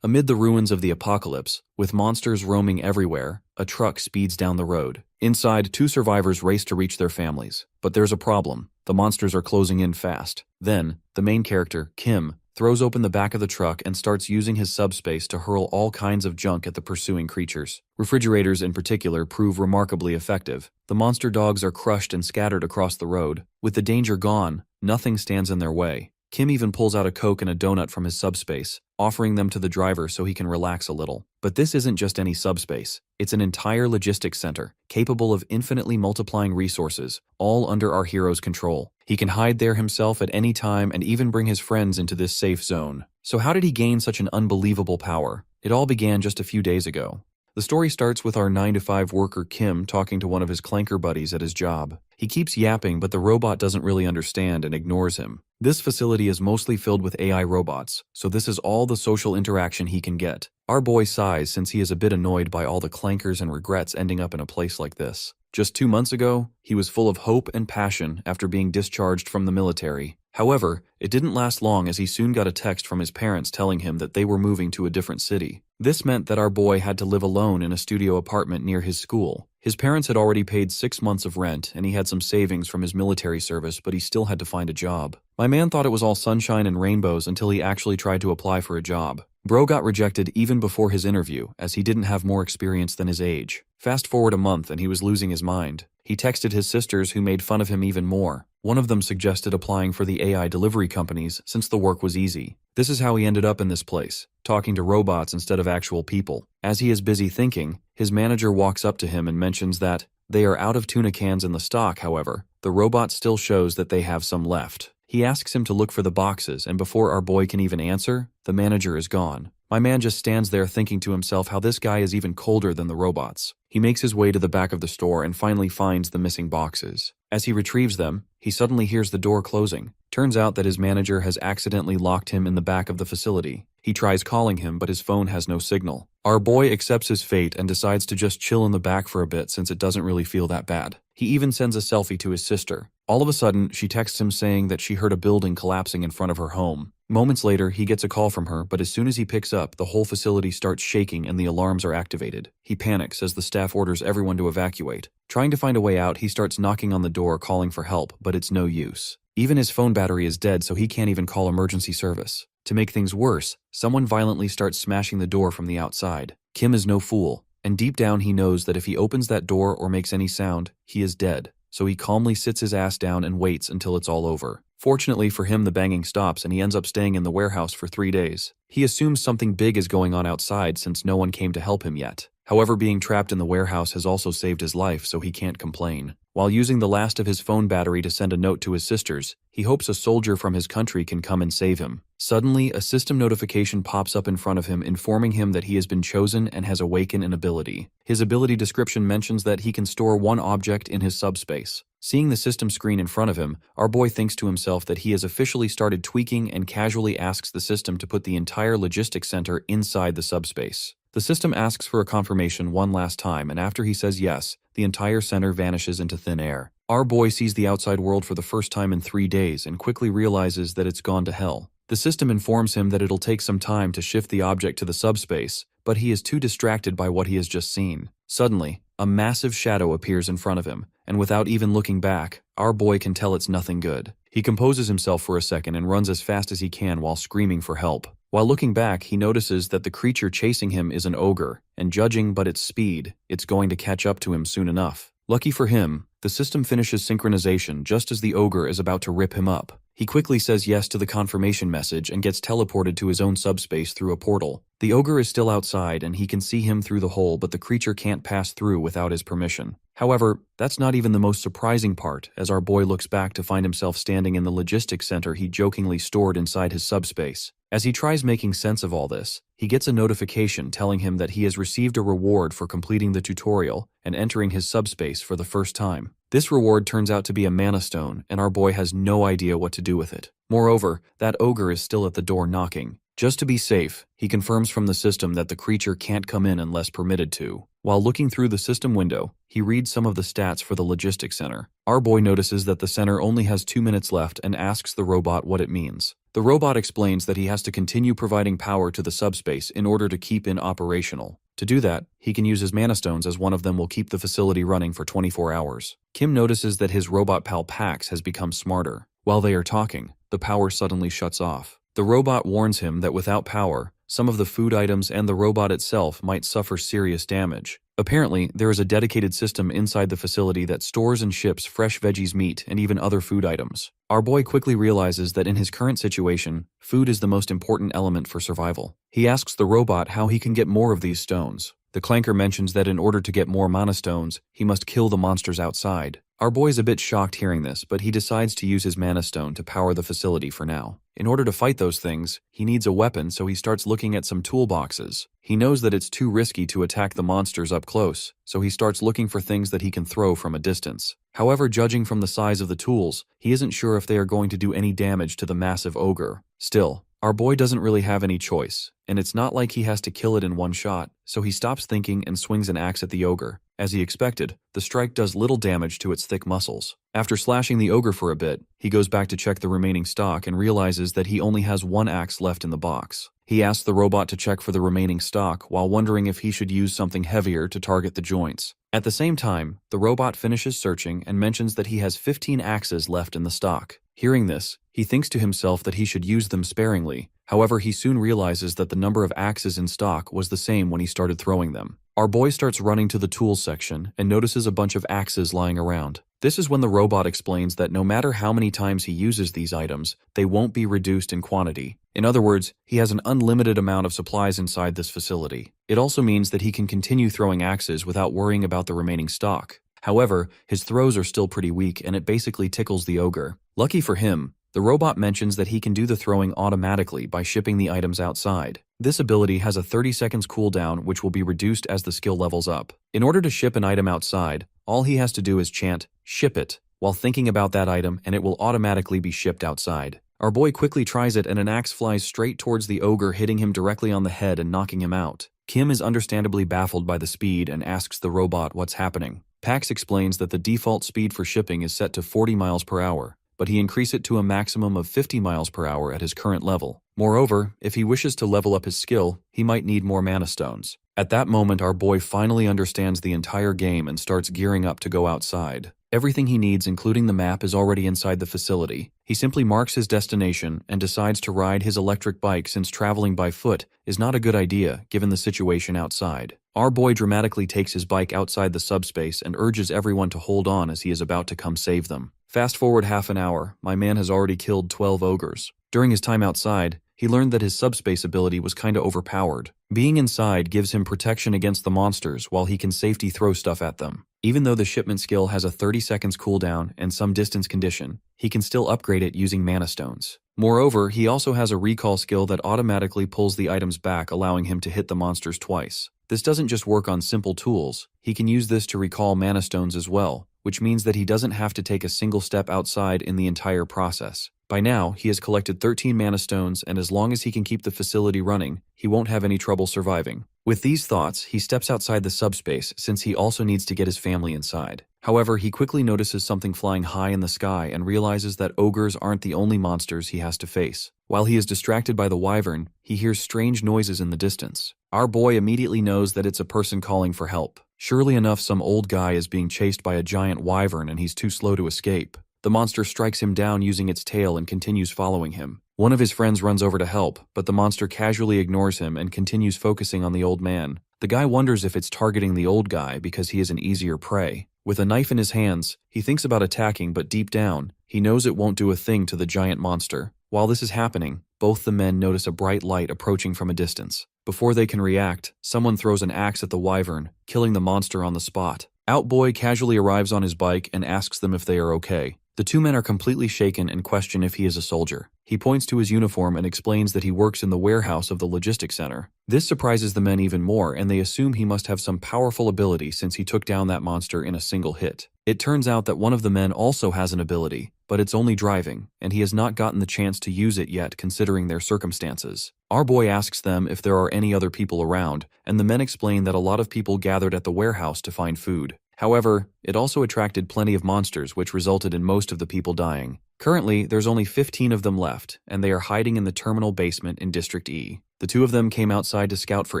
Amid the ruins of the apocalypse, with monsters roaming everywhere, a truck speeds down the road. Inside, two survivors race to reach their families. But there's a problem. The monsters are closing in fast. Then, the main character, Kim, throws open the back of the truck and starts using his subspace to hurl all kinds of junk at the pursuing creatures. Refrigerators in particular prove remarkably effective. The monster dogs are crushed and scattered across the road. With the danger gone, nothing stands in their way. Kim even pulls out a Coke and a donut from his subspace, offering them to the driver so he can relax a little. But this isn't just any subspace. It's an entire logistics center, capable of infinitely multiplying resources, all under our hero's control. He can hide there himself at any time and even bring his friends into this safe zone. So how did he gain such an unbelievable power? It all began just a few days ago. The story starts with our 9-to-5 worker Kim talking to one of his clanker buddies at his job. He keeps yapping, but the robot doesn't really understand and ignores him. This facility is mostly filled with AI robots, so this is all the social interaction he can get. Our boy sighs since he is a bit annoyed by all the clankers and regrets ending up in a place like this. Just 2 months ago, he was full of hope and passion after being discharged from the military. However, it didn't last long as he soon got a text from his parents telling him that they were moving to a different city. This meant that our boy had to live alone in a studio apartment near his school. His parents had already paid 6 months of rent, and he had some savings from his military service, but he still had to find a job. My man thought it was all sunshine and rainbows until he actually tried to apply for a job. Bro got rejected even before his interview, as he didn't have more experience than his age. Fast forward a month and he was losing his mind. He texted his sisters, who made fun of him even more. One of them suggested applying for the AI delivery companies since the work was easy. This is how he ended up in this place, talking to robots instead of actual people. As he is busy thinking, his manager walks up to him and mentions that they are out of tuna cans in the stock. However, the robot still shows that they have some left. He asks him to look for the boxes, and before our boy can even answer, the manager is gone. My man just stands there thinking to himself how this guy is even colder than the robots. He makes his way to the back of the store and finally finds the missing boxes. As he retrieves them, he suddenly hears the door closing. Turns out that his manager has accidentally locked him in the back of the facility. He tries calling him, but his phone has no signal. Our boy accepts his fate and decides to just chill in the back for a bit since it doesn't really feel that bad. He even sends a selfie to his sister. All of a sudden, she texts him saying that she heard a building collapsing in front of her home. Moments later, he gets a call from her, but as soon as he picks up, the whole facility starts shaking and the alarms are activated. He panics as the staff orders everyone to evacuate. Trying to find a way out, he starts knocking on the door calling for help, but it's no use. Even his phone battery is dead, so he can't even call emergency service. To make things worse, someone violently starts smashing the door from the outside. Kim is no fool, and deep down he knows that if he opens that door or makes any sound, he is dead. So he calmly sits his ass down and waits until it's all over. Fortunately for him, the banging stops and he ends up staying in the warehouse for 3 days. He assumes something big is going on outside since no one came to help him yet. However, being trapped in the warehouse has also saved his life, so he can't complain. While using the last of his phone battery to send a note to his sisters, he hopes a soldier from his country can come and save him. Suddenly, a system notification pops up in front of him informing him that he has been chosen and has awakened an ability. His ability description mentions that he can store one object in his subspace. Seeing the system screen in front of him, our boy thinks to himself that he has officially started tweaking and casually asks the system to put the entire logistics center inside the subspace. The system asks for a confirmation one last time, and after he says yes, the entire center vanishes into thin air. Our boy sees the outside world for the first time in 3 days and quickly realizes that it's gone to hell. The system informs him that it'll take some time to shift the object to the subspace, but he is too distracted by what he has just seen. Suddenly, a massive shadow appears in front of him, and without even looking back, our boy can tell it's nothing good. He composes himself for a second and runs as fast as he can while screaming for help. While looking back, he notices that the creature chasing him is an ogre, and judging by its speed, it's going to catch up to him soon enough. Lucky for him, the system finishes synchronization just as the ogre is about to rip him up. He quickly says yes to the confirmation message and gets teleported to his own subspace through a portal. The ogre is still outside and he can see him through the hole, but the creature can't pass through without his permission. However, that's not even the most surprising part, as our boy looks back to find himself standing in the logistics center he jokingly stored inside his subspace. As he tries making sense of all this, he gets a notification telling him that he has received a reward for completing the tutorial and entering his subspace for the first time. This reward turns out to be a mana stone, and our boy has no idea what to do with it. Moreover, that ogre is still at the door knocking. Just to be safe, he confirms from the system that the creature can't come in unless permitted to. While looking through the system window, he reads some of the stats for the logistics center. Our boy notices that the center only has 2 minutes left and asks the robot what it means. The robot explains that he has to continue providing power to the subspace in order to keep it operational. To do that, he can use his mana stones, as one of them will keep the facility running for 24 hours. Kim notices that his robot pal Pax has become smarter. While they are talking, the power suddenly shuts off. The robot warns him that without power, some of the food items and the robot itself might suffer serious damage. Apparently, there is a dedicated system inside the facility that stores and ships fresh veggies, meat, and even other food items. Our boy quickly realizes that in his current situation, food is the most important element for survival. He asks the robot how he can get more of these stones. The clanker mentions that in order to get more mana stones, he must kill the monsters outside. Our boy is a bit shocked hearing this, but he decides to use his mana stone to power the facility for now. In order to fight those things, he needs a weapon, so he starts looking at some toolboxes. He knows that it's too risky to attack the monsters up close, so he starts looking for things that he can throw from a distance. However, judging from the size of the tools, he isn't sure if they are going to do any damage to the massive ogre. Still, our boy doesn't really have any choice, and it's not like he has to kill it in one shot, so he stops thinking and swings an axe at the ogre. As he expected, the strike does little damage to its thick muscles. After slashing the ogre for a bit, he goes back to check the remaining stock and realizes that he only has one axe left in the box. He asks the robot to check for the remaining stock while wondering if he should use something heavier to target the joints. At the same time, the robot finishes searching and mentions that he has 15 axes left in the stock. Hearing this, he thinks to himself that he should use them sparingly. However, he soon realizes that the number of axes in stock was the same when he started throwing them. Our boy starts running to the tools section and notices a bunch of axes lying around. This is when the robot explains that no matter how many times he uses these items, they won't be reduced in quantity. In other words, he has an unlimited amount of supplies inside this facility. It also means that he can continue throwing axes without worrying about the remaining stock. However, his throws are still pretty weak and it basically tickles the ogre. Lucky for him, the robot mentions that he can do the throwing automatically by shipping the items outside. This ability has a 30 seconds cooldown, which will be reduced as the skill levels up. In order to ship an item outside, all he has to do is chant, "Ship it," while thinking about that item, and it will automatically be shipped outside. Our boy quickly tries it and an axe flies straight towards the ogre, hitting him directly on the head and knocking him out. Kim is understandably baffled by the speed and asks the robot what's happening. Pax explains that the default speed for shipping is set to 40 miles per hour, but he increased it to a maximum of 50 miles per hour at his current level. Moreover, if he wishes to level up his skill, he might need more mana stones. At that moment, our boy finally understands the entire game and starts gearing up to go outside. Everything he needs, including the map, is already inside the facility. He simply marks his destination and decides to ride his electric bike, since traveling by foot is not a good idea given the situation outside. Our boy dramatically takes his bike outside the subspace and urges everyone to hold on as he is about to come save them. Fast forward half an hour, my man has already killed 12 ogres. During his time outside, he learned that his subspace ability was kinda overpowered. Being inside gives him protection against the monsters while he can safety throw stuff at them. Even though the shipment skill has a 30 seconds cooldown and some distance condition, he can still upgrade it using mana stones. Moreover, he also has a recall skill that automatically pulls the items back, allowing him to hit the monsters twice. This doesn't just work on simple tools, he can use this to recall mana stones as well, which means that he doesn't have to take a single step outside in the entire process. By now, he has collected 13 mana stones, and as long as he can keep the facility running, he won't have any trouble surviving. With these thoughts, he steps outside the subspace, since he also needs to get his family inside. However, he quickly notices something flying high in the sky and realizes that ogres aren't the only monsters he has to face. While he is distracted by the wyvern, he hears strange noises in the distance. Our boy immediately knows that it's a person calling for help. Surely enough, some old guy is being chased by a giant wyvern and he's too slow to escape. The monster strikes him down using its tail and continues following him. One of his friends runs over to help, but the monster casually ignores him and continues focusing on the old man. The guy wonders if it's targeting the old guy because he is an easier prey. With a knife in his hands, he thinks about attacking, but deep down, he knows it won't do a thing to the giant monster. While this is happening, both the men notice a bright light approaching from a distance. Before they can react, someone throws an axe at the wyvern, killing the monster on the spot. Outboy casually arrives on his bike and asks them if they are okay. The two men are completely shaken and question if he is a soldier. He points to his uniform and explains that he works in the warehouse of the logistics center. This surprises the men even more, and they assume he must have some powerful ability since he took down that monster in a single hit. It turns out that one of the men also has an ability, but it's only driving, and he has not gotten the chance to use it yet considering their circumstances. Our boy asks them if there are any other people around, and the men explain that a lot of people gathered at the warehouse to find food. However, it also attracted plenty of monsters, which resulted in most of the people dying. Currently, there's only 15 of them left, and they are hiding in the terminal basement in District E. The two of them came outside to scout for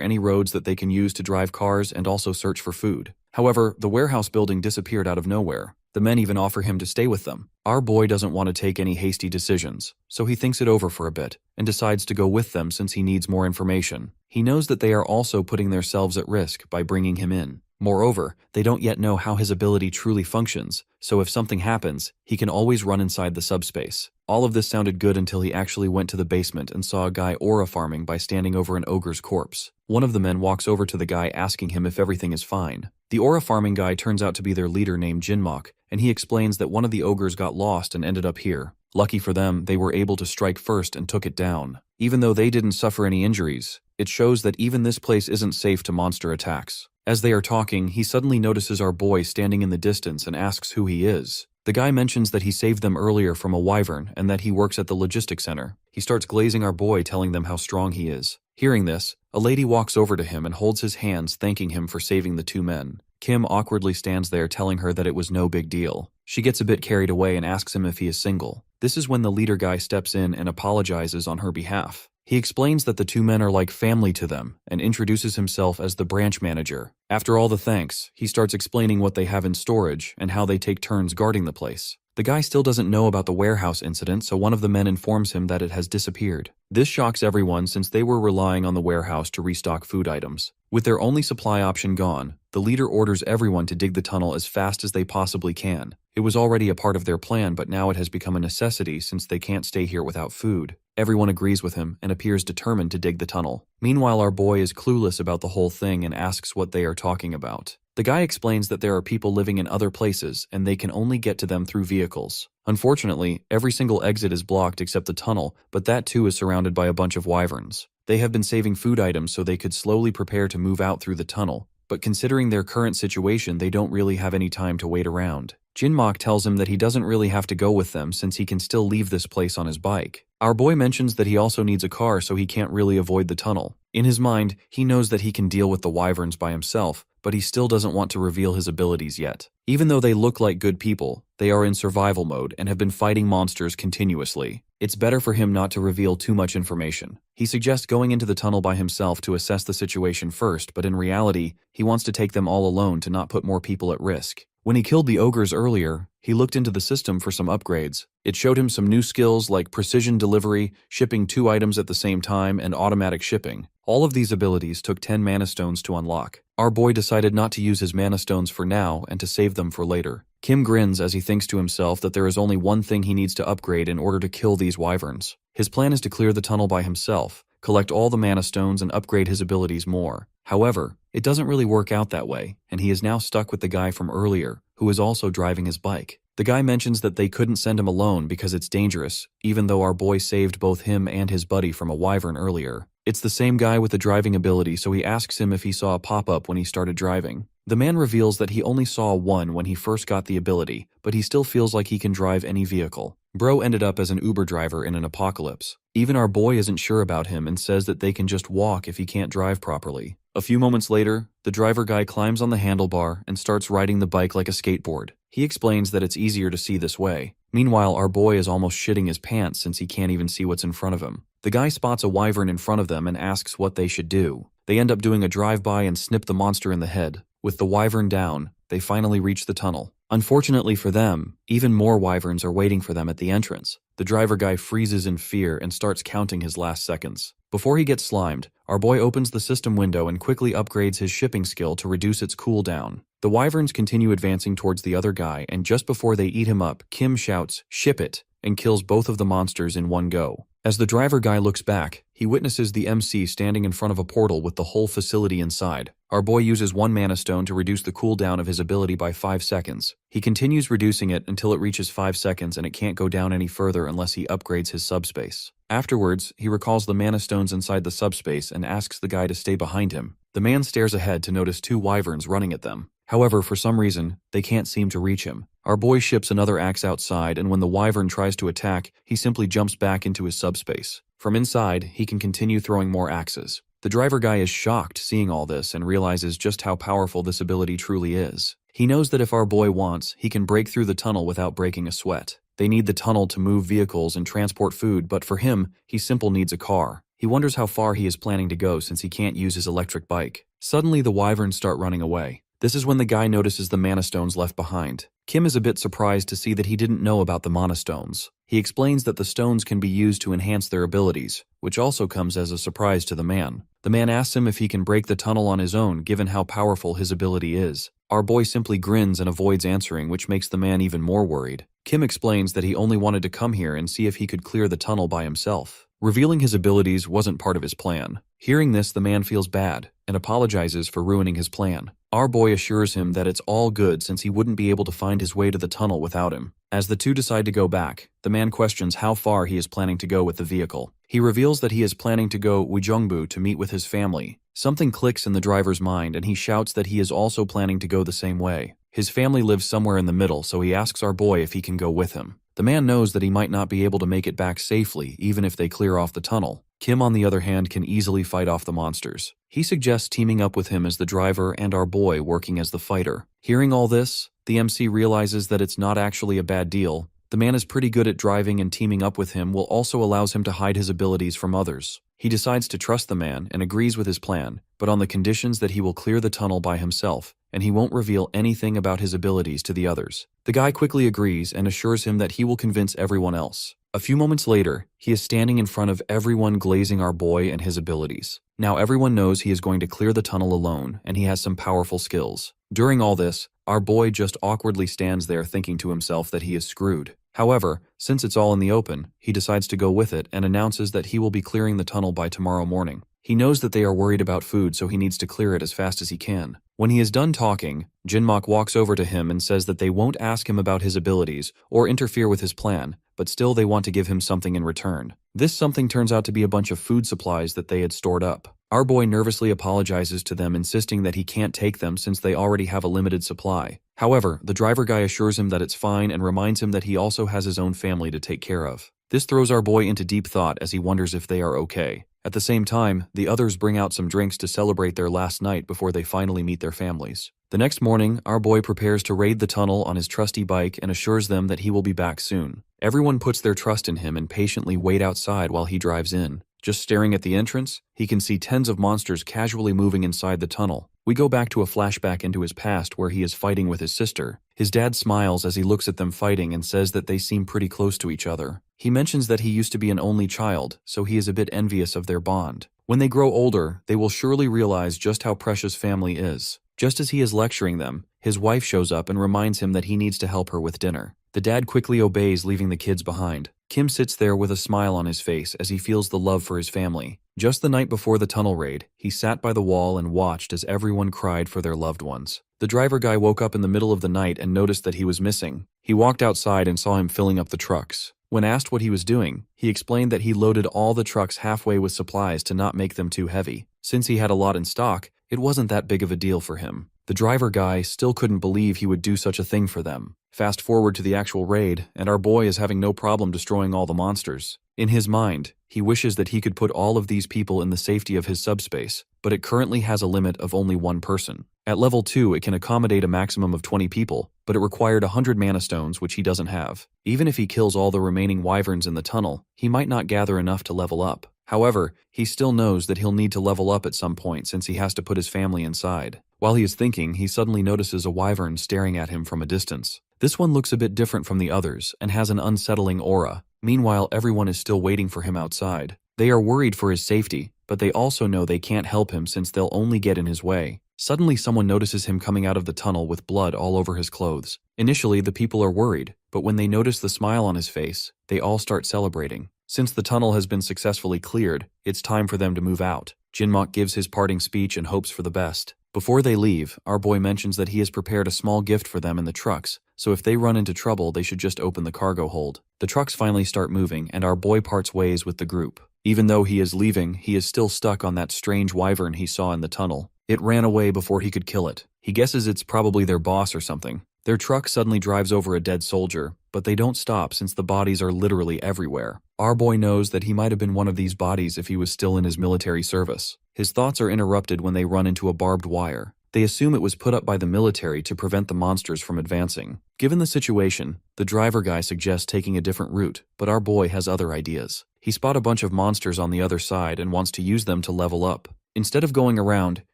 any roads that they can use to drive cars and also search for food. However, the warehouse building disappeared out of nowhere. The men even offer him to stay with them. Our boy doesn't want to take any hasty decisions, so he thinks it over for a bit and decides to go with them since he needs more information. He knows that they are also putting themselves at risk by bringing him in. Moreover, they don't yet know how his ability truly functions, so if something happens, he can always run inside the subspace. All of this sounded good until he actually went to the basement and saw a guy aura farming by standing over an ogre's corpse. One of the men walks over to the guy asking him if everything is fine. The aura farming guy turns out to be their leader named Jinmok, and he explains that one of the ogres got lost and ended up here. Lucky for them, they were able to strike first and took it down. Even though they didn't suffer any injuries, it shows that even this place isn't safe to monster attacks. As they are talking, he suddenly notices our boy standing in the distance and asks who he is. The guy mentions that he saved them earlier from a wyvern and that he works at the logistics center. He starts glazing our boy, telling them how strong he is. Hearing this, a lady walks over to him and holds his hands, thanking him for saving the two men. Kim awkwardly stands there, telling her that it was no big deal. She gets a bit carried away and asks him if he is single. This is when the leader guy steps in and apologizes on her behalf. He explains that the two men are like family to them and introduces himself as the branch manager. After all the thanks, he starts explaining what they have in storage and how they take turns guarding the place. The guy still doesn't know about the warehouse incident, so one of the men informs him that it has disappeared. This shocks everyone since they were relying on the warehouse to restock food items. With their only supply option gone, the leader orders everyone to dig the tunnel as fast as they possibly can. It was already a part of their plan, but now it has become a necessity since they can't stay here without food. Everyone agrees with him and appears determined to dig the tunnel. Meanwhile, our boy is clueless about the whole thing and asks what they are talking about. The guy explains that there are people living in other places and they can only get to them through vehicles. Unfortunately, every single exit is blocked except the tunnel, but that too is surrounded by a bunch of wyverns. They have been saving food items so they could slowly prepare to move out through the tunnel, but considering their current situation, they don't really have any time to wait around. Jinmok tells him that he doesn't really have to go with them since he can still leave this place on his bike. Our boy mentions that he also needs a car so he can't really avoid the tunnel. In his mind, he knows that he can deal with the wyverns by himself, but he still doesn't want to reveal his abilities yet. Even though they look like good people, they are in survival mode and have been fighting monsters continuously. It's better for him not to reveal too much information. He suggests going into the tunnel by himself to assess the situation first, but in reality, he wants to take them all alone to not put more people at risk. When he killed the ogres earlier, he looked into the system for some upgrades. It showed him some new skills like precision delivery, shipping 2 items at the same time, and automatic shipping. All of these abilities took 10 mana stones to unlock. Our boy decided not to use his mana stones for now and to save them for later. Kim grins as he thinks to himself that there is only one thing he needs to upgrade in order to kill these wyverns. His plan is to clear the tunnel by himself, collect all the mana stones, and upgrade his abilities more. However, it doesn't really work out that way, and he is now stuck with the guy from earlier, who is also driving his bike. The guy mentions that they couldn't send him alone because it's dangerous, even though our boy saved both him and his buddy from a wyvern earlier. It's the same guy with the driving ability, so he asks him if he saw a pop-up when he started driving. The man reveals that he only saw one when he first got the ability, but he still feels like he can drive any vehicle. Bro ended up as an Uber driver in an apocalypse. Even our boy isn't sure about him and says that they can just walk if he can't drive properly. A few moments later, the driver guy climbs on the handlebar and starts riding the bike like a skateboard. He explains that it's easier to see this way. Meanwhile, our boy is almost shitting his pants since he can't even see what's in front of him. The guy spots a wyvern in front of them and asks what they should do. They end up doing a drive-by and snip the monster in the head. With the wyvern down, they finally reach the tunnel. Unfortunately for them, even more wyverns are waiting for them at the entrance. The driver guy freezes in fear and starts counting his last seconds. Before he gets slimed, our boy opens the system window and quickly upgrades his shipping skill to reduce its cooldown. The wyverns continue advancing towards the other guy, and just before they eat him up, Kim shouts, "Ship it," and kills both of the monsters in one go. As the driver guy looks back, he witnesses the MC standing in front of a portal with the whole facility inside. Our boy uses 1 mana stone to reduce the cooldown of his ability by 5 seconds. He continues reducing it until it reaches 5 seconds and it can't go down any further unless he upgrades his subspace. Afterwards, he recalls the mana stones inside the subspace and asks the guy to stay behind him. The man stares ahead to notice 2 wyverns running at them. However, for some reason, they can't seem to reach him. Our boy ships another axe outside, and when the wyvern tries to attack, he simply jumps back into his subspace. From inside, he can continue throwing more axes. The driver guy is shocked seeing all this and realizes just how powerful this ability truly is. He knows that if our boy wants, he can break through the tunnel without breaking a sweat. They need the tunnel to move vehicles and transport food, but for him, he simply needs a car. He wonders how far he is planning to go since he can't use his electric bike. Suddenly, the wyverns start running away. This is when the guy notices the mana stones left behind. Kim is a bit surprised to see that he didn't know about the mana stones. He explains that the stones can be used to enhance their abilities, which also comes as a surprise to the man. The man asks him if he can break the tunnel on his own given how powerful his ability is. Our boy simply grins and avoids answering, which makes the man even more worried. Kim explains that he only wanted to come here and see if he could clear the tunnel by himself. Revealing his abilities wasn't part of his plan. Hearing this, the man feels bad and apologizes for ruining his plan. Our boy assures him that it's all good since he wouldn't be able to find his way to the tunnel without him. As the two decide to go back, the man questions how far he is planning to go with the vehicle. He reveals that he is planning to go Uijeongbu to meet with his family. Something clicks in the driver's mind and he shouts that he is also planning to go the same way. His family lives somewhere in the middle, so he asks our boy if he can go with him. The man knows that he might not be able to make it back safely even if they clear off the tunnel. Kim, on the other hand, can easily fight off the monsters. He suggests teaming up with him as the driver and our boy working as the fighter. Hearing all this, the MC realizes that it's not actually a bad deal. The man is pretty good at driving, and teaming up with him will also allows him to hide his abilities from others. He decides to trust the man and agrees with his plan, but on the conditions that he will clear the tunnel by himself, and he won't reveal anything about his abilities to the others. The guy quickly agrees and assures him that he will convince everyone else. A few moments later, he is standing in front of everyone glazing our boy and his abilities. Now everyone knows he is going to clear the tunnel alone, and he has some powerful skills. During all this, our boy just awkwardly stands there thinking to himself that he is screwed. However, since it's all in the open, he decides to go with it and announces that he will be clearing the tunnel by tomorrow morning. He knows that they are worried about food, so he needs to clear it as fast as he can. When he is done talking, Jinmok walks over to him and says that they won't ask him about his abilities or interfere with his plan, but still they want to give him something in return. This something turns out to be a bunch of food supplies that they had stored up. Our boy nervously apologizes to them, insisting that he can't take them since they already have a limited supply. However, the driver guy assures him that it's fine and reminds him that he also has his own family to take care of. This throws our boy into deep thought as he wonders if they are okay. At the same time, the others bring out some drinks to celebrate their last night before they finally meet their families. The next morning, our boy prepares to raid the tunnel on his trusty bike and assures them that he will be back soon. Everyone puts their trust in him and patiently wait outside while he drives in. Just staring at the entrance, he can see tens of monsters casually moving inside the tunnel. We go back to a flashback into his past where he is fighting with his sister. His dad smiles as he looks at them fighting and says that they seem pretty close to each other. He mentions that he used to be an only child, so he is a bit envious of their bond. When they grow older, they will surely realize just how precious family is. Just as he is lecturing them, his wife shows up and reminds him that he needs to help her with dinner. The dad quickly obeys, leaving the kids behind. Kim sits there with a smile on his face as he feels the love for his family. Just the night before the tunnel raid, he sat by the wall and watched as everyone cried for their loved ones. The driver guy woke up in the middle of the night and noticed that he was missing. He walked outside and saw him filling up the trucks. When asked what he was doing, he explained that he loaded all the trucks halfway with supplies to not make them too heavy. Since he had a lot in stock, it wasn't that big of a deal for him. The driver guy still couldn't believe he would do such a thing for them. Fast forward to the actual raid, and our boy is having no problem destroying all the monsters. In his mind, he wishes that he could put all of these people in the safety of his subspace, but it currently has a limit of only one person. At level 2, it can accommodate a maximum of 20 people, but it required 100 mana stones, which he doesn't have. Even if he kills all the remaining wyverns in the tunnel, he might not gather enough to level up. However, he still knows that he'll need to level up at some point since he has to put his family inside. While he is thinking, he suddenly notices a wyvern staring at him from a distance. This one looks a bit different from the others and has an unsettling aura. Meanwhile, everyone is still waiting for him outside. They are worried for his safety, but they also know they can't help him since they'll only get in his way. Suddenly, someone notices him coming out of the tunnel with blood all over his clothes. Initially, the people are worried, but when they notice the smile on his face, they all start celebrating. Since the tunnel has been successfully cleared, it's time for them to move out. Jinmok gives his parting speech and hopes for the best. Before they leave, our boy mentions that he has prepared a small gift for them in the trucks, so if they run into trouble, they should just open the cargo hold. The trucks finally start moving, and our boy parts ways with the group. Even though he is leaving, he is still stuck on that strange wyvern he saw in the tunnel. It ran away before he could kill it. He guesses it's probably their boss or something. Their truck suddenly drives over a dead soldier, but they don't stop since the bodies are literally everywhere. Our boy knows that he might have been one of these bodies if he was still in his military service. His thoughts are interrupted when they run into a barbed wire. They assume it was put up by the military to prevent the monsters from advancing. Given the situation, the driver guy suggests taking a different route, but our boy has other ideas. He spots a bunch of monsters on the other side and wants to use them to level up. Instead of going around,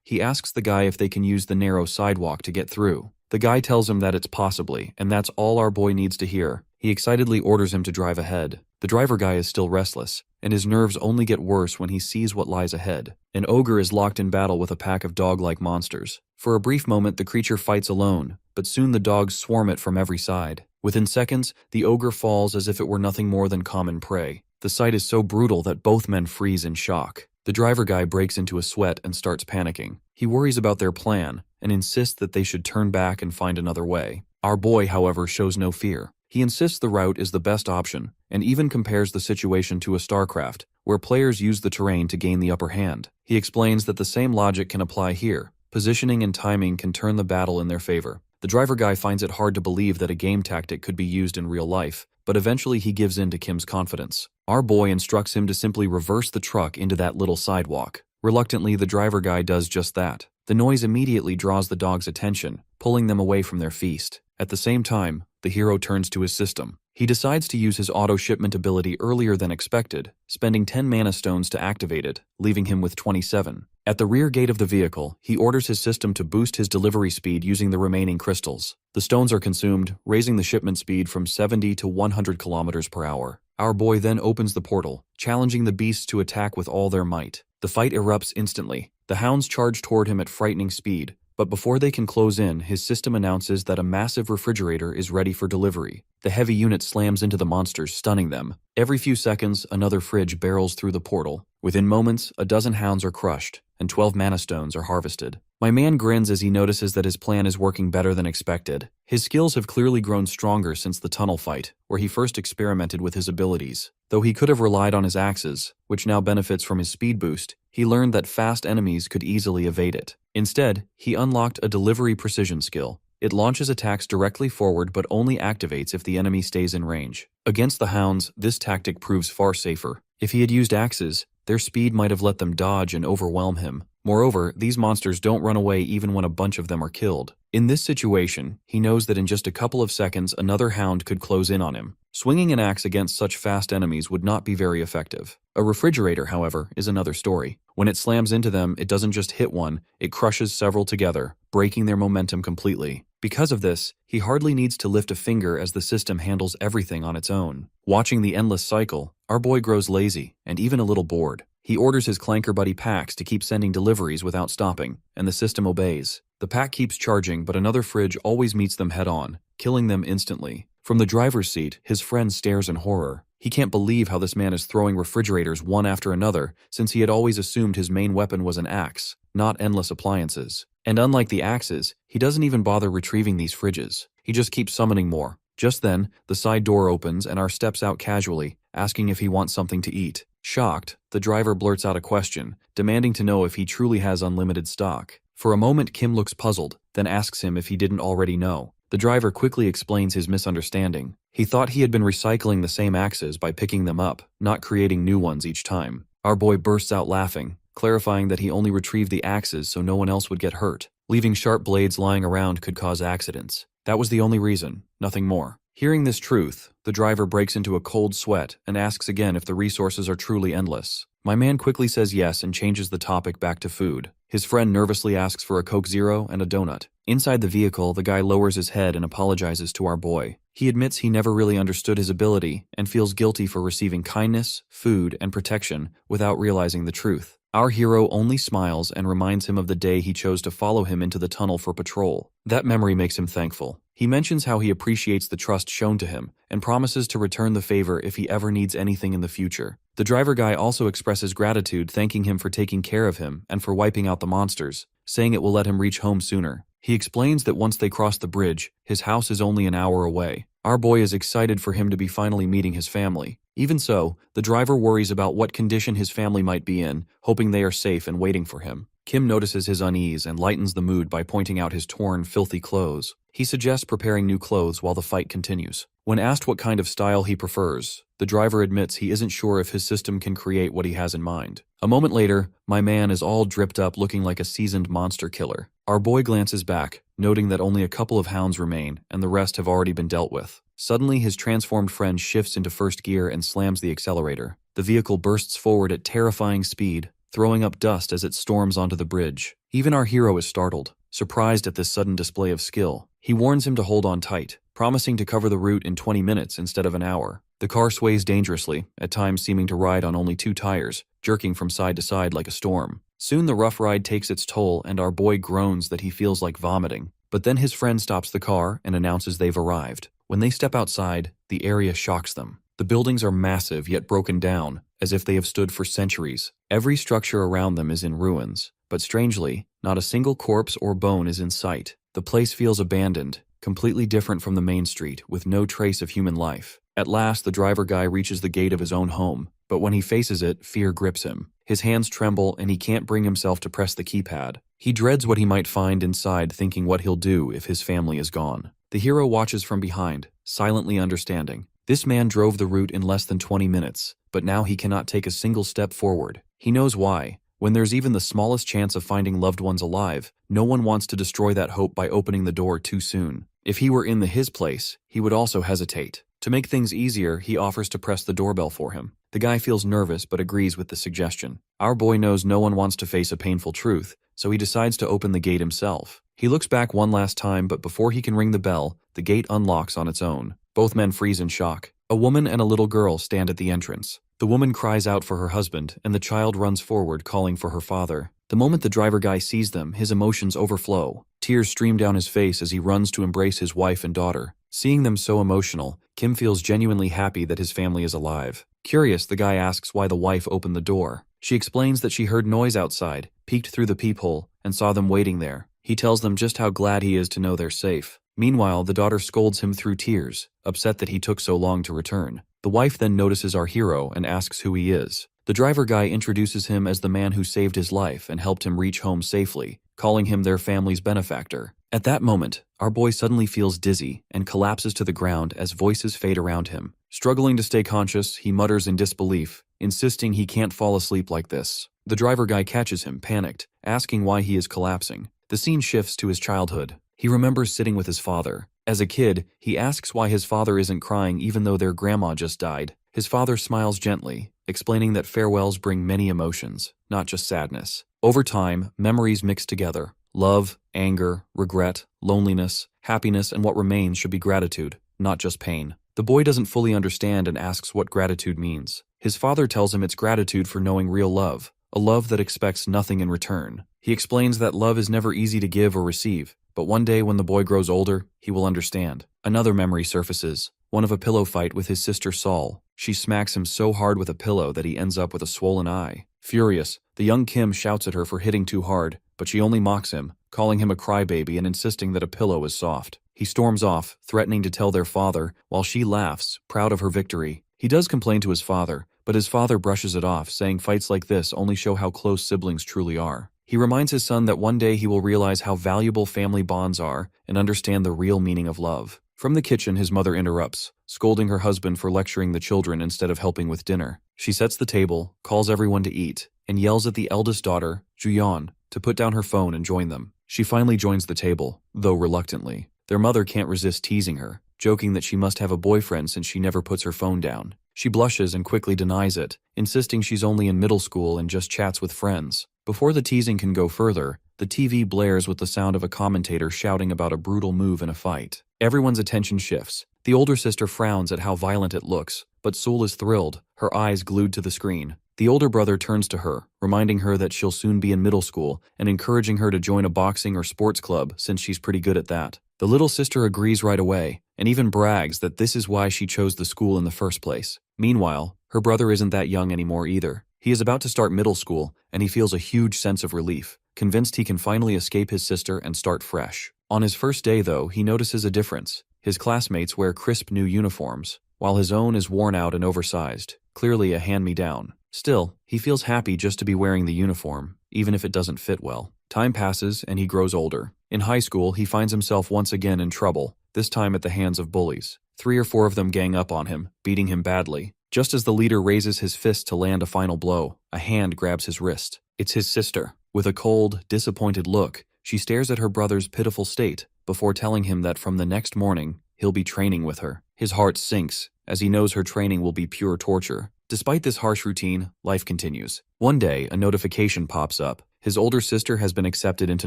he asks the guy if they can use the narrow sidewalk to get through. The guy tells him that it's possibly, and that's all our boy needs to hear. He excitedly orders him to drive ahead. The driver guy is still restless, and his nerves only get worse when he sees what lies ahead. An ogre is locked in battle with a pack of dog-like monsters. For a brief moment, the creature fights alone, but soon the dogs swarm it from every side. Within seconds, the ogre falls as if it were nothing more than common prey. The sight is so brutal that both men freeze in shock. The driver guy breaks into a sweat and starts panicking. He worries about their plan and insists that they should turn back and find another way. Our boy, however, shows no fear. He insists the route is the best option and even compares the situation to a StarCraft, where players use the terrain to gain the upper hand. He explains that the same logic can apply here. Positioning and timing can turn the battle in their favor. The driver guy finds it hard to believe that a game tactic could be used in real life, but eventually he gives in to Kim's confidence. Our boy instructs him to simply reverse the truck into that little sidewalk. Reluctantly, the driver guy does just that. The noise immediately draws the dog's attention, pulling them away from their feast. At the same time, the hero turns to his system. He decides to use his auto-shipment ability earlier than expected, spending 10 mana stones to activate it, leaving him with 27. At the rear gate of the vehicle, he orders his system to boost his delivery speed using the remaining crystals. The stones are consumed, raising the shipment speed from 70 to 100 kilometers per hour. Our boy then opens the portal, challenging the beasts to attack with all their might. The fight erupts instantly. The hounds charge toward him at frightening speed, but before they can close in, his system announces that a massive refrigerator is ready for delivery. The heavy unit slams into the monsters, stunning them. Every few seconds, another fridge barrels through the portal. Within moments, a dozen hounds are crushed, and 12 mana stones are harvested. My man grins as he notices that his plan is working better than expected. His skills have clearly grown stronger since the tunnel fight, where he first experimented with his abilities. Though he could have relied on his axes, which now benefits from his speed boost, he learned that fast enemies could easily evade it. Instead, he unlocked a delivery precision skill. It launches attacks directly forward but only activates if the enemy stays in range. Against the hounds, this tactic proves far safer. If he had used axes, their speed might have let them dodge and overwhelm him. Moreover, these monsters don't run away even when a bunch of them are killed. In this situation, he knows that in just a couple of seconds another hound could close in on him. Swinging an axe against such fast enemies would not be very effective. A refrigerator, however, is another story. When it slams into them, it doesn't just hit one, it crushes several together, breaking their momentum completely. Because of this, he hardly needs to lift a finger as the system handles everything on its own. Watching the endless cycle, our boy grows lazy and even a little bored. He orders his clanker buddy Pax to keep sending deliveries without stopping, and the system obeys. The pack keeps charging, but another fridge always meets them head-on, killing them instantly. From the driver's seat, his friend stares in horror. He can't believe how this man is throwing refrigerators one after another, since he had always assumed his main weapon was an axe, not endless appliances. And unlike the axes, he doesn't even bother retrieving these fridges. He just keeps summoning more. Just then, the side door opens and R steps out casually, asking if he wants something to eat. Shocked, the driver blurts out a question, demanding to know if he truly has unlimited stock. For a moment, Kim looks puzzled, then asks him if he didn't already know. The driver quickly explains his misunderstanding. He thought he had been recycling the same axes by picking them up, not creating new ones each time. Our boy bursts out laughing, clarifying that he only retrieved the axes so no one else would get hurt. Leaving sharp blades lying around could cause accidents. That was the only reason, nothing more. Hearing this truth, the driver breaks into a cold sweat and asks again if the resources are truly endless. My man quickly says yes and changes the topic back to food. His friend nervously asks for a Coke Zero and a donut. Inside the vehicle, the guy lowers his head and apologizes to our boy. He admits he never really understood his ability and feels guilty for receiving kindness, food, and protection without realizing the truth. Our hero only smiles and reminds him of the day he chose to follow him into the tunnel for patrol. That memory makes him thankful. He mentions how he appreciates the trust shown to him and promises to return the favor if he ever needs anything in the future. The driver guy also expresses gratitude, thanking him for taking care of him and for wiping out the monsters, saying it will let him reach home sooner. He explains that once they cross the bridge, his house is only an hour away. Our boy is excited for him to be finally meeting his family. Even so, the driver worries about what condition his family might be in, hoping they are safe and waiting for him. Kim notices his unease and lightens the mood by pointing out his torn, filthy clothes. He suggests preparing new clothes while the fight continues. When asked what kind of style he prefers, the driver admits he isn't sure if his system can create what he has in mind. A moment later, my man is all dripped up looking like a seasoned monster killer. Our boy glances back, noting that only a couple of hounds remain and the rest have already been dealt with. Suddenly, his transformed friend shifts into first gear and slams the accelerator. The vehicle bursts forward at terrifying speed, throwing up dust as it storms onto the bridge. Even our hero is startled, surprised at this sudden display of skill. He warns him to hold on tight, promising to cover the route in 20 minutes instead of an hour. The car sways dangerously, at times seeming to ride on only 2 tires, jerking from side to side like a storm. Soon the rough ride takes its toll and our boy groans that he feels like vomiting. But then his friend stops the car and announces they've arrived. When they step outside, the area shocks them. The buildings are massive yet broken down, as if they have stood for centuries. Every structure around them is in ruins, but strangely, not a single corpse or bone is in sight. The place feels abandoned, completely different from the main street, with no trace of human life. At last, the driver guy reaches the gate of his own home, but when he faces it, fear grips him. His hands tremble and he can't bring himself to press the keypad. He dreads what he might find inside, thinking what he'll do if his family is gone. The hero watches from behind, silently understanding. This man drove the route in less than 20 minutes, but now he cannot take a single step forward. He knows why. When there's even the smallest chance of finding loved ones alive, no one wants to destroy that hope by opening the door too soon. If he were in his place, he would also hesitate. To make things easier, he offers to press the doorbell for him. The guy feels nervous but agrees with the suggestion. Our boy knows no one wants to face a painful truth, so he decides to open the gate himself. He looks back one last time, but before he can ring the bell, the gate unlocks on its own. Both men freeze in shock. A woman and a little girl stand at the entrance. The woman cries out for her husband, and the child runs forward, calling for her father. The moment the driver guy sees them, his emotions overflow. Tears stream down his face as he runs to embrace his wife and daughter. Seeing them so emotional, Kim feels genuinely happy that his family is alive. Curious, the guy asks why the wife opened the door. She explains that she heard noise outside, peeked through the peephole, and saw them waiting there. He tells them just how glad he is to know they're safe. Meanwhile, the daughter scolds him through tears, upset that he took so long to return. The wife then notices our hero and asks who he is. The driver guy introduces him as the man who saved his life and helped him reach home safely, calling him their family's benefactor. At that moment, our boy suddenly feels dizzy and collapses to the ground as voices fade around him. Struggling to stay conscious, he mutters in disbelief, insisting he can't fall asleep like this. The driver guy catches him, panicked, asking why he is collapsing. The scene shifts to his childhood. He remembers sitting with his father. As a kid, he asks why his father isn't crying even though their grandma just died. His father smiles gently, explaining that farewells bring many emotions, not just sadness. Over time, memories mix together. Love, anger, regret, loneliness, happiness, and what remains should be gratitude, not just pain. The boy doesn't fully understand and asks what gratitude means. His father tells him it's gratitude for knowing real love, a love that expects nothing in return. He explains that love is never easy to give or receive, but one day when the boy grows older, he will understand. Another memory surfaces, one of a pillow fight with his sister Saul. She smacks him so hard with a pillow that he ends up with a swollen eye. Furious, the young Kim shouts at her for hitting too hard, but she only mocks him, calling him a crybaby and insisting that a pillow is soft. He storms off, threatening to tell their father, while she laughs, proud of her victory. He does complain to his father, but his father brushes it off, saying fights like this only show how close siblings truly are. He reminds his son that one day he will realize how valuable family bonds are and understand the real meaning of love. From the kitchen, his mother interrupts, scolding her husband for lecturing the children instead of helping with dinner. She sets the table, calls everyone to eat, and yells at the eldest daughter, Juyeon, to put down her phone and join them. She finally joins the table, though reluctantly. Their mother can't resist teasing her, joking that she must have a boyfriend since she never puts her phone down. She blushes and quickly denies it, insisting she's only in middle school and just chats with friends. Before the teasing can go further, the TV blares with the sound of a commentator shouting about a brutal move in a fight. Everyone's attention shifts. The older sister frowns at how violent it looks, but Sul is thrilled, her eyes glued to the screen. The older brother turns to her, reminding her that she'll soon be in middle school and encouraging her to join a boxing or sports club since she's pretty good at that. The little sister agrees right away, and even brags that this is why she chose the school in the first place. Meanwhile, her brother isn't that young anymore either. He is about to start middle school, and he feels a huge sense of relief, convinced he can finally escape his sister and start fresh. On his first day, though, he notices a difference. His classmates wear crisp new uniforms, while his own is worn out and oversized, clearly a hand-me-down. Still, he feels happy just to be wearing the uniform, even if it doesn't fit well. Time passes and he grows older. In high school, he finds himself once again in trouble, this time at the hands of bullies. 3 or 4 of them gang up on him, beating him badly. Just as the leader raises his fist to land a final blow, a hand grabs his wrist. It's his sister. With a cold, disappointed look, she stares at her brother's pitiful state before telling him that from the next morning, he'll be training with her. His heart sinks, as he knows her training will be pure torture. Despite this harsh routine, life continues. One day, a notification pops up. His older sister has been accepted into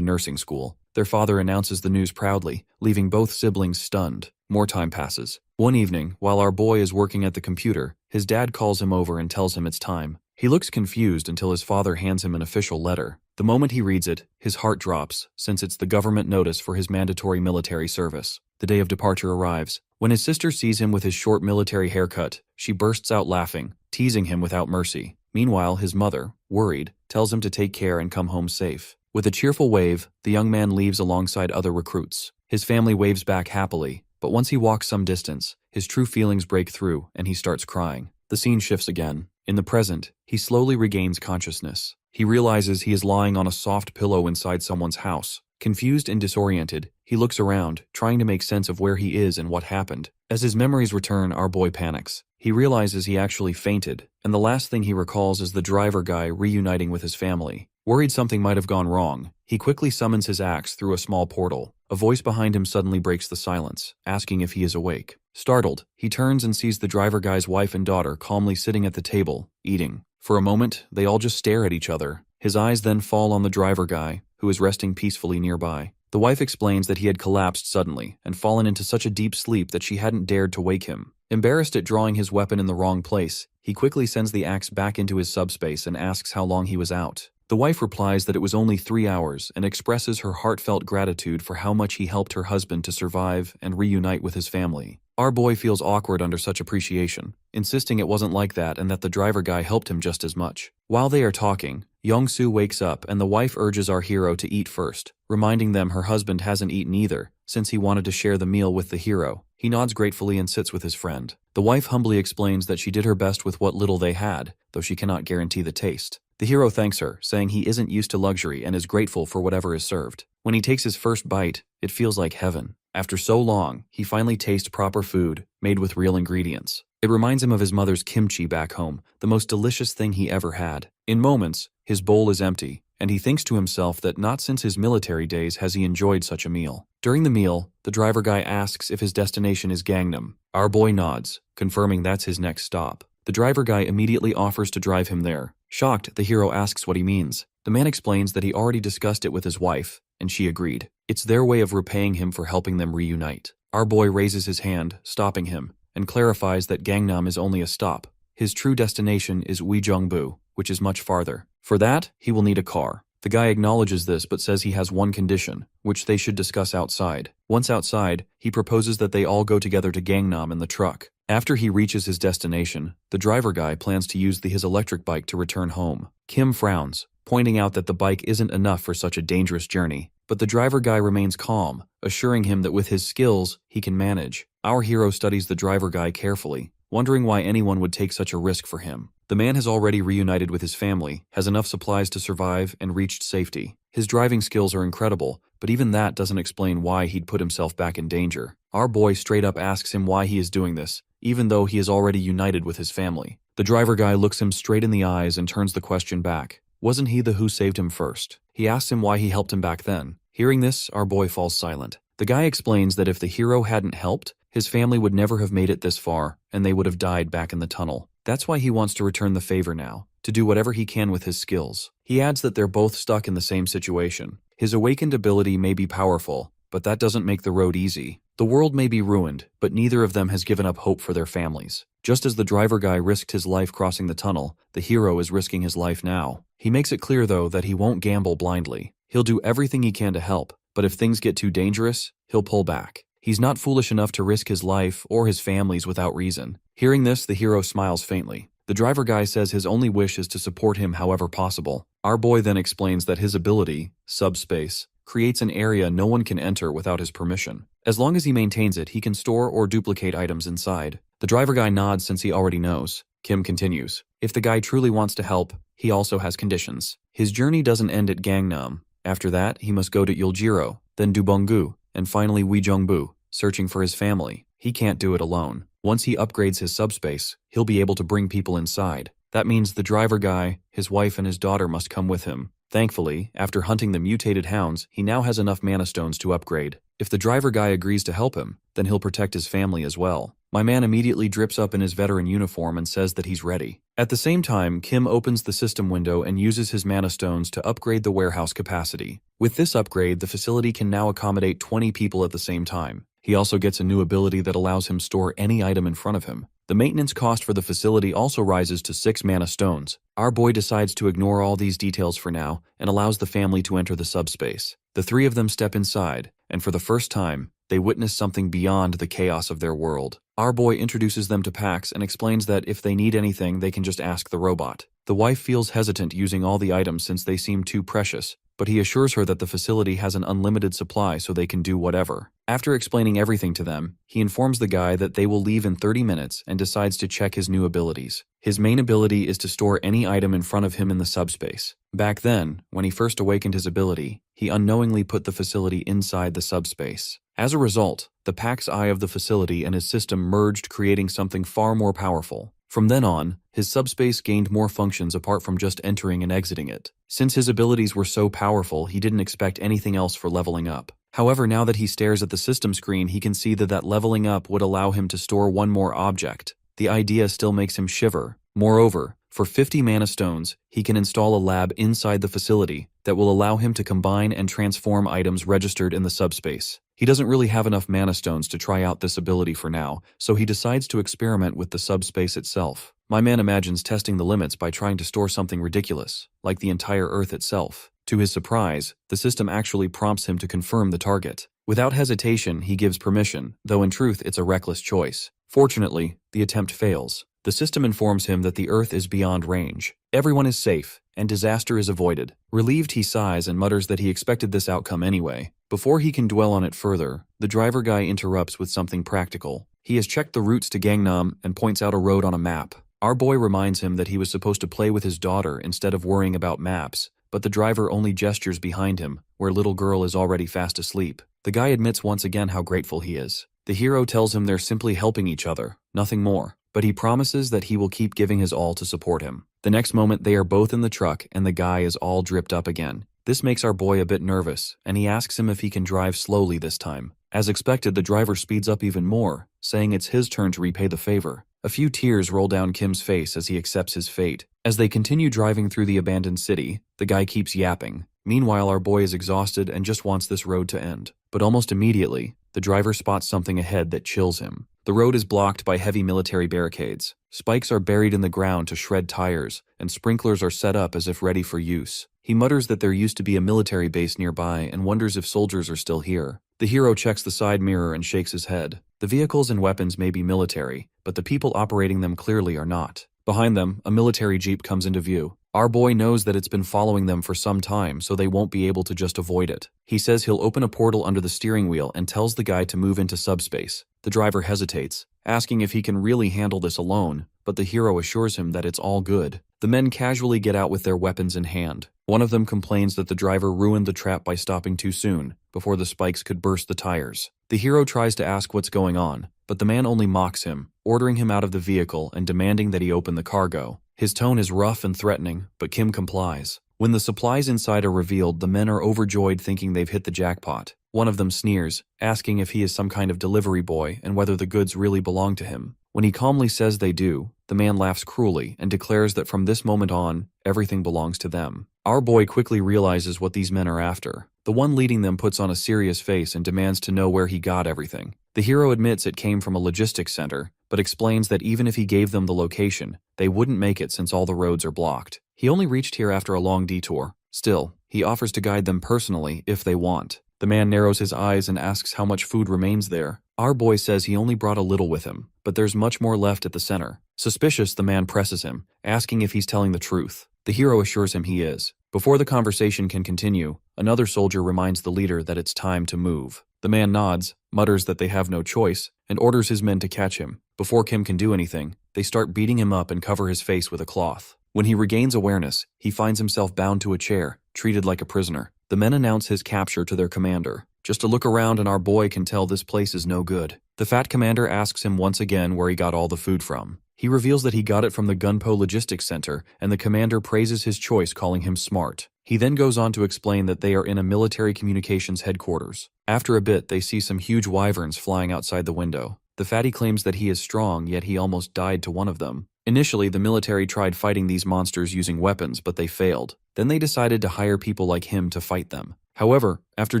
nursing school. Their father announces the news proudly, leaving both siblings stunned. More time passes. One evening, while our boy is working at the computer, his dad calls him over and tells him it's time. He looks confused until his father hands him an official letter. The moment he reads it, his heart drops, since it's the government notice for his mandatory military service. The day of departure arrives. When his sister sees him with his short military haircut, she bursts out laughing, teasing him without mercy. Meanwhile, his mother, worried, tells him to take care and come home safe. With a cheerful wave, the young man leaves alongside other recruits. His family waves back happily, but once he walks some distance, his true feelings break through and he starts crying. The scene shifts again. In the present, he slowly regains consciousness. He realizes he is lying on a soft pillow inside someone's house. Confused and disoriented, he looks around, trying to make sense of where he is and what happened. As his memories return, our boy panics. He realizes he actually fainted, and the last thing he recalls is the driver guy reuniting with his family. Worried something might have gone wrong, he quickly summons his axe through a small portal. A voice behind him suddenly breaks the silence, asking if he is awake. Startled, he turns and sees the driver guy's wife and daughter calmly sitting at the table, eating. For a moment, they all just stare at each other. His eyes then fall on the driver guy, who is resting peacefully nearby. The wife explains that he had collapsed suddenly and fallen into such a deep sleep that she hadn't dared to wake him. Embarrassed at drawing his weapon in the wrong place, he quickly sends the axe back into his subspace and asks how long he was out. The wife replies that it was only 3 hours and expresses her heartfelt gratitude for how much he helped her husband to survive and reunite with his family. Our boy feels awkward under such appreciation, insisting it wasn't like that and that the driver guy helped him just as much. While they are talking, Young-soo wakes up and the wife urges our hero to eat first, reminding them her husband hasn't eaten either, since he wanted to share the meal with the hero. He nods gratefully and sits with his friend. The wife humbly explains that she did her best with what little they had, though she cannot guarantee the taste. The hero thanks her, saying he isn't used to luxury and is grateful for whatever is served. When he takes his first bite, it feels like heaven. After so long, he finally tastes proper food, made with real ingredients. It reminds him of his mother's kimchi back home, the most delicious thing he ever had. In moments, his bowl is empty, and he thinks to himself that not since his military days has he enjoyed such a meal. During the meal, the driver guy asks if his destination is Gangnam. Our boy nods, confirming that's his next stop. The driver guy immediately offers to drive him there. Shocked, the hero asks what he means. The man explains that he already discussed it with his wife, and she agreed. It's their way of repaying him for helping them reunite. Our boy raises his hand, stopping him, and clarifies that Gangnam is only a stop. His true destination is Uijeongbu, which is much farther. For that, he will need a car. The guy acknowledges this but says he has one condition, which they should discuss outside. Once outside, he proposes that they all go together to Gangnam in the truck. After he reaches his destination, the driver guy plans to use his electric bike to return home. Kim frowns, pointing out that the bike isn't enough for such a dangerous journey. But the driver guy remains calm, assuring him that with his skills, he can manage. Our hero studies the driver guy carefully, wondering why anyone would take such a risk for him. The man has already reunited with his family, has enough supplies to survive, and reached safety. His driving skills are incredible, but even that doesn't explain why he'd put himself back in danger. Our boy straight up asks him why he is doing this, even though he is already united with his family. The driver guy looks him straight in the eyes and turns the question back. Wasn't he the who saved him first? He asks him why he helped him back then. Hearing this, our boy falls silent. The guy explains that if the hero hadn't helped, his family would never have made it this far, and they would have died back in the tunnel. That's why he wants to return the favor now, to do whatever he can with his skills. He adds that they're both stuck in the same situation. His awakened ability may be powerful, but that doesn't make the road easy. The world may be ruined, but neither of them has given up hope for their families. Just as the driver guy risked his life crossing the tunnel, the hero is risking his life now. He makes it clear, though, that he won't gamble blindly. He'll do everything he can to help, but if things get too dangerous, he'll pull back. He's not foolish enough to risk his life or his family's without reason. Hearing this, the hero smiles faintly. The driver guy says his only wish is to support him however possible. Our boy then explains that his ability, Subspace, creates an area no one can enter without his permission. As long as he maintains it, he can store or duplicate items inside. The driver guy nods since he already knows. Kim continues. If the guy truly wants to help, he also has conditions. His journey doesn't end at Gangnam. After that, he must go to Yeoljiro, then Dubonggu, and finally Uijeongbu, searching for his family. He can't do it alone. Once he upgrades his subspace, he'll be able to bring people inside. That means the driver guy, his wife and his daughter must come with him. Thankfully, after hunting the mutated hounds, he now has enough mana stones to upgrade. If the driver guy agrees to help him, then he'll protect his family as well. My man immediately drips up in his veteran uniform and says that he's ready. At the same time, Kim opens the system window and uses his mana stones to upgrade the warehouse capacity. With this upgrade, the facility can now accommodate 20 people at the same time. He also gets a new ability that allows him store any item in front of him. The maintenance cost for the facility also rises to 6 mana stones. Our boy decides to ignore all these details for now and allows the family to enter the subspace. The three of them step inside, and for the first time, they witness something beyond the chaos of their world. Our boy introduces them to Pax and explains that if they need anything, they can just ask the robot. The wife feels hesitant using all the items since they seem too precious, but he assures her that the facility has an unlimited supply so they can do whatever. After explaining everything to them, he informs the guy that they will leave in 30 minutes and decides to check his new abilities. His main ability is to store any item in front of him in the subspace. Back then, when he first awakened his ability, he unknowingly put the facility inside the subspace. As a result, the Pax eye of the facility and his system merged, creating something far more powerful. From then on, his subspace gained more functions apart from just entering and exiting it. Since his abilities were so powerful, he didn't expect anything else for leveling up. However, now that he stares at the system screen, he can see that leveling up would allow him to store one more object. The idea still makes him shiver. Moreover, for 50 mana stones, he can install a lab inside the facility that will allow him to combine and transform items registered in the subspace. He doesn't really have enough mana stones to try out this ability for now, so he decides to experiment with the subspace itself. My man imagines testing the limits by trying to store something ridiculous, like the entire Earth itself. To his surprise, the system actually prompts him to confirm the target. Without hesitation, he gives permission, though in truth it's a reckless choice. Fortunately, the attempt fails. The system informs him that the Earth is beyond range. Everyone is safe, and disaster is avoided. Relieved, he sighs and mutters that he expected this outcome anyway. Before he can dwell on it further, the driver guy interrupts with something practical. He has checked the routes to Gangnam and points out a road on a map. Our boy reminds him that he was supposed to play with his daughter instead of worrying about maps, but the driver only gestures behind him, where little girl is already fast asleep. The guy admits once again how grateful he is. The hero tells him they're simply helping each other, nothing more, but he promises that he will keep giving his all to support him. The next moment they are both in the truck and the guy is all dripped up again. This makes our boy a bit nervous, and he asks him if he can drive slowly this time. As expected, the driver speeds up even more, saying it's his turn to repay the favor. A few tears roll down Kim's face as he accepts his fate. As they continue driving through the abandoned city, the guy keeps yapping. Meanwhile, our boy is exhausted and just wants this road to end. But almost immediately, the driver spots something ahead that chills him. The road is blocked by heavy military barricades. Spikes are buried in the ground to shred tires, and sprinklers are set up as if ready for use. He mutters that there used to be a military base nearby and wonders if soldiers are still here. The hero checks the side mirror and shakes his head. The vehicles and weapons may be military, but the people operating them clearly are not. Behind them, a military jeep comes into view. Our boy knows that it's been following them for some time, so they won't be able to just avoid it. He says he'll open a portal under the steering wheel and tells the guy to move into subspace. The driver hesitates, asking if he can really handle this alone, but the hero assures him that it's all good. The men casually get out with their weapons in hand. One of them complains that the driver ruined the trap by stopping too soon, before the spikes could burst the tires. The hero tries to ask what's going on, but the man only mocks him, ordering him out of the vehicle and demanding that he open the cargo. His tone is rough and threatening, but Kim complies. When the supplies inside are revealed, the men are overjoyed thinking they've hit the jackpot. One of them sneers, asking if he is some kind of delivery boy and whether the goods really belong to him. When he calmly says they do, the man laughs cruelly and declares that from this moment on, everything belongs to them. Our boy quickly realizes what these men are after. The one leading them puts on a serious face and demands to know where he got everything. The hero admits it came from a logistics center, but explains that even if he gave them the location, they wouldn't make it since all the roads are blocked. He only reached here after a long detour. Still, he offers to guide them personally if they want. The man narrows his eyes and asks how much food remains there. Our boy says he only brought a little with him, but there's much more left at the center. Suspicious, the man presses him, asking if he's telling the truth. The hero assures him he is. Before the conversation can continue, another soldier reminds the leader that it's time to move. The man nods, mutters that they have no choice, and orders his men to catch him. Before Kim can do anything, they start beating him up and cover his face with a cloth. When he regains awareness, he finds himself bound to a chair, treated like a prisoner. The men announce his capture to their commander. Just a look around and our boy can tell this place is no good. The fat commander asks him once again where he got all the food from. He reveals that he got it from the Gunpo Logistics Center, and the commander praises his choice, calling him smart. He then goes on to explain that they are in a military communications headquarters. After a bit, they see some huge wyverns flying outside the window. The fatty claims that he is strong, yet he almost died to one of them. Initially, the military tried fighting these monsters using weapons, but they failed. Then they decided to hire people like him to fight them. However, after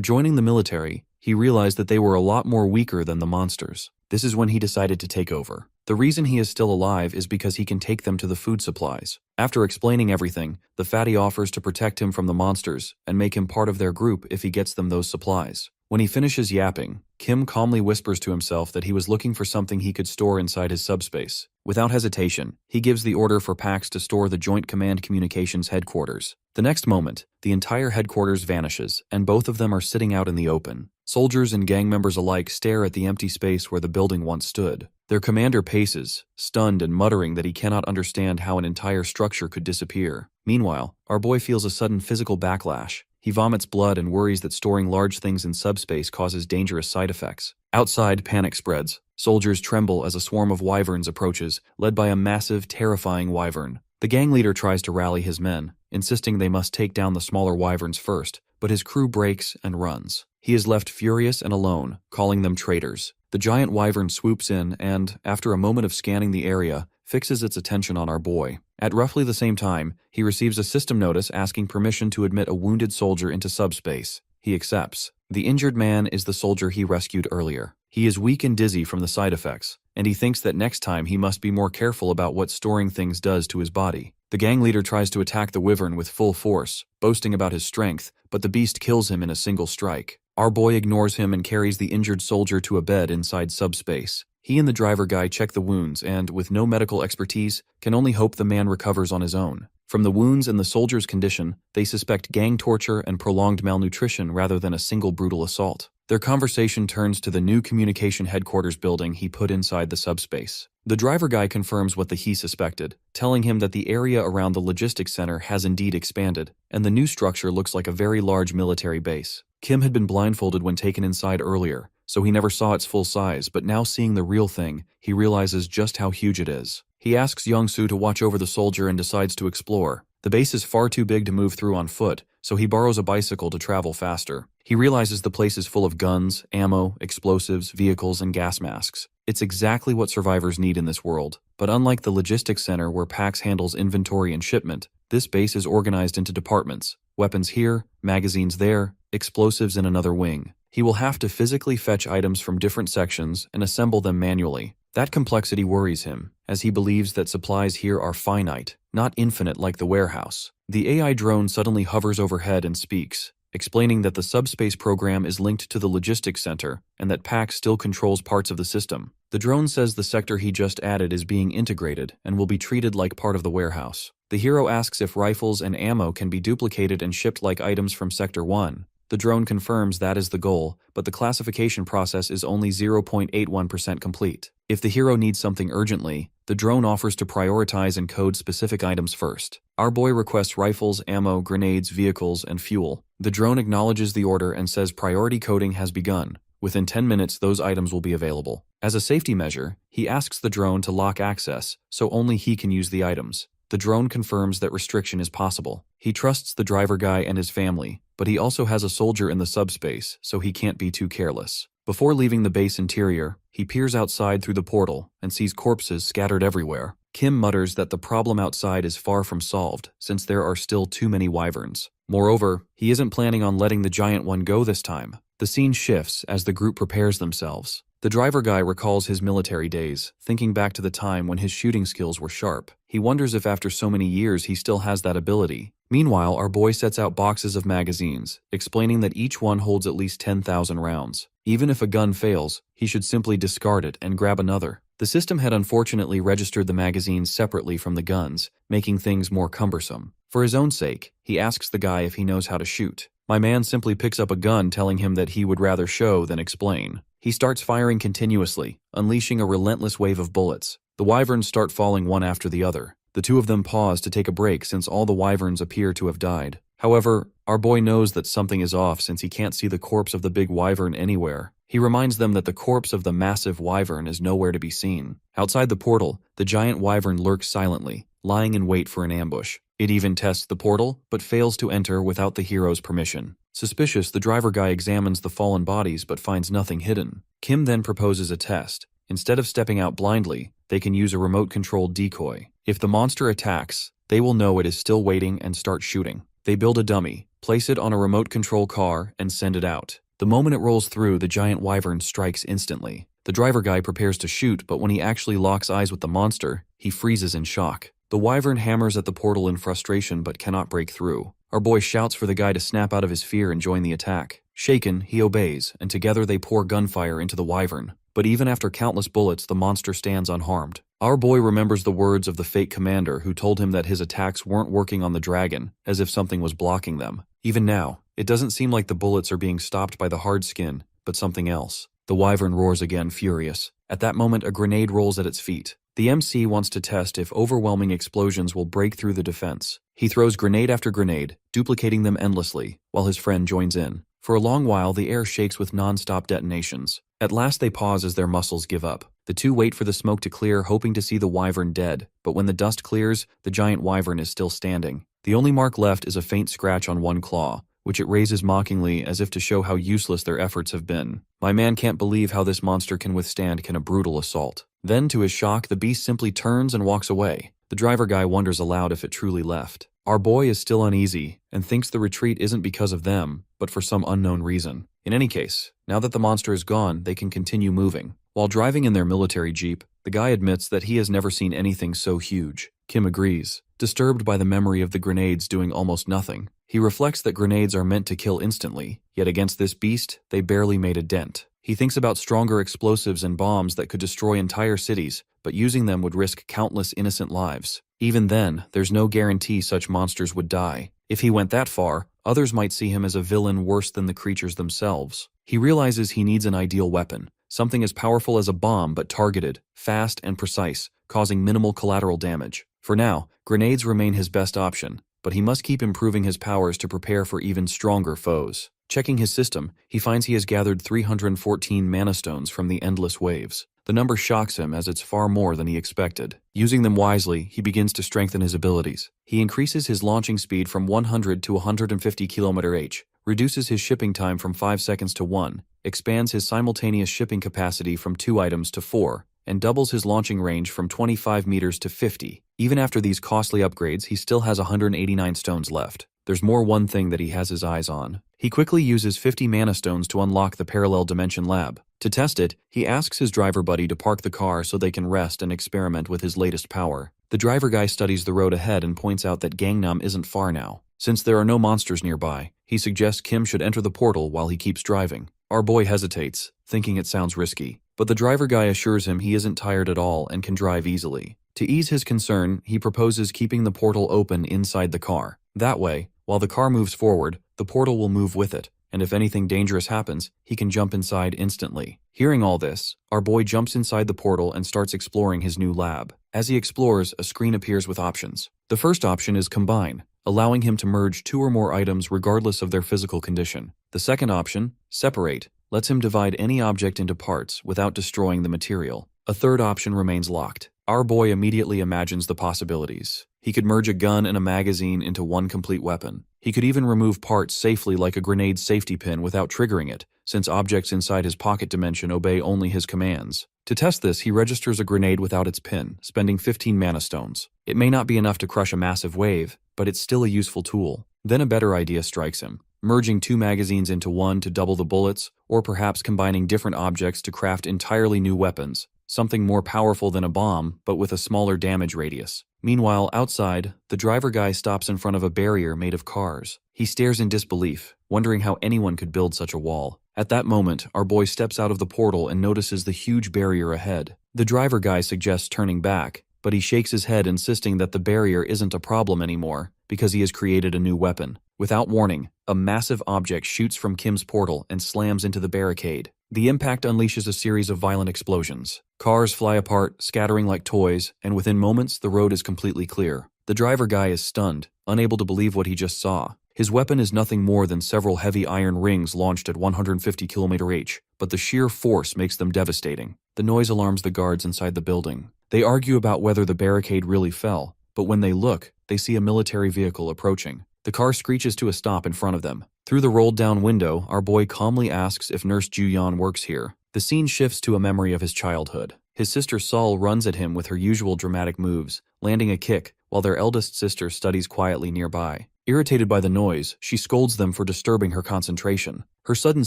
joining the military, he realized that they were a lot more weaker than the monsters. This is when he decided to take over. The reason he is still alive is because he can take them to the food supplies. After explaining everything, the fatty offers to protect him from the monsters and make him part of their group if he gets them those supplies. When he finishes yapping, Kim calmly whispers to himself that he was looking for something he could store inside his subspace. Without hesitation, he gives the order for Pax to store the Joint Command Communications headquarters. The next moment, the entire headquarters vanishes, and both of them are sitting out in the open. Soldiers and gang members alike stare at the empty space where the building once stood. Their commander paces, stunned and muttering that he cannot understand how an entire structure could disappear. Meanwhile, our boy feels a sudden physical backlash. He vomits blood and worries that storing large things in subspace causes dangerous side effects. Outside, panic spreads. Soldiers tremble as a swarm of wyverns approaches, led by a massive, terrifying wyvern. The gang leader tries to rally his men, insisting they must take down the smaller wyverns first, but his crew breaks and runs. He is left furious and alone, calling them traitors. The giant wyvern swoops in and, after a moment of scanning the area, fixes its attention on our boy. At roughly the same time, he receives a system notice asking permission to admit a wounded soldier into subspace. He accepts. The injured man is the soldier he rescued earlier. He is weak and dizzy from the side effects, and he thinks that next time he must be more careful about what storing things does to his body. The gang leader tries to attack the wyvern with full force, boasting about his strength, but the beast kills him in a single strike. Our boy ignores him and carries the injured soldier to a bed inside subspace. He and the driver guy check the wounds and, with no medical expertise, can only hope the man recovers on his own. From the wounds and the soldier's condition, they suspect gang torture and prolonged malnutrition rather than a single brutal assault. Their conversation turns to the new communication headquarters building he put inside the subspace. The driver guy confirms what he suspected, telling him that the area around the logistics center has indeed expanded, and the new structure looks like a very large military base. Kim had been blindfolded when taken inside earlier, so he never saw its full size, but now seeing the real thing, he realizes just how huge it is. He asks Young-soo to watch over the soldier and decides to explore. The base is far too big to move through on foot, so he borrows a bicycle to travel faster. He realizes the place is full of guns, ammo, explosives, vehicles, and gas masks. It's exactly what survivors need in this world. But unlike the logistics center where PAX handles inventory and shipment, this base is organized into departments. Weapons here, magazines there, explosives in another wing. He will have to physically fetch items from different sections and assemble them manually. That complexity worries him, as he believes that supplies here are finite, not infinite like the warehouse. The AI drone suddenly hovers overhead and speaks, explaining that the subspace program is linked to the logistics center and that PAX still controls parts of the system. The drone says the sector he just added is being integrated and will be treated like part of the warehouse. The hero asks if rifles and ammo can be duplicated and shipped like items from Sector 1. The drone confirms that is the goal, but the classification process is only 0.81% complete. If the hero needs something urgently, the drone offers to prioritize and code specific items first. Our boy requests rifles, ammo, grenades, vehicles, and fuel. The drone acknowledges the order and says priority coding has begun. Within 10 minutes, those items will be available. As a safety measure, he asks the drone to lock access, so only he can use the items. The drone confirms that restriction is possible. He trusts the driver guy and his family, but he also has a soldier in the subspace, so he can't be too careless. Before leaving the base interior, he peers outside through the portal and sees corpses scattered everywhere. Kim mutters that the problem outside is far from solved, since there are still too many wyverns. Moreover, he isn't planning on letting the giant one go this time. The scene shifts as the group prepares themselves. The driver guy recalls his military days, thinking back to the time when his shooting skills were sharp. He wonders if after so many years he still has that ability. Meanwhile, our boy sets out boxes of magazines, explaining that each one holds at least 10,000 rounds. Even if a gun fails, he should simply discard it and grab another. The system had unfortunately registered the magazines separately from the guns, making things more cumbersome. For his own sake, he asks the guy if he knows how to shoot. My man simply picks up a gun, telling him that he would rather show than explain. He starts firing continuously, unleashing a relentless wave of bullets. The wyverns start falling one after the other. The two of them pause to take a break since all the wyverns appear to have died. However, our boy knows that something is off since he can't see the corpse of the big wyvern anywhere. He reminds them that the corpse of the massive wyvern is nowhere to be seen. Outside the portal, the giant wyvern lurks silently, lying in wait for an ambush. It even tests the portal, but fails to enter without the hero's permission. Suspicious, the driver guy examines the fallen bodies but finds nothing hidden. Kim then proposes a test. Instead of stepping out blindly, they can use a remote-controlled decoy. If the monster attacks, they will know it is still waiting and start shooting. They build a dummy, place it on a remote control car, and send it out. The moment it rolls through, the giant wyvern strikes instantly. The driver guy prepares to shoot, but when he actually locks eyes with the monster, he freezes in shock. The wyvern hammers at the portal in frustration but cannot break through. Our boy shouts for the guy to snap out of his fear and join the attack. Shaken, he obeys, and together they pour gunfire into the wyvern. But even after countless bullets, the monster stands unharmed. Our boy remembers the words of the fake commander who told him that his attacks weren't working on the dragon, as if something was blocking them. Even now, it doesn't seem like the bullets are being stopped by the hard skin, but something else. The wyvern roars again, furious. At that moment, a grenade rolls at its feet. The MC wants to test if overwhelming explosions will break through the defense. He throws grenade after grenade, duplicating them endlessly, while his friend joins in. For a long while, the air shakes with non-stop detonations. At last they pause as their muscles give up. The two wait for the smoke to clear, hoping to see the wyvern dead, but when the dust clears, the giant wyvern is still standing. The only mark left is a faint scratch on one claw, which it raises mockingly as if to show how useless their efforts have been. My man can't believe how this monster can withstand a brutal assault. Then, to his shock, the beast simply turns and walks away. The driver guy wonders aloud if it truly left. Our boy is still uneasy and thinks the retreat isn't because of them, but for some unknown reason. In any case, now that the monster is gone, they can continue moving. While driving in their military jeep, the guy admits that he has never seen anything so huge. Kim agrees, disturbed by the memory of the grenades doing almost nothing. He reflects that grenades are meant to kill instantly, yet against this beast, they barely made a dent. He thinks about stronger explosives and bombs that could destroy entire cities, but using them would risk countless innocent lives. Even then, there's no guarantee such monsters would die. If he went that far, others might see him as a villain worse than the creatures themselves. He realizes he needs an ideal weapon, something as powerful as a bomb but targeted, fast and precise, causing minimal collateral damage. For now, grenades remain his best option, but he must keep improving his powers to prepare for even stronger foes. Checking his system, he finds he has gathered 314 mana stones from the endless waves. The number shocks him as it's far more than he expected. Using them wisely, he begins to strengthen his abilities. He increases his launching speed from 100 to 150 km/h, reduces his shipping time from 5 seconds to 1, expands his simultaneous shipping capacity from 2 items to 4, and doubles his launching range from 25 meters to 50. Even after these costly upgrades, he still has 189 stones left. There's one thing that he has his eyes on. He quickly uses 50 mana stones to unlock the parallel dimension lab. To test it, he asks his driver buddy to park the car so they can rest and experiment with his latest power. The driver guy studies the road ahead and points out that Gangnam isn't far now. Since there are no monsters nearby, he suggests Kim should enter the portal while he keeps driving. Our boy hesitates, thinking it sounds risky, but the driver guy assures him he isn't tired at all and can drive easily. To ease his concern, he proposes keeping the portal open inside the car. That way, while the car moves forward, the portal will move with it, and if anything dangerous happens, he can jump inside instantly. Hearing all this, our boy jumps inside the portal and starts exploring his new lab. As he explores, a screen appears with options. The first option is Combine, allowing him to merge 2 or more items regardless of their physical condition. The second option, Separate, lets him divide any object into parts without destroying the material. A third option remains locked. Our boy immediately imagines the possibilities. He could merge a gun and a magazine into one complete weapon. He could even remove parts safely like a grenade safety pin without triggering it, since objects inside his pocket dimension obey only his commands. To test this, he registers a grenade without its pin, spending 15 mana stones. It may not be enough to crush a massive wave, but it's still a useful tool. Then a better idea strikes him, merging 2 magazines into one to double the bullets, or perhaps combining different objects to craft entirely new weapons, something more powerful than a bomb, but with a smaller damage radius. Meanwhile, outside, the driver guy stops in front of a barrier made of cars. He stares in disbelief, wondering how anyone could build such a wall. At that moment, our boy steps out of the portal and notices the huge barrier ahead. The driver guy suggests turning back, but he shakes his head, insisting that the barrier isn't a problem anymore, because he has created a new weapon. Without warning, a massive object shoots from Kim's portal and slams into the barricade. The impact unleashes a series of violent explosions. Cars fly apart, scattering like toys, and within moments, the road is completely clear. The driver guy is stunned, unable to believe what he just saw. His weapon is nothing more than several heavy iron rings launched at 150 km/h, but the sheer force makes them devastating. The noise alarms the guards inside the building. They argue about whether the barricade really fell, but when they look, they see a military vehicle approaching. The car screeches to a stop in front of them. Through the rolled-down window, our boy calmly asks if Nurse Ju-yeon works here. The scene shifts to a memory of his childhood. His sister Sol runs at him with her usual dramatic moves, landing a kick, while their eldest sister studies quietly nearby. Irritated by the noise, she scolds them for disturbing her concentration. Her sudden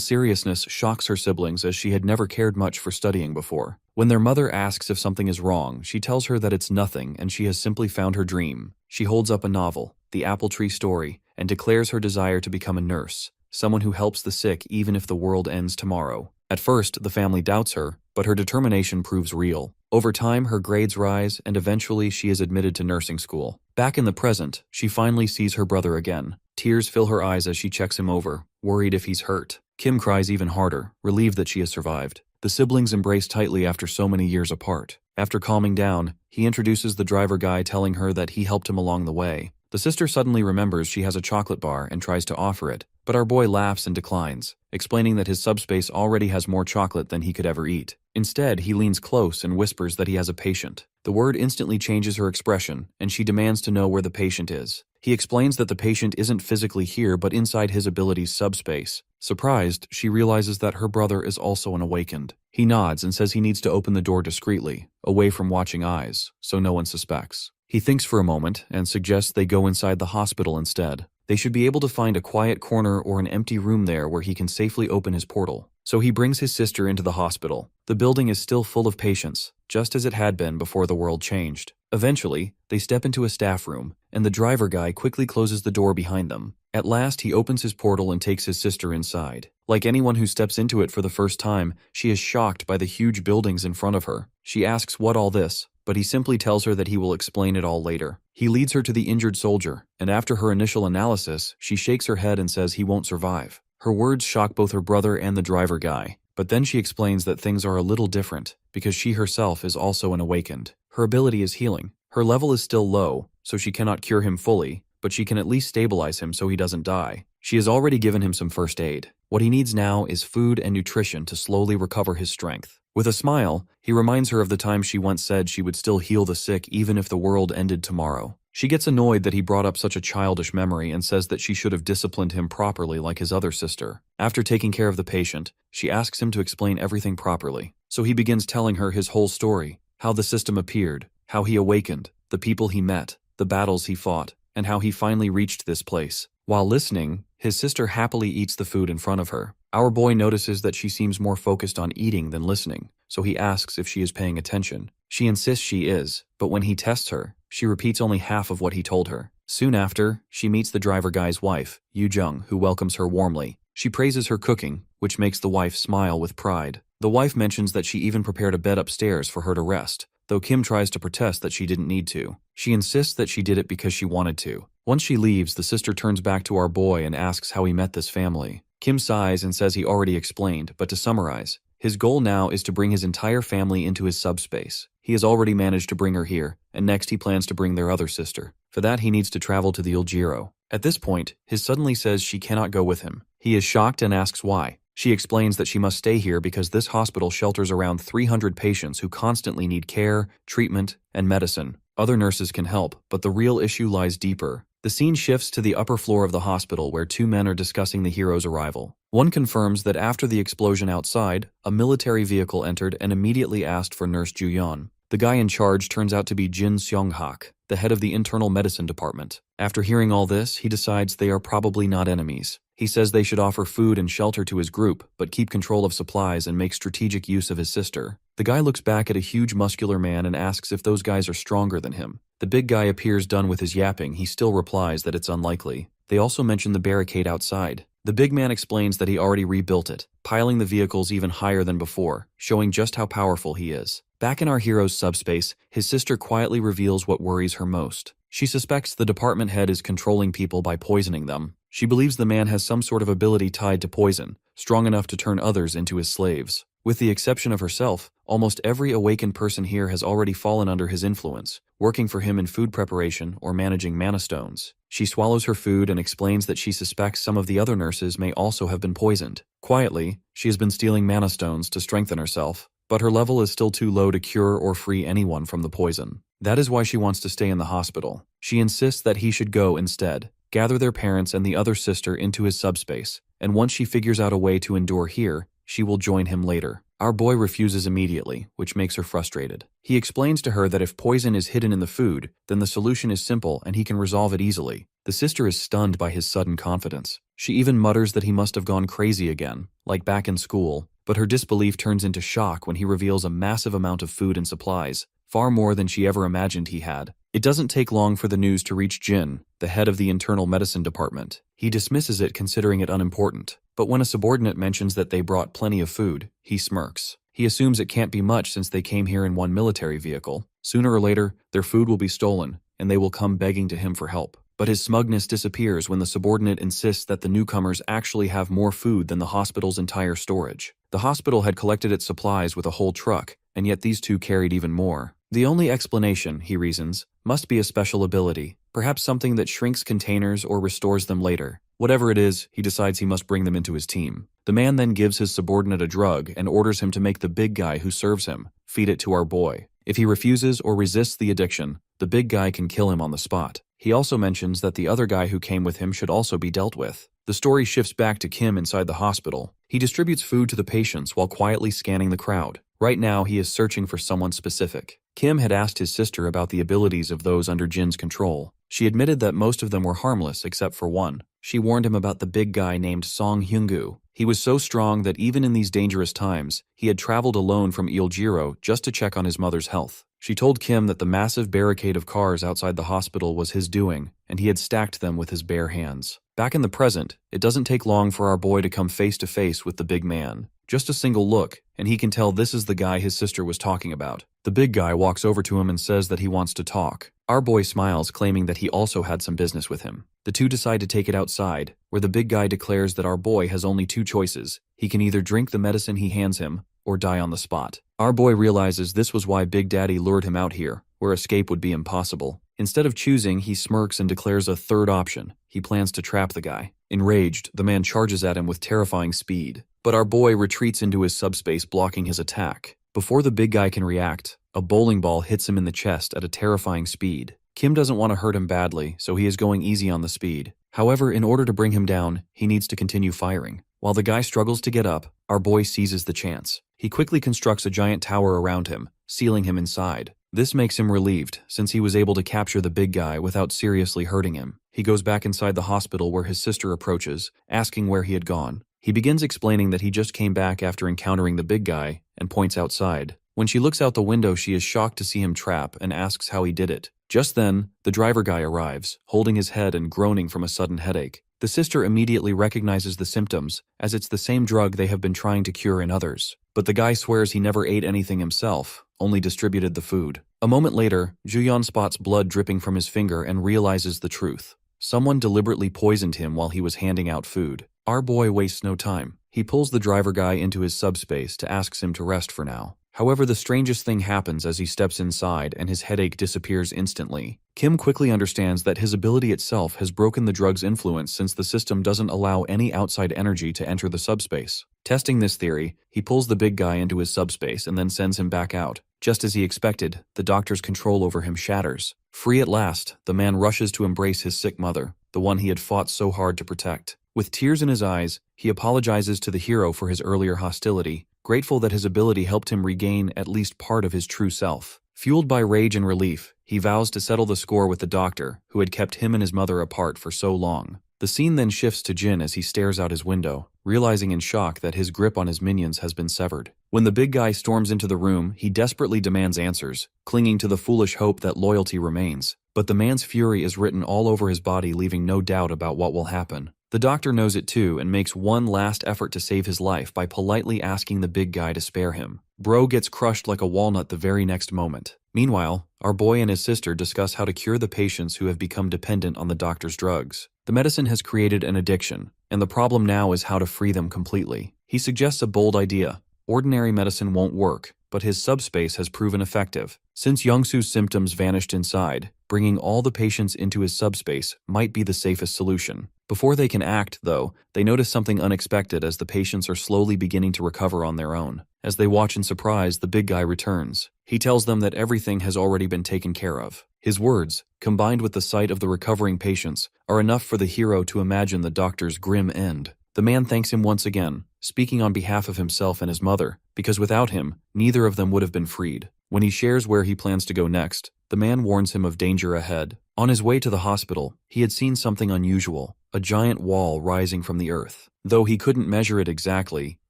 seriousness shocks her siblings as she had never cared much for studying before. When their mother asks if something is wrong, she tells her that it's nothing and she has simply found her dream. She holds up a novel, The Apple Tree Story, and declares her desire to become a nurse, someone who helps the sick even if the world ends tomorrow. At first, the family doubts her, but her determination proves real. Over time, her grades rise, and eventually she is admitted to nursing school. Back in the present, she finally sees her brother again. Tears fill her eyes as she checks him over, worried if he's hurt. Kim cries even harder, relieved that she has survived. The siblings embrace tightly after so many years apart. After calming down, he introduces the driver guy, telling her that he helped him along the way. The sister suddenly remembers she has a chocolate bar and tries to offer it, but our boy laughs and declines, explaining that his subspace already has more chocolate than he could ever eat. Instead, he leans close and whispers that he has a patient. The word instantly changes her expression, and she demands to know where the patient is. He explains that the patient isn't physically here but inside his ability's subspace. Surprised, she realizes that her brother is also an awakened. He nods and says he needs to open the door discreetly, away from watching eyes, so no one suspects. He thinks for a moment and suggests they go inside the hospital instead. They should be able to find a quiet corner or an empty room there where he can safely open his portal. So he brings his sister into the hospital. The building is still full of patients, just as it had been before the world changed. Eventually, they step into a staff room, and the driver guy quickly closes the door behind them. At last, he opens his portal and takes his sister inside. Like anyone who steps into it for the first time, she is shocked by the huge buildings in front of her. She asks what all this, but he simply tells her that he will explain it all later. He leads her to the injured soldier, and after her initial analysis, she shakes her head and says he won't survive. Her words shock both her brother and the driver guy, but then she explains that things are a little different, because she herself is also an awakened. Her ability is healing. Her level is still low, so she cannot cure him fully, but she can at least stabilize him so he doesn't die. She has already given him some first aid. What he needs now is food and nutrition to slowly recover his strength. With a smile, he reminds her of the time she once said she would still heal the sick even if the world ended tomorrow. She gets annoyed that he brought up such a childish memory and says that she should have disciplined him properly like his other sister. After taking care of the patient, she asks him to explain everything properly. So he begins telling her his whole story, how the system appeared, how he awakened, the people he met, the battles he fought, and how he finally reached this place. While listening, his sister happily eats the food in front of her. Our boy notices that she seems more focused on eating than listening, so he asks if she is paying attention. She insists she is, but when he tests her, she repeats only half of what he told her. Soon after, she meets the driver guy's wife, Yu-jung, who welcomes her warmly. She praises her cooking, which makes the wife smile with pride. The wife mentions that she even prepared a bed upstairs for her to rest, though Kim tries to protest that she didn't need to. She insists that she did it because she wanted to. Once she leaves, the sister turns back to our boy and asks how he met this family. Kim sighs and says he already explained, but to summarize, his goal now is to bring his entire family into his subspace. He has already managed to bring her here, and next he plans to bring their other sister. For that, he needs to travel to the Uljiro. At this point, his suddenly says she cannot go with him. He is shocked and asks why. She explains that she must stay here because this hospital shelters around 300 patients who constantly need care, treatment, and medicine. Other nurses can help, but the real issue lies deeper. The scene shifts to the upper floor of the hospital where two men are discussing the hero's arrival. One confirms that after the explosion outside, a military vehicle entered and immediately asked for Nurse Ju-yeon. The guy in charge turns out to be Jin Seong-hak, the head of the internal medicine department. After hearing all this, he decides they are probably not enemies. He says they should offer food and shelter to his group, but keep control of supplies and make strategic use of his sister. The guy looks back at a huge muscular man and asks if those guys are stronger than him. The big guy appears done with his yapping. He still replies that it's unlikely. They also mention the barricade outside. The big man explains that he already rebuilt it, piling the vehicles even higher than before, showing just how powerful he is. Back in our hero's subspace, his sister quietly reveals what worries her most. She suspects the department head is controlling people by poisoning them. She believes the man has some sort of ability tied to poison, strong enough to turn others into his slaves. With the exception of herself, almost every awakened person here has already fallen under his influence, working for him in food preparation or managing mana stones. She swallows her food and explains that she suspects some of the other nurses may also have been poisoned. Quietly, she has been stealing mana stones to strengthen herself, but her level is still too low to cure or free anyone from the poison. That is why she wants to stay in the hospital. She insists that he should go instead, gather their parents and the other sister into his subspace, and once she figures out a way to endure here, she will join him later. Our boy refuses immediately, which makes her frustrated. He explains to her that if poison is hidden in the food, then the solution is simple and he can resolve it easily. The sister is stunned by his sudden confidence. She even mutters that he must have gone crazy again, like back in school, but her disbelief turns into shock when he reveals a massive amount of food and supplies, far more than she ever imagined he had. It doesn't take long for the news to reach Jin, the head of the internal medicine department. He dismisses it considering it unimportant, but when a subordinate mentions that they brought plenty of food, he smirks. He assumes it can't be much since they came here in one military vehicle. Sooner or later, their food will be stolen, and they will come begging to him for help. But his smugness disappears when the subordinate insists that the newcomers actually have more food than the hospital's entire storage. The hospital had collected its supplies with a whole truck, and yet these two carried even more. The only explanation, he reasons, must be a special ability, perhaps something that shrinks containers or restores them later. Whatever it is, he decides he must bring them into his team. The man then gives his subordinate a drug and orders him to make the big guy who serves him feed it to our boy. If he refuses or resists the addiction, the big guy can kill him on the spot. He also mentions that the other guy who came with him should also be dealt with. The story shifts back to Kim inside the hospital. He distributes food to the patients while quietly scanning the crowd. Right now, he is searching for someone specific. Kim had asked his sister about the abilities of those under Jin's control. She admitted that most of them were harmless except for one. She warned him about the big guy named Song Hyungu. He was so strong that even in these dangerous times, he had traveled alone from Iljiro just to check on his mother's health. She told Kim that the massive barricade of cars outside the hospital was his doing, and he had stacked them with his bare hands. Back in the present, it doesn't take long for our boy to come face to face with the big man. Just a single look, and he can tell this is the guy his sister was talking about. The big guy walks over to him and says that he wants to talk. Our boy smiles, claiming that he also had some business with him. The two decide to take it outside, where the big guy declares that our boy has only two choices. He can either drink the medicine he hands him, or die on the spot. Our boy realizes this was why Big Daddy lured him out here, where escape would be impossible. Instead of choosing, he smirks and declares a third option. He plans to trap the guy. Enraged, the man charges at him with terrifying speed. But our boy retreats into his subspace, blocking his attack. Before the big guy can react, a bowling ball hits him in the chest at a terrifying speed. Kim doesn't want to hurt him badly, so he is going easy on the speed. However, in order to bring him down, he needs to continue firing. While the guy struggles to get up, our boy seizes the chance. He quickly constructs a giant tower around him, sealing him inside. This makes him relieved, since he was able to capture the big guy without seriously hurting him. He goes back inside the hospital where his sister approaches, asking where he had gone. He begins explaining that he just came back after encountering the big guy, and points outside. When she looks out the window, she is shocked to see him trap and asks how he did it. Just then, the driver guy arrives, holding his head and groaning from a sudden headache. The sister immediately recognizes the symptoms, as it's the same drug they have been trying to cure in others. But the guy swears he never ate anything himself, only distributed the food. A moment later, Juyeon spots blood dripping from his finger and realizes the truth. Someone deliberately poisoned him while he was handing out food. Our boy wastes no time. He pulls the driver guy into his subspace to ask him to rest for now. However, the strangest thing happens as he steps inside and his headache disappears instantly. Kim quickly understands that his ability itself has broken the drug's influence since the system doesn't allow any outside energy to enter the subspace. Testing this theory, he pulls the big guy into his subspace and then sends him back out. Just as he expected, the doctor's control over him shatters. Free at last, the man rushes to embrace his sick mother, the one he had fought so hard to protect. With tears in his eyes, he apologizes to the hero for his earlier hostility, grateful that his ability helped him regain at least part of his true self. Fueled by rage and relief, he vows to settle the score with the doctor, who had kept him and his mother apart for so long. The scene then shifts to Jin as he stares out his window, realizing in shock that his grip on his minions has been severed. When the big guy storms into the room, he desperately demands answers, clinging to the foolish hope that loyalty remains. But the man's fury is written all over his body, leaving no doubt about what will happen. The doctor knows it too and makes one last effort to save his life by politely asking the big guy to spare him. Bro gets crushed like a walnut the very next moment. Meanwhile, our boy and his sister discuss how to cure the patients who have become dependent on the doctor's drugs. The medicine has created an addiction, and the problem now is how to free them completely. He suggests a bold idea. Ordinary medicine won't work, but his subspace has proven effective. Since Youngsu's symptoms vanished inside, bringing all the patients into his subspace might be the safest solution. Before they can act, though, they notice something unexpected as the patients are slowly beginning to recover on their own. As they watch in surprise, the big guy returns. He tells them that everything has already been taken care of. His words, combined with the sight of the recovering patients, are enough for the hero to imagine the doctor's grim end. The man thanks him once again, speaking on behalf of himself and his mother, because without him, neither of them would have been freed. When he shares where he plans to go next, the man warns him of danger ahead. On his way to the hospital, he had seen something unusual, a giant wall rising from the earth. Though he couldn't measure it exactly,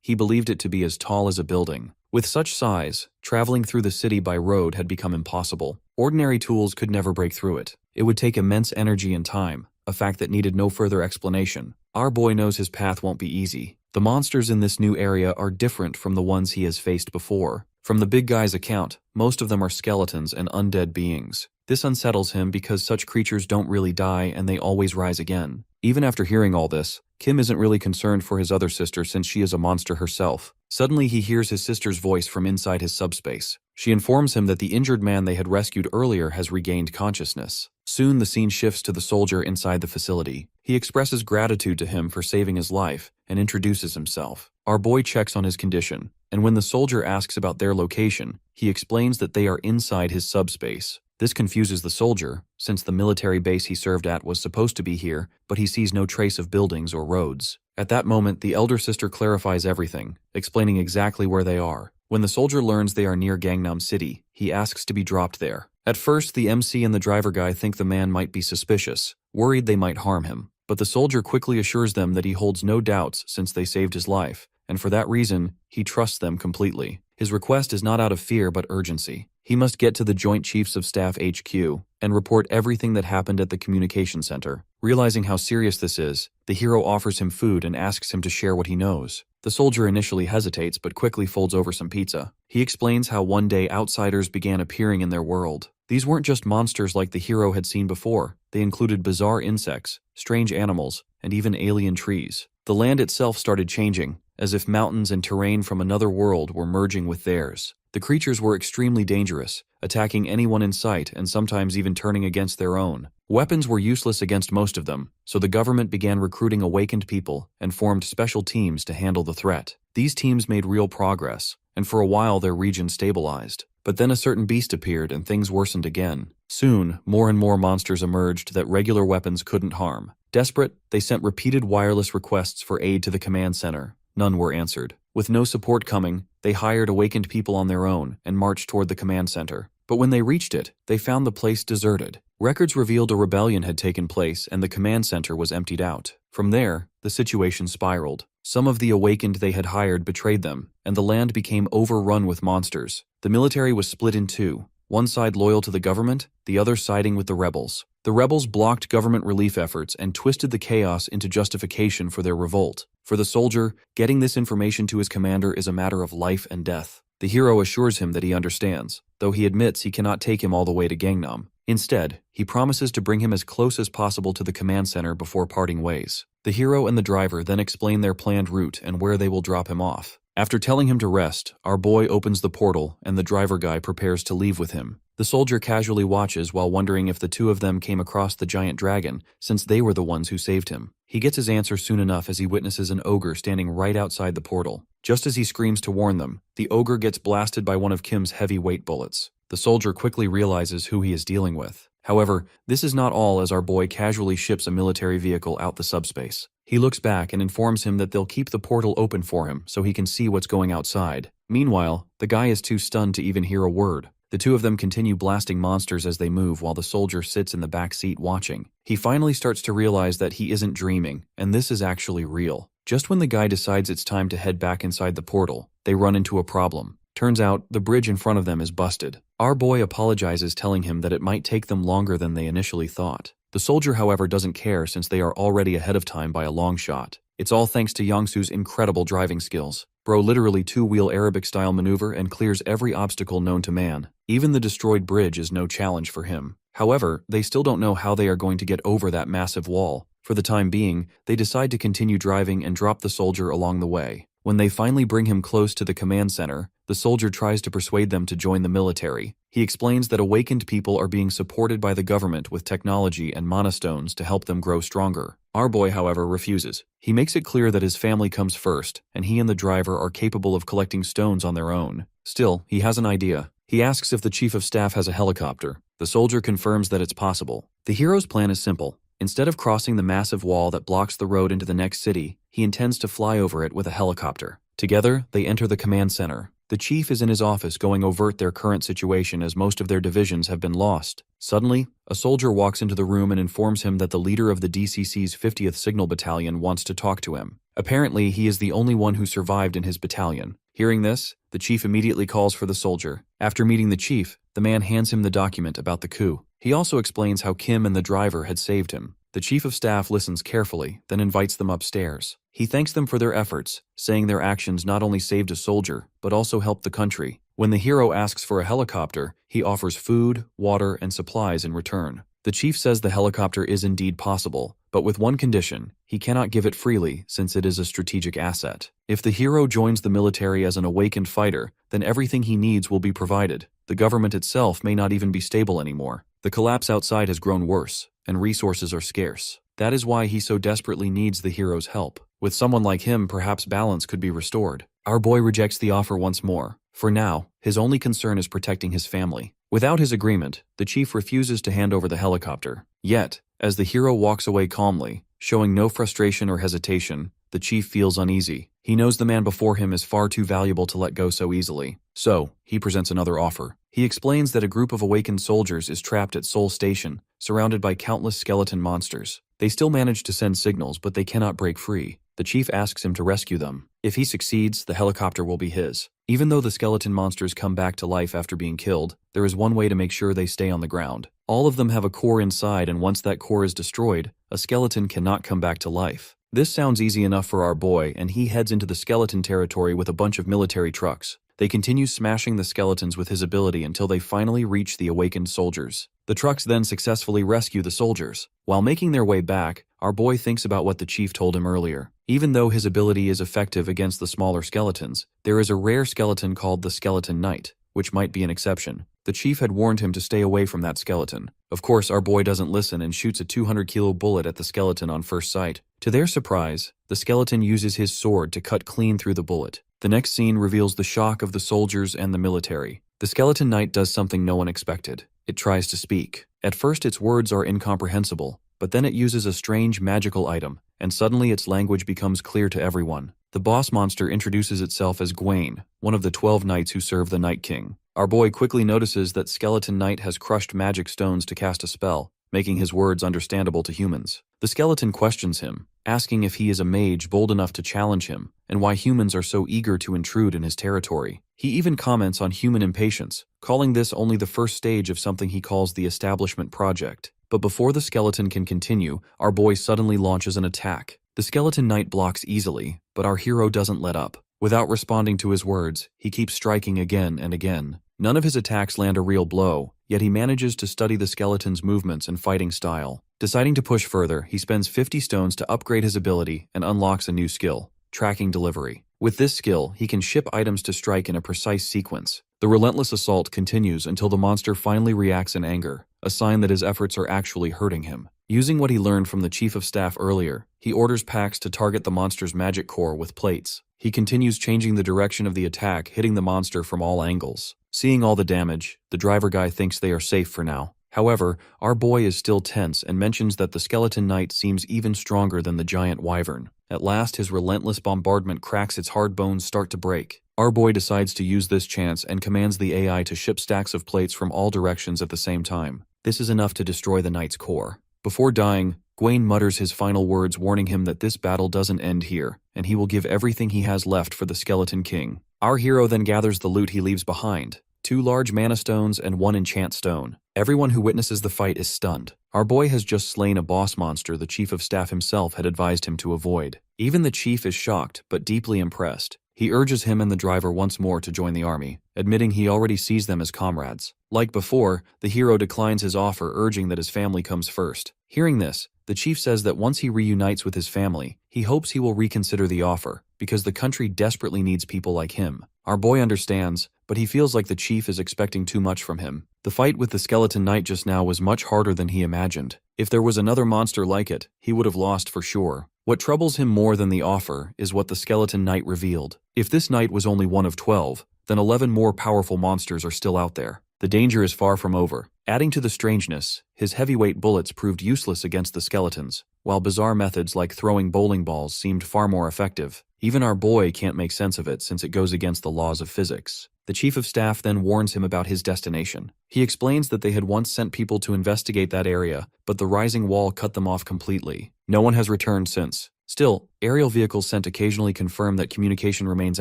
he believed it to be as tall as a building. With such size, traveling through the city by road had become impossible. Ordinary tools could never break through it. It would take immense energy and time, a fact that needed no further explanation. Our boy knows his path won't be easy. The monsters in this new area are different from the ones he has faced before. From the big guy's account, most of them are skeletons and undead beings. This unsettles him because such creatures don't really die and they always rise again. Even after hearing all this, Kim isn't really concerned for his other sister since she is a monster herself. Suddenly he hears his sister's voice from inside his subspace. She informs him that the injured man they had rescued earlier has regained consciousness. Soon the scene shifts to the soldier inside the facility. He expresses gratitude to him for saving his life and introduces himself. Our boy checks on his condition, and when the soldier asks about their location, he explains that they are inside his subspace. This confuses the soldier, since the military base he served at was supposed to be here, but he sees no trace of buildings or roads. At that moment, the elder sister clarifies everything, explaining exactly where they are. When the soldier learns they are near Gangnam City, he asks to be dropped there. At first, the MC and the driver guy think the man might be suspicious, worried they might harm him. But the soldier quickly assures them that he holds no doubts since they saved his life, and for that reason, he trusts them completely. His request is not out of fear but urgency. He must get to the Joint Chiefs of Staff HQ and report everything that happened at the communication center. Realizing how serious this is, the hero offers him food and asks him to share what he knows. The soldier initially hesitates but quickly folds over some pizza. He explains how one day outsiders began appearing in their world. These weren't just monsters like the hero had seen before. They included bizarre insects, strange animals, and even alien trees. The land itself started changing, as if mountains and terrain from another world were merging with theirs. The creatures were extremely dangerous, attacking anyone in sight and sometimes even turning against their own. Weapons were useless against most of them, so the government began recruiting awakened people and formed special teams to handle the threat. These teams made real progress, and for a while their region stabilized. But then a certain beast appeared and things worsened again. Soon, more and more monsters emerged that regular weapons couldn't harm. Desperate, they sent repeated wireless requests for aid to the command center. None were answered. With no support coming, they hired awakened people on their own and marched toward the command center. But when they reached it, they found the place deserted. Records revealed a rebellion had taken place and the command center was emptied out. From there, the situation spiraled. Some of the awakened they had hired betrayed them, and the land became overrun with monsters. The military was split in two, one side loyal to the government, the other siding with the rebels. The rebels blocked government relief efforts and twisted the chaos into justification for their revolt. For the soldier, getting this information to his commander is a matter of life and death. The hero assures him that he understands, though he admits he cannot take him all the way to Gangnam. Instead, he promises to bring him as close as possible to the command center before parting ways. The hero and the driver then explain their planned route and where they will drop him off. After telling him to rest, our boy opens the portal and the driver guy prepares to leave with him. The soldier casually watches while wondering if the two of them came across the giant dragon, since they were the ones who saved him. He gets his answer soon enough as he witnesses an ogre standing right outside the portal. Just as he screams to warn them, the ogre gets blasted by one of Kim's heavyweight bullets. The soldier quickly realizes who he is dealing with. However, this is not all as our boy casually ships a military vehicle out the subspace. He looks back and informs him that they'll keep the portal open for him so he can see what's going outside. Meanwhile, the guy is too stunned to even hear a word. The two of them continue blasting monsters as they move while the soldier sits in the back seat watching. He finally starts to realize that he isn't dreaming, and this is actually real. Just when the guy decides it's time to head back inside the portal, they run into a problem. Turns out, the bridge in front of them is busted. Our boy apologizes, telling him that it might take them longer than they initially thought. The soldier, however, doesn't care since they are already ahead of time by a long shot. It's all thanks to Youngsu's incredible driving skills. Bro literally two-wheel Arabic-style maneuver and clears every obstacle known to man. Even the destroyed bridge is no challenge for him. However, they still don't know how they are going to get over that massive wall. For the time being, they decide to continue driving and drop the soldier along the way. When they finally bring him close to the command center, the soldier tries to persuade them to join the military. He explains that awakened people are being supported by the government with technology and monostones to help them grow stronger. Our boy, however, refuses. He makes it clear that his family comes first, and he and the driver are capable of collecting stones on their own. Still, he has an idea. He asks if the chief of staff has a helicopter. The soldier confirms that it's possible. The hero's plan is simple. Instead of crossing the massive wall that blocks the road into the next city, he intends to fly over it with a helicopter. Together, they enter the command center. The chief is in his office going over their current situation as most of their divisions have been lost. Suddenly, a soldier walks into the room and informs him that the leader of the DCC's 50th Signal Battalion wants to talk to him. Apparently, he is the only one who survived in his battalion. Hearing this, the chief immediately calls for the soldier. After meeting the chief, the man hands him the document about the coup. He also explains how Kim and the driver had saved him. The chief of staff listens carefully, then invites them upstairs. He thanks them for their efforts, saying their actions not only saved a soldier, but also helped the country. When the hero asks for a helicopter, he offers food, water, and supplies in return. The chief says the helicopter is indeed possible, but with one condition: he cannot give it freely since it is a strategic asset. If the hero joins the military as an awakened fighter, then everything he needs will be provided. The government itself may not even be stable anymore. The collapse outside has grown worse, and resources are scarce. That is why he so desperately needs the hero's help. With someone like him, perhaps balance could be restored. Our boy rejects the offer once more. For now, his only concern is protecting his family. Without his agreement, the chief refuses to hand over the helicopter. Yet, as the hero walks away calmly, showing no frustration or hesitation, the chief feels uneasy. He knows the man before him is far too valuable to let go so easily. So, he presents another offer. He explains that a group of awakened soldiers is trapped at Seoul Station, surrounded by countless skeleton monsters. They still manage to send signals, but they cannot break free. The chief asks him to rescue them. If he succeeds, the helicopter will be his. Even though the skeleton monsters come back to life after being killed, there is one way to make sure they stay on the ground. All of them have a core inside, and once that core is destroyed, a skeleton cannot come back to life. This sounds easy enough for our boy, and he heads into the skeleton territory with a bunch of military trucks. They continue smashing the skeletons with his ability until they finally reach the awakened soldiers. The trucks then successfully rescue the soldiers. While making their way back, our boy thinks about what the chief told him earlier. Even though his ability is effective against the smaller skeletons, there is a rare skeleton called the Skeleton Knight, which might be an exception. The chief had warned him to stay away from that skeleton. Of course, our boy doesn't listen and shoots a 200-kilo bullet at the skeleton on first sight. To their surprise, the skeleton uses his sword to cut clean through the bullet. The next scene reveals the shock of the soldiers and the military. The Skeleton Knight does something no one expected. It tries to speak. At first, its words are incomprehensible, but then it uses a strange magical item, and suddenly its language becomes clear to everyone. The boss monster introduces itself as Gwaine, one of the 12 knights who serve the Night King. Our boy quickly notices that Skeleton Knight has crushed magic stones to cast a spell, making his words understandable to humans. The skeleton questions him, asking if he is a mage bold enough to challenge him, and why humans are so eager to intrude in his territory. He even comments on human impatience, calling this only the first stage of something he calls the Establishment Project. But before the skeleton can continue, our boy suddenly launches an attack. The Skeleton Knight blocks easily, but our hero doesn't let up. Without responding to his words, he keeps striking again and again. None of his attacks land a real blow, yet he manages to study the skeleton's movements and fighting style. Deciding to push further, he spends 50 stones to upgrade his ability and unlocks a new skill, Tracking Delivery. With this skill, he can ship items to strike in a precise sequence. The relentless assault continues until the monster finally reacts in anger, a sign that his efforts are actually hurting him. Using what he learned from the Chief of Staff earlier, he orders Pax to target the monster's magic core with plates. He continues changing the direction of the attack, hitting the monster from all angles. Seeing all the damage, the driver guy thinks they are safe for now. However, our boy is still tense and mentions that the Skeleton Knight seems even stronger than the giant wyvern. At last, his relentless bombardment cracks its hard bones start to break. Our boy decides to use this chance and commands the AI to ship stacks of plates from all directions at the same time. This is enough to destroy the knight's core. Before dying, Gwaine mutters his final words, warning him that this battle doesn't end here, and he will give everything he has left for the Skeleton King. Our hero then gathers the loot he leaves behind, 2 large mana stones and 1 enchant stone. Everyone who witnesses the fight is stunned. Our boy has just slain a boss monster the Chief of Staff himself had advised him to avoid. Even the chief is shocked, but deeply impressed. He urges him and the driver once more to join the army, admitting he already sees them as comrades. Like before, the hero declines his offer, urging that his family comes first. Hearing this, The chief says that once he reunites with his family, he hopes he will reconsider the offer, because the country desperately needs people like him. Our boy understands, but he feels like the chief is expecting too much from him. The fight with the skeleton knight just now was much harder than he imagined. If there was another monster like it, he would have lost for sure. What troubles him more than the offer is what the skeleton knight revealed. If this knight was only one of 12, then 11 more powerful monsters are still out there. The danger is far from over. Adding to the strangeness, his heavyweight bullets proved useless against the skeletons, while bizarre methods like throwing bowling balls seemed far more effective. Even our boy can't make sense of it since it goes against the laws of physics. The chief of staff then warns him about his destination. He explains that they had once sent people to investigate that area, but the rising wall cut them off completely. No one has returned since. Still, aerial vehicles sent occasionally confirm that communication remains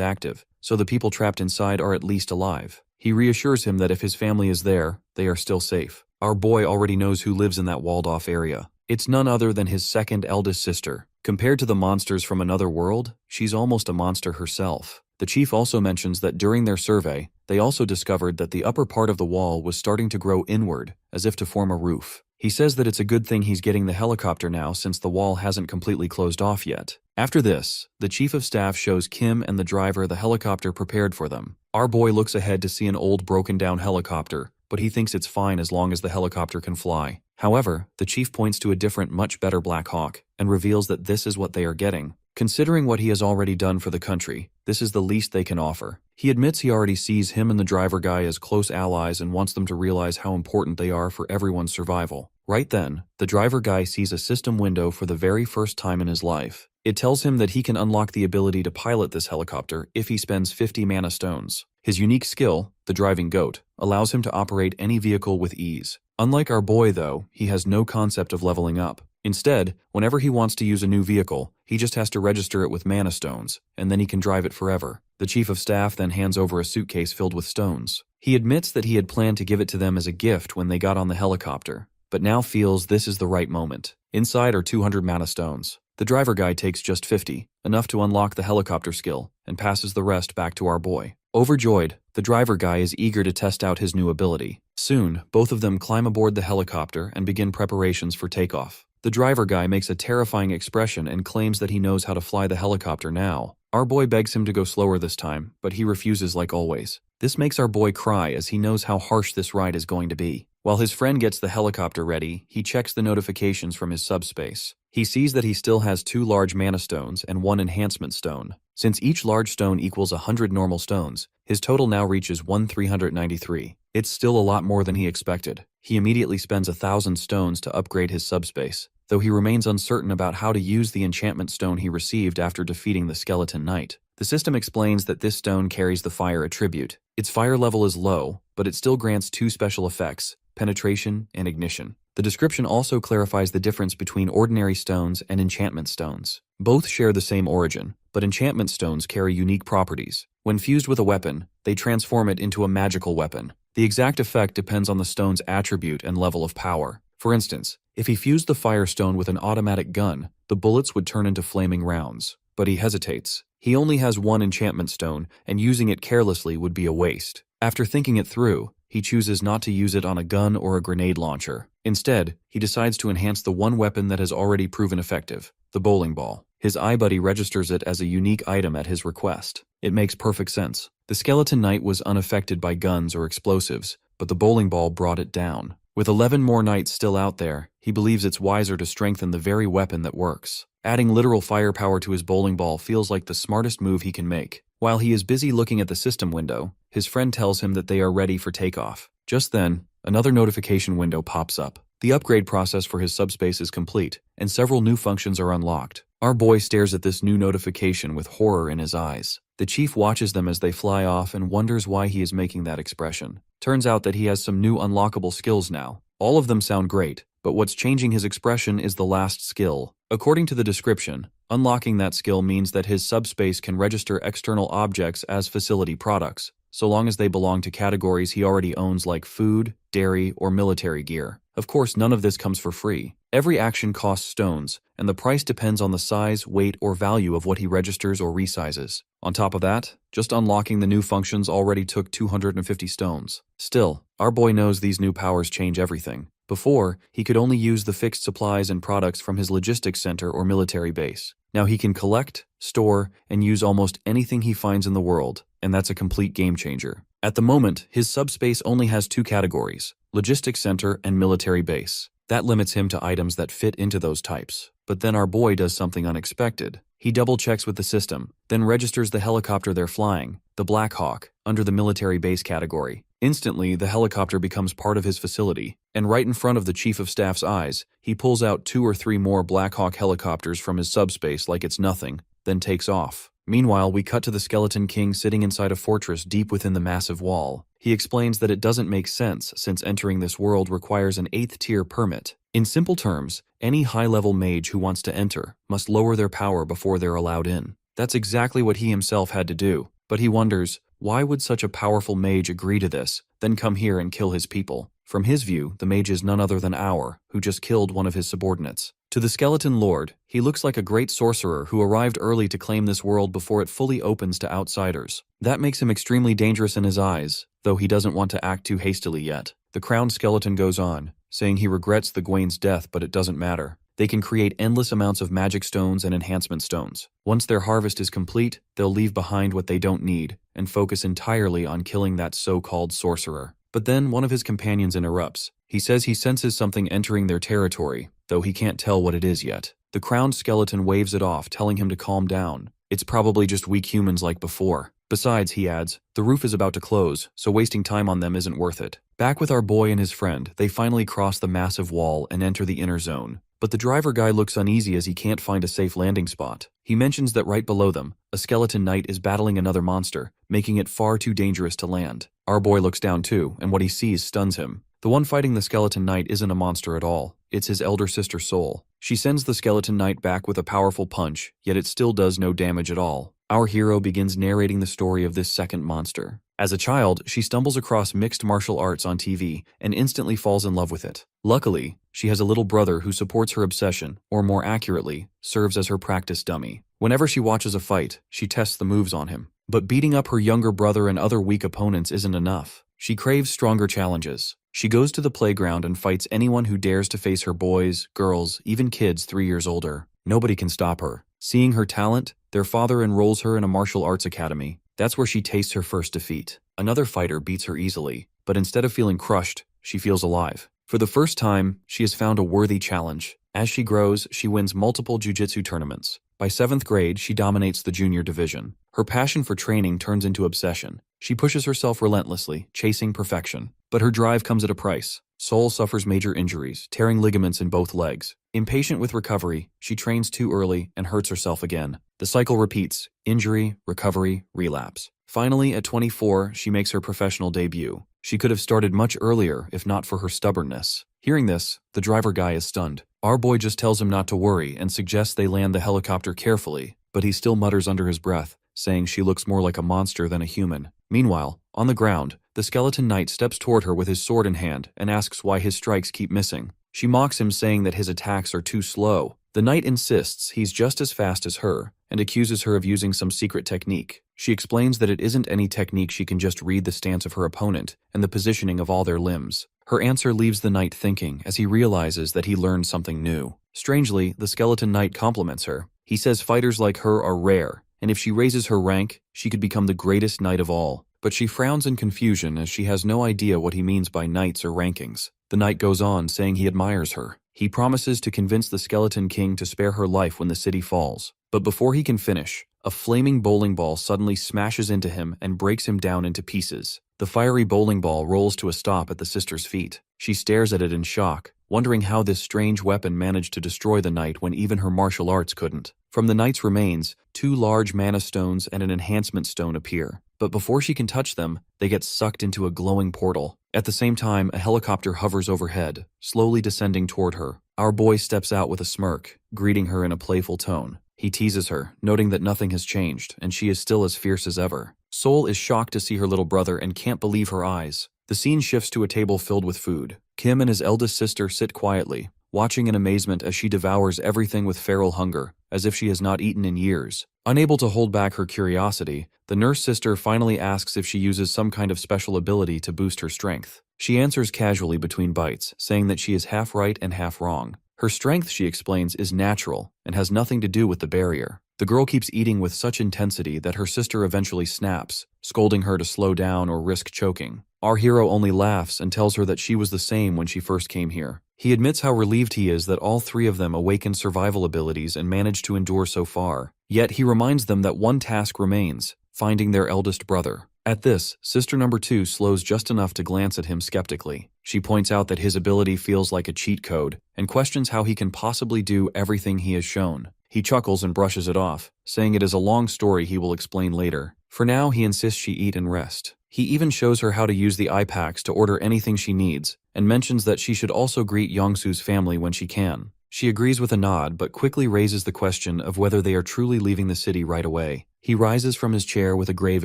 active, so the people trapped inside are at least alive. He reassures him that if his family is there, they are still safe. Our boy already knows who lives in that walled-off area. It's none other than his second eldest sister. Compared to the monsters from another world, she's almost a monster herself. The chief also mentions that during their survey, they also discovered that the upper part of the wall was starting to grow inward, as if to form a roof. He says that it's a good thing he's getting the helicopter now since the wall hasn't completely closed off yet. After this, the chief of staff shows Kim and the driver the helicopter prepared for them. Our boy looks ahead to see an old broken-down helicopter, but he thinks it's fine as long as the helicopter can fly. However, the chief points to a different, much better Black Hawk and reveals that this is what they are getting. Considering what he has already done for the country, this is the least they can offer. He admits he already sees him and the driver guy as close allies and wants them to realize how important they are for everyone's survival. Right then, the driver guy sees a system window for the very first time in his life. It tells him that he can unlock the ability to pilot this helicopter if he spends 50 mana stones. His unique skill, the driving goat, allows him to operate any vehicle with ease. Unlike our boy though, he has no concept of leveling up. Instead, whenever he wants to use a new vehicle, he just has to register it with mana stones, and then he can drive it forever. The chief of staff then hands over a suitcase filled with stones. He admits that he had planned to give it to them as a gift when they got on the helicopter, but now feels this is the right moment. Inside are 200 mana stones. The driver guy takes just 50, enough to unlock the helicopter skill, and passes the rest back to our boy. Overjoyed, the driver guy is eager to test out his new ability. Soon, both of them climb aboard the helicopter and begin preparations for takeoff. The driver guy makes a terrifying expression and claims that he knows how to fly the helicopter now. Our boy begs him to go slower this time, but he refuses like always. This makes our boy cry as he knows how harsh this ride is going to be. While his friend gets the helicopter ready, he checks the notifications from his subspace. He sees that he still has 2 large mana stones and 1 enhancement stone. Since each large stone equals 100 normal stones, his total now reaches 1,393. It's still a lot more than he expected. He immediately spends 1,000 stones to upgrade his subspace, though he remains uncertain about how to use the enchantment stone he received after defeating the skeleton knight. The system explains that this stone carries the fire attribute. Its fire level is low, but it still grants 2 special effects: penetration and ignition. The description also clarifies the difference between ordinary stones and enchantment stones. Both share the same origin, but enchantment stones carry unique properties. When fused with a weapon, they transform it into a magical weapon. The exact effect depends on the stone's attribute and level of power. For instance, if he fused the fire stone with an automatic gun, the bullets would turn into flaming rounds. But he hesitates. He only has 1 enchantment stone, and using it carelessly would be a waste. After thinking it through, he chooses not to use it on a gun or a grenade launcher. Instead, he decides to enhance the one weapon that has already proven effective, the bowling ball. His iBuddy registers it as a unique item at his request. It makes perfect sense. The skeleton knight was unaffected by guns or explosives, but the bowling ball brought it down. With 11 more knights still out there, he believes it's wiser to strengthen the very weapon that works. Adding literal firepower to his bowling ball feels like the smartest move he can make. While he is busy looking at the system window, his friend tells him that they are ready for takeoff. Just then, another notification window pops up. The upgrade process for his subspace is complete, and several new functions are unlocked. Our boy stares at this new notification with horror in his eyes. The chief watches them as they fly off and wonders why he is making that expression. Turns out that he has some new unlockable skills now. All of them sound great, but what's changing his expression is the last skill. According to the description, unlocking that skill means that his subspace can register external objects as facility products, so long as they belong to categories he already owns like food, dairy, or military gear. Of course, none of this comes for free. Every action costs stones, and the price depends on the size, weight, or value of what he registers or resizes. On top of that, just unlocking the new functions already took 250 stones. Still, our boy knows these new powers change everything. Before, he could only use the fixed supplies and products from his logistics center or military base. Now he can collect, store, and use almost anything he finds in the world, and that's a complete game changer. At the moment, his subspace only has two categories: logistics center and military base. That limits him to items that fit into those types. But then our boy does something unexpected. He double-checks with the system, then registers the helicopter they're flying, the Black Hawk, under the military base category. Instantly, the helicopter becomes part of his facility, and right in front of the Chief of Staff's eyes, he pulls out 2 or 3 more Black Hawk helicopters from his subspace like it's nothing, then takes off. Meanwhile, we cut to the Skeleton King sitting inside a fortress deep within the massive wall. He explains that it doesn't make sense since entering this world requires an 8th-tier permit. In simple terms, any high-level mage who wants to enter must lower their power before they're allowed in. That's exactly what he himself had to do, but he wonders, why would such a powerful mage agree to this, then come here and kill his people? From his view, the mage is none other than Our, who just killed one of his subordinates. To the Skeleton Lord, he looks like a great sorcerer who arrived early to claim this world before it fully opens to outsiders. That makes him extremely dangerous in his eyes, though he doesn't want to act too hastily yet. The crowned skeleton goes on, saying he regrets the Gwain's death, but it doesn't matter. They can create endless amounts of magic stones and enhancement stones. Once their harvest is complete, they'll leave behind what they don't need and focus entirely on killing that so-called sorcerer. But then one of his companions interrupts. He says he senses something entering their territory, though he can't tell what it is yet. The crowned skeleton waves it off, telling him to calm down. It's probably just weak humans like before. Besides, he adds, the roof is about to close, so wasting time on them isn't worth it. Back with our boy and his friend, they finally cross the massive wall and enter the inner zone. But the driver guy looks uneasy as he can't find a safe landing spot. He mentions that right below them, a skeleton knight is battling another monster, making it far too dangerous to land. Our boy looks down too, and what he sees stuns him. The one fighting the skeleton knight isn't a monster at all. It's his elder sister Soul. She sends the skeleton knight back with a powerful punch, yet it still does no damage at all. Our hero begins narrating the story of this second monster. As a child, she stumbles across mixed martial arts on TV and instantly falls in love with it. Luckily, she has a little brother who supports her obsession, or more accurately, serves as her practice dummy. Whenever she watches a fight, she tests the moves on him. But beating up her younger brother and other weak opponents isn't enough. She craves stronger challenges. She goes to the playground and fights anyone who dares to face her boys, girls, even kids 3 years older. Nobody can stop her. Seeing her talent, their father enrolls her in a martial arts academy. That's where she tastes her first defeat. Another fighter beats her easily, but instead of feeling crushed, she feels alive. For the first time, she has found a worthy challenge. As she grows, she wins multiple jiu-jitsu tournaments. By 7th grade, she dominates the junior division. Her passion for training turns into obsession. She pushes herself relentlessly, chasing perfection. But her drive comes at a price. Soul suffers major injuries, tearing ligaments in both legs. Impatient with recovery, she trains too early and hurts herself again. The cycle repeats: injury, recovery, relapse. Finally, at 24, she makes her professional debut. She could have started much earlier if not for her stubbornness. Hearing this, the driver guy is stunned. Our boy just tells him not to worry and suggests they land the helicopter carefully, but he still mutters under his breath, saying she looks more like a monster than a human. Meanwhile, on the ground, the skeleton knight steps toward her with his sword in hand and asks why his strikes keep missing. She mocks him, saying that his attacks are too slow. The knight insists he's just as fast as her and accuses her of using some secret technique. She explains that it isn't any technique, she can just read the stance of her opponent and the positioning of all their limbs. Her answer leaves the knight thinking as he realizes that he learned something new. Strangely, the skeleton knight compliments her. He says fighters like her are rare, and if she raises her rank, she could become the greatest knight of all. But she frowns in confusion as she has no idea what he means by knights or rankings. The knight goes on, saying he admires her. He promises to convince the Skeleton King to spare her life when the city falls. But before he can finish, a flaming bowling ball suddenly smashes into him and breaks him down into pieces. The fiery bowling ball rolls to a stop at the sister's feet. She stares at it in shock, wondering how this strange weapon managed to destroy the knight when even her martial arts couldn't. From the knight's remains, 2 large mana stones and an enhancement stone appear. But before she can touch them, they get sucked into a glowing portal. At the same time, a helicopter hovers overhead, slowly descending toward her. Our boy steps out with a smirk, greeting her in a playful tone. He teases her, noting that nothing has changed, and she is still as fierce as ever. Soul is shocked to see her little brother and can't believe her eyes. The scene shifts to a table filled with food. Kim and his eldest sister sit quietly, watching in amazement as she devours everything with feral hunger, as if she has not eaten in years. Unable to hold back her curiosity, the nurse sister finally asks if she uses some kind of special ability to boost her strength. She answers casually between bites, saying that she is half right and half wrong. Her strength, she explains, is natural and has nothing to do with the barrier. The girl keeps eating with such intensity that her sister eventually snaps, scolding her to slow down or risk choking. Our hero only laughs and tells her that she was the same when she first came here. He admits how relieved he is that all three of them awakened survival abilities and managed to endure so far. Yet he reminds them that one task remains: finding their eldest brother. At this, sister number 2 slows just enough to glance at him skeptically. She points out that his ability feels like a cheat code and questions how he can possibly do everything he has shown. He chuckles and brushes it off, saying it is a long story he will explain later. For now, he insists she eat and rest. He even shows her how to use the eye packs to order anything she needs, and mentions that she should also greet Yongsu's family when she can. She agrees with a nod, but quickly raises the question of whether they are truly leaving the city right away. He rises from his chair with a grave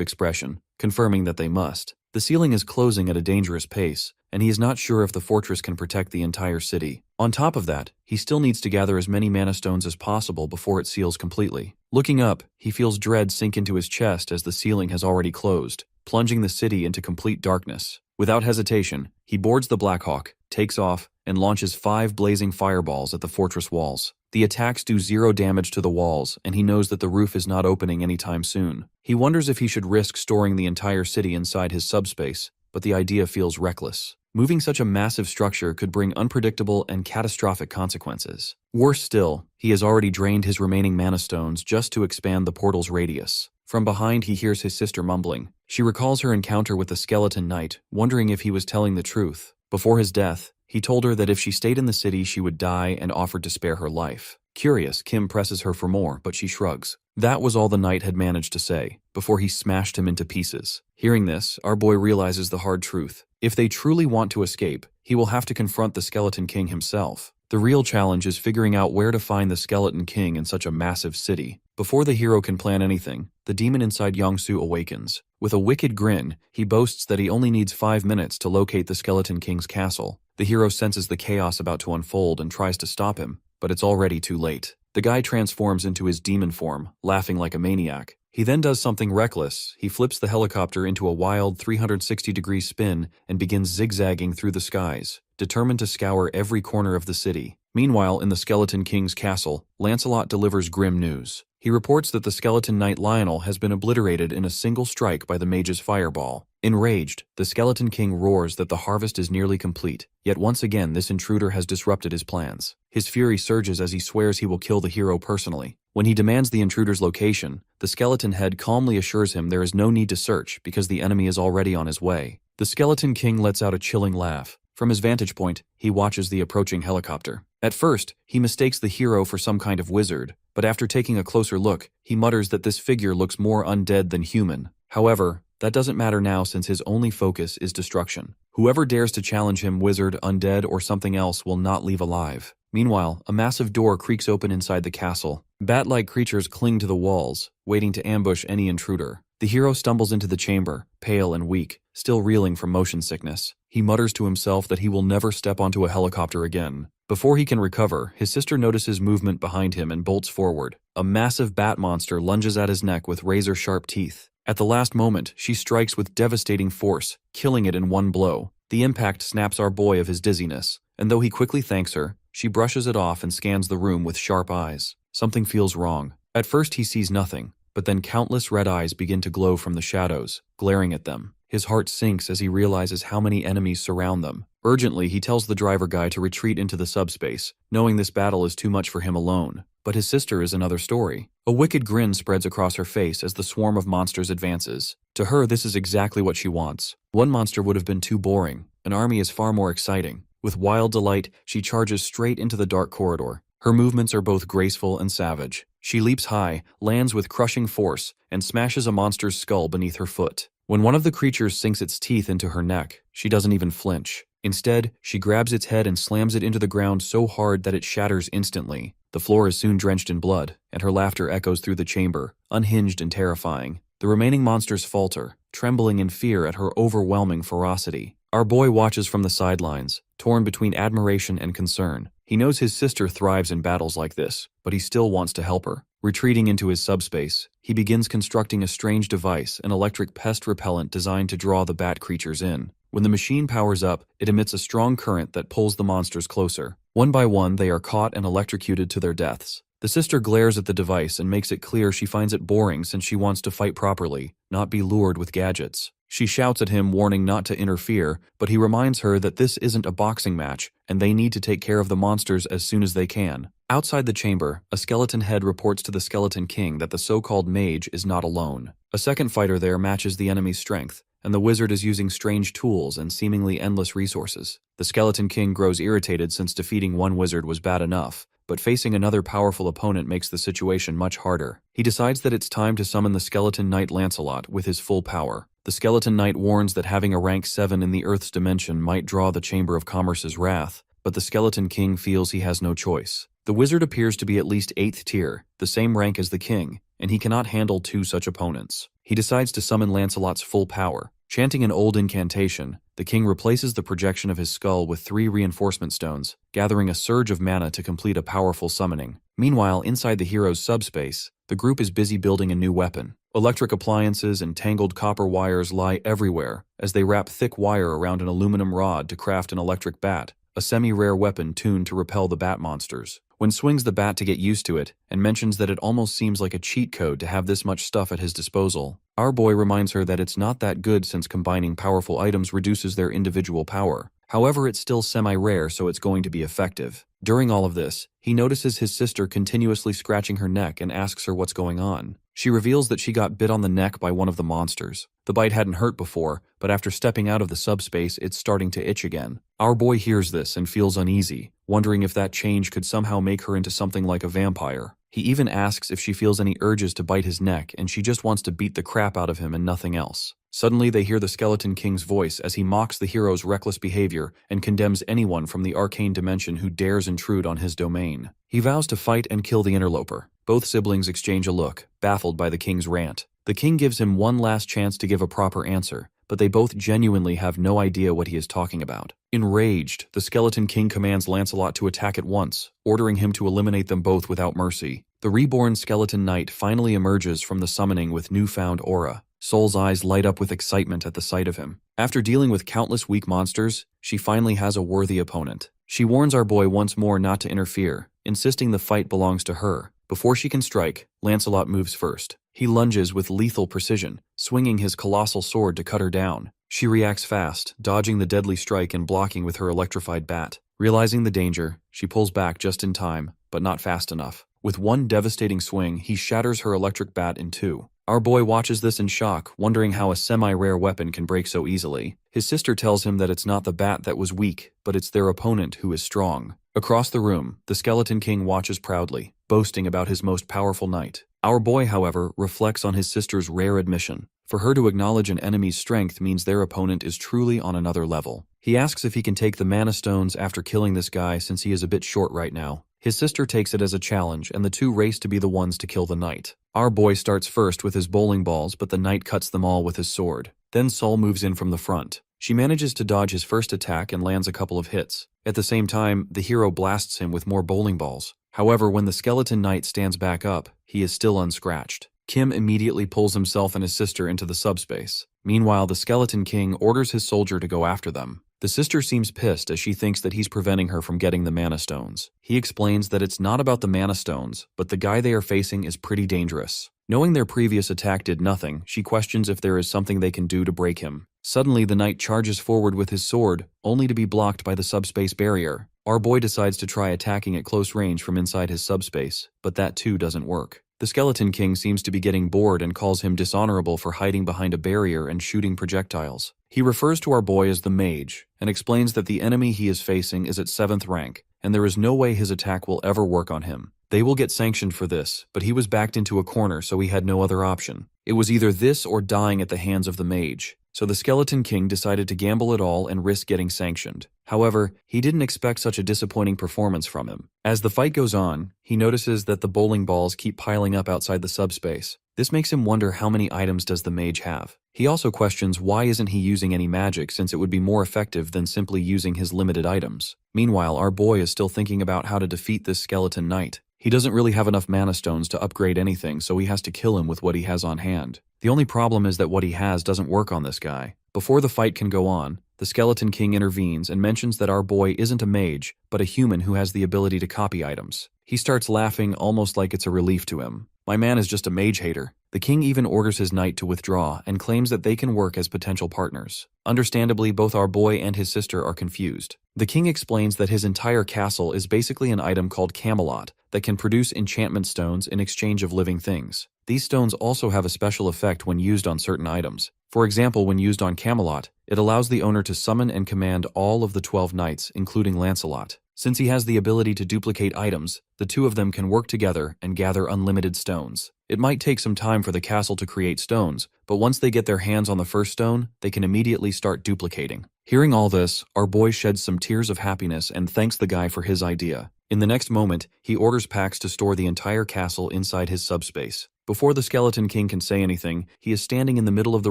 expression, confirming that they must. The ceiling is closing at a dangerous pace, and he is not sure if the fortress can protect the entire city. On top of that, he still needs to gather as many mana stones as possible before it seals completely. Looking up, he feels dread sink into his chest as the ceiling has already closed, plunging the city into complete darkness. Without hesitation, he boards the Blackhawk, takes off, and launches 5 blazing fireballs at the fortress walls. The attacks do 0 damage to the walls, and he knows that the roof is not opening anytime soon. He wonders if he should risk storing the entire city inside his subspace, but the idea feels reckless. Moving such a massive structure could bring unpredictable and catastrophic consequences. Worse still, he has already drained his remaining mana stones just to expand the portal's radius. From behind, he hears his sister mumbling. She recalls her encounter with the skeleton knight, wondering if he was telling the truth. Before his death, he told her that if she stayed in the city, she would die, and offered to spare her life. Curious, Kim presses her for more, but she shrugs. That was all the knight had managed to say, before he smashed him into pieces. Hearing this, our boy realizes the hard truth. If they truly want to escape, he will have to confront the Skeleton King himself. The real challenge is figuring out where to find the Skeleton King in such a massive city. Before the hero can plan anything, the demon inside Yongsu awakens. With a wicked grin, he boasts that he only needs 5 minutes to locate the Skeleton King's castle. The hero senses the chaos about to unfold and tries to stop him, but it's already too late. The guy transforms into his demon form, laughing like a maniac. He then does something reckless. He flips the helicopter into a wild 360-degree spin and begins zigzagging through the skies, determined to scour every corner of the city. Meanwhile, in the Skeleton King's castle, Lancelot delivers grim news. He reports that the skeleton knight Lionel has been obliterated in a single strike by the mage's fireball. Enraged, the Skeleton King roars that the harvest is nearly complete, yet once again this intruder has disrupted his plans. His fury surges as he swears he will kill the hero personally. When he demands the intruder's location, the skeleton head calmly assures him there is no need to search because the enemy is already on his way. The Skeleton King lets out a chilling laugh. From his vantage point, he watches the approaching helicopter. At first, he mistakes the hero for some kind of wizard, but after taking a closer look, he mutters that this figure looks more undead than human. However, that doesn't matter now since his only focus is destruction. Whoever dares to challenge him, wizard, undead, or something else, will not leave alive. Meanwhile, a massive door creaks open inside the castle. Bat-like creatures cling to the walls, waiting to ambush any intruder. The hero stumbles into the chamber, pale and weak, still reeling from motion sickness. He mutters to himself that he will never step onto a helicopter again. Before he can recover, his sister notices movement behind him and bolts forward. A massive bat monster lunges at his neck with razor-sharp teeth. At the last moment, she strikes with devastating force, killing it in one blow. The impact snaps our boy of his dizziness, and though he quickly thanks her, she brushes it off and scans the room with sharp eyes. Something feels wrong. At first he sees nothing, but then countless red eyes begin to glow from the shadows, glaring at them. His heart sinks as he realizes how many enemies surround them. Urgently, he tells the driver guy to retreat into the subspace, knowing this battle is too much for him alone. But his sister is another story. A wicked grin spreads across her face as the swarm of monsters advances. To her, this is exactly what she wants. One monster would have been too boring. An army is far more exciting. With wild delight, she charges straight into the dark corridor. Her movements are both graceful and savage. She leaps high, lands with crushing force, and smashes a monster's skull beneath her foot. When one of the creatures sinks its teeth into her neck, she doesn't even flinch. Instead, she grabs its head and slams it into the ground so hard that it shatters instantly. The floor is soon drenched in blood, and her laughter echoes through the chamber, unhinged and terrifying. The remaining monsters falter, trembling in fear at her overwhelming ferocity. Our boy watches from the sidelines, torn between admiration and concern. He knows his sister thrives in battles like this, but he still wants to help her. Retreating into his subspace, he begins constructing a strange device, an electric pest repellent designed to draw the bat creatures in. When the machine powers up, it emits a strong current that pulls the monsters closer. One by one, they are caught and electrocuted to their deaths. The sister glares at the device and makes it clear she finds it boring since she wants to fight properly, not be lured with gadgets. She shouts at him, warning not to interfere, but he reminds her that this isn't a boxing match, and they need to take care of the monsters as soon as they can. Outside the chamber, a skeleton head reports to the Skeleton King that the so-called mage is not alone. A second fighter there matches the enemy's strength, and the wizard is using strange tools and seemingly endless resources. The Skeleton King grows irritated since defeating one wizard was bad enough, but facing another powerful opponent makes the situation much harder. He decides that it's time to summon the Skeleton Knight Lancelot with his full power. The Skeleton Knight warns that having a rank 7 in the Earth's dimension might draw the Chamber of Commerce's wrath, but the Skeleton King feels he has no choice. The wizard appears to be at least 8th tier, the same rank as the king, and he cannot handle two such opponents. He decides to summon Lancelot's full power. Chanting an old incantation, the king replaces the projection of his skull with 3 reinforcement stones, gathering a surge of mana to complete a powerful summoning. Meanwhile, inside the hero's subspace, the group is busy building a new weapon. Electric appliances and tangled copper wires lie everywhere as they wrap thick wire around an aluminum rod to craft an electric bat, a semi-rare weapon tuned to repel the bat monsters. When swings the bat to get used to it, and mentions that it almost seems like a cheat code to have this much stuff at his disposal, our boy reminds her that it's not that good since combining powerful items reduces their individual power. However, it's still semi-rare, so it's going to be effective. During all of this, he notices his sister continuously scratching her neck and asks her what's going on. She reveals that she got bit on the neck by one of the monsters. The bite hadn't hurt before, but after stepping out of the subspace, it's starting to itch again. Our boy hears this and feels uneasy, wondering if that change could somehow make her into something like a vampire. He even asks if she feels any urges to bite his neck, and she just wants to beat the crap out of him and nothing else. Suddenly, they hear the Skeleton King's voice as he mocks the hero's reckless behavior and condemns anyone from the arcane dimension who dares intrude on his domain. He vows to fight and kill the interloper. Both siblings exchange a look, baffled by the king's rant. The king gives him one last chance to give a proper answer, but they both genuinely have no idea what he is talking about. Enraged, the Skeleton King commands Lancelot to attack at once, ordering him to eliminate them both without mercy. The reborn Skeleton Knight finally emerges from the summoning with newfound aura. Soul's eyes light up with excitement at the sight of him. After dealing with countless weak monsters, she finally has a worthy opponent. She warns our boy once more not to interfere, insisting the fight belongs to her. Before she can strike, Lancelot moves first. He lunges with lethal precision, swinging his colossal sword to cut her down. She reacts fast, dodging the deadly strike and blocking with her electrified bat. Realizing the danger, she pulls back just in time, but not fast enough. With one devastating swing, he shatters her electric bat in two. Our boy watches this in shock, wondering how a semi-rare weapon can break so easily. His sister tells him that it's not the bat that was weak, but it's their opponent who is strong. Across the room, the Skeleton King watches proudly, boasting about his most powerful knight. Our boy, however, reflects on his sister's rare admission. For her to acknowledge an enemy's strength means their opponent is truly on another level. He asks if he can take the mana stones after killing this guy since he is a bit short right now. His sister takes it as a challenge, and the two race to be the ones to kill the knight. Our boy starts first with his bowling balls, but the knight cuts them all with his sword. Then Sol moves in from the front. She manages to dodge his first attack and lands a couple of hits. At the same time, the hero blasts him with more bowling balls. However, when the Skeleton Knight stands back up, he is still unscratched. Kim immediately pulls himself and his sister into the subspace. Meanwhile, the Skeleton King orders his soldier to go after them. The sister seems pissed as she thinks that he's preventing her from getting the mana stones. He explains that it's not about the mana stones, but the guy they are facing is pretty dangerous. Knowing their previous attack did nothing, she questions if there is something they can do to break him. Suddenly, the knight charges forward with his sword, only to be blocked by the subspace barrier. Our boy decides to try attacking at close range from inside his subspace, but that too doesn't work. The Skeleton King seems to be getting bored and calls him dishonorable for hiding behind a barrier and shooting projectiles. He refers to our boy as the mage, and explains that the enemy he is facing is at 7th rank, and there is no way his attack will ever work on him. They will get sanctioned for this, but he was backed into a corner, so he had no other option. It was either this or dying at the hands of the mage. So the Skeleton King decided to gamble it all and risk getting sanctioned. However, he didn't expect such a disappointing performance from him. As the fight goes on, he notices that the bowling balls keep piling up outside the subspace. This makes him wonder how many items does the mage have. He also questions why isn't he using any magic since it would be more effective than simply using his limited items. Meanwhile, our boy is still thinking about how to defeat this skeleton knight. He doesn't really have enough mana stones to upgrade anything, so he has to kill him with what he has on hand. The only problem is that what he has doesn't work on this guy. Before the fight can go on, the Skeleton King intervenes and mentions that our boy isn't a mage, but a human who has the ability to copy items. He starts laughing almost like it's a relief to him. My man is just a mage hater. The king even orders his knight to withdraw and claims that they can work as potential partners. Understandably, both our boy and his sister are confused. The king explains that his entire castle is basically an item called Camelot that can produce enchantment stones in exchange of living things. These stones also have a special effect when used on certain items. For example, when used on Camelot, it allows the owner to summon and command all of the 12 knights, including Lancelot. Since he has the ability to duplicate items, the two of them can work together and gather unlimited stones. It might take some time for the castle to create stones, but once they get their hands on the first stone, they can immediately start duplicating. Hearing all this, our boy sheds some tears of happiness and thanks the guy for his idea. In the next moment, he orders Pax to store the entire castle inside his subspace. Before the Skeleton King can say anything, he is standing in the middle of the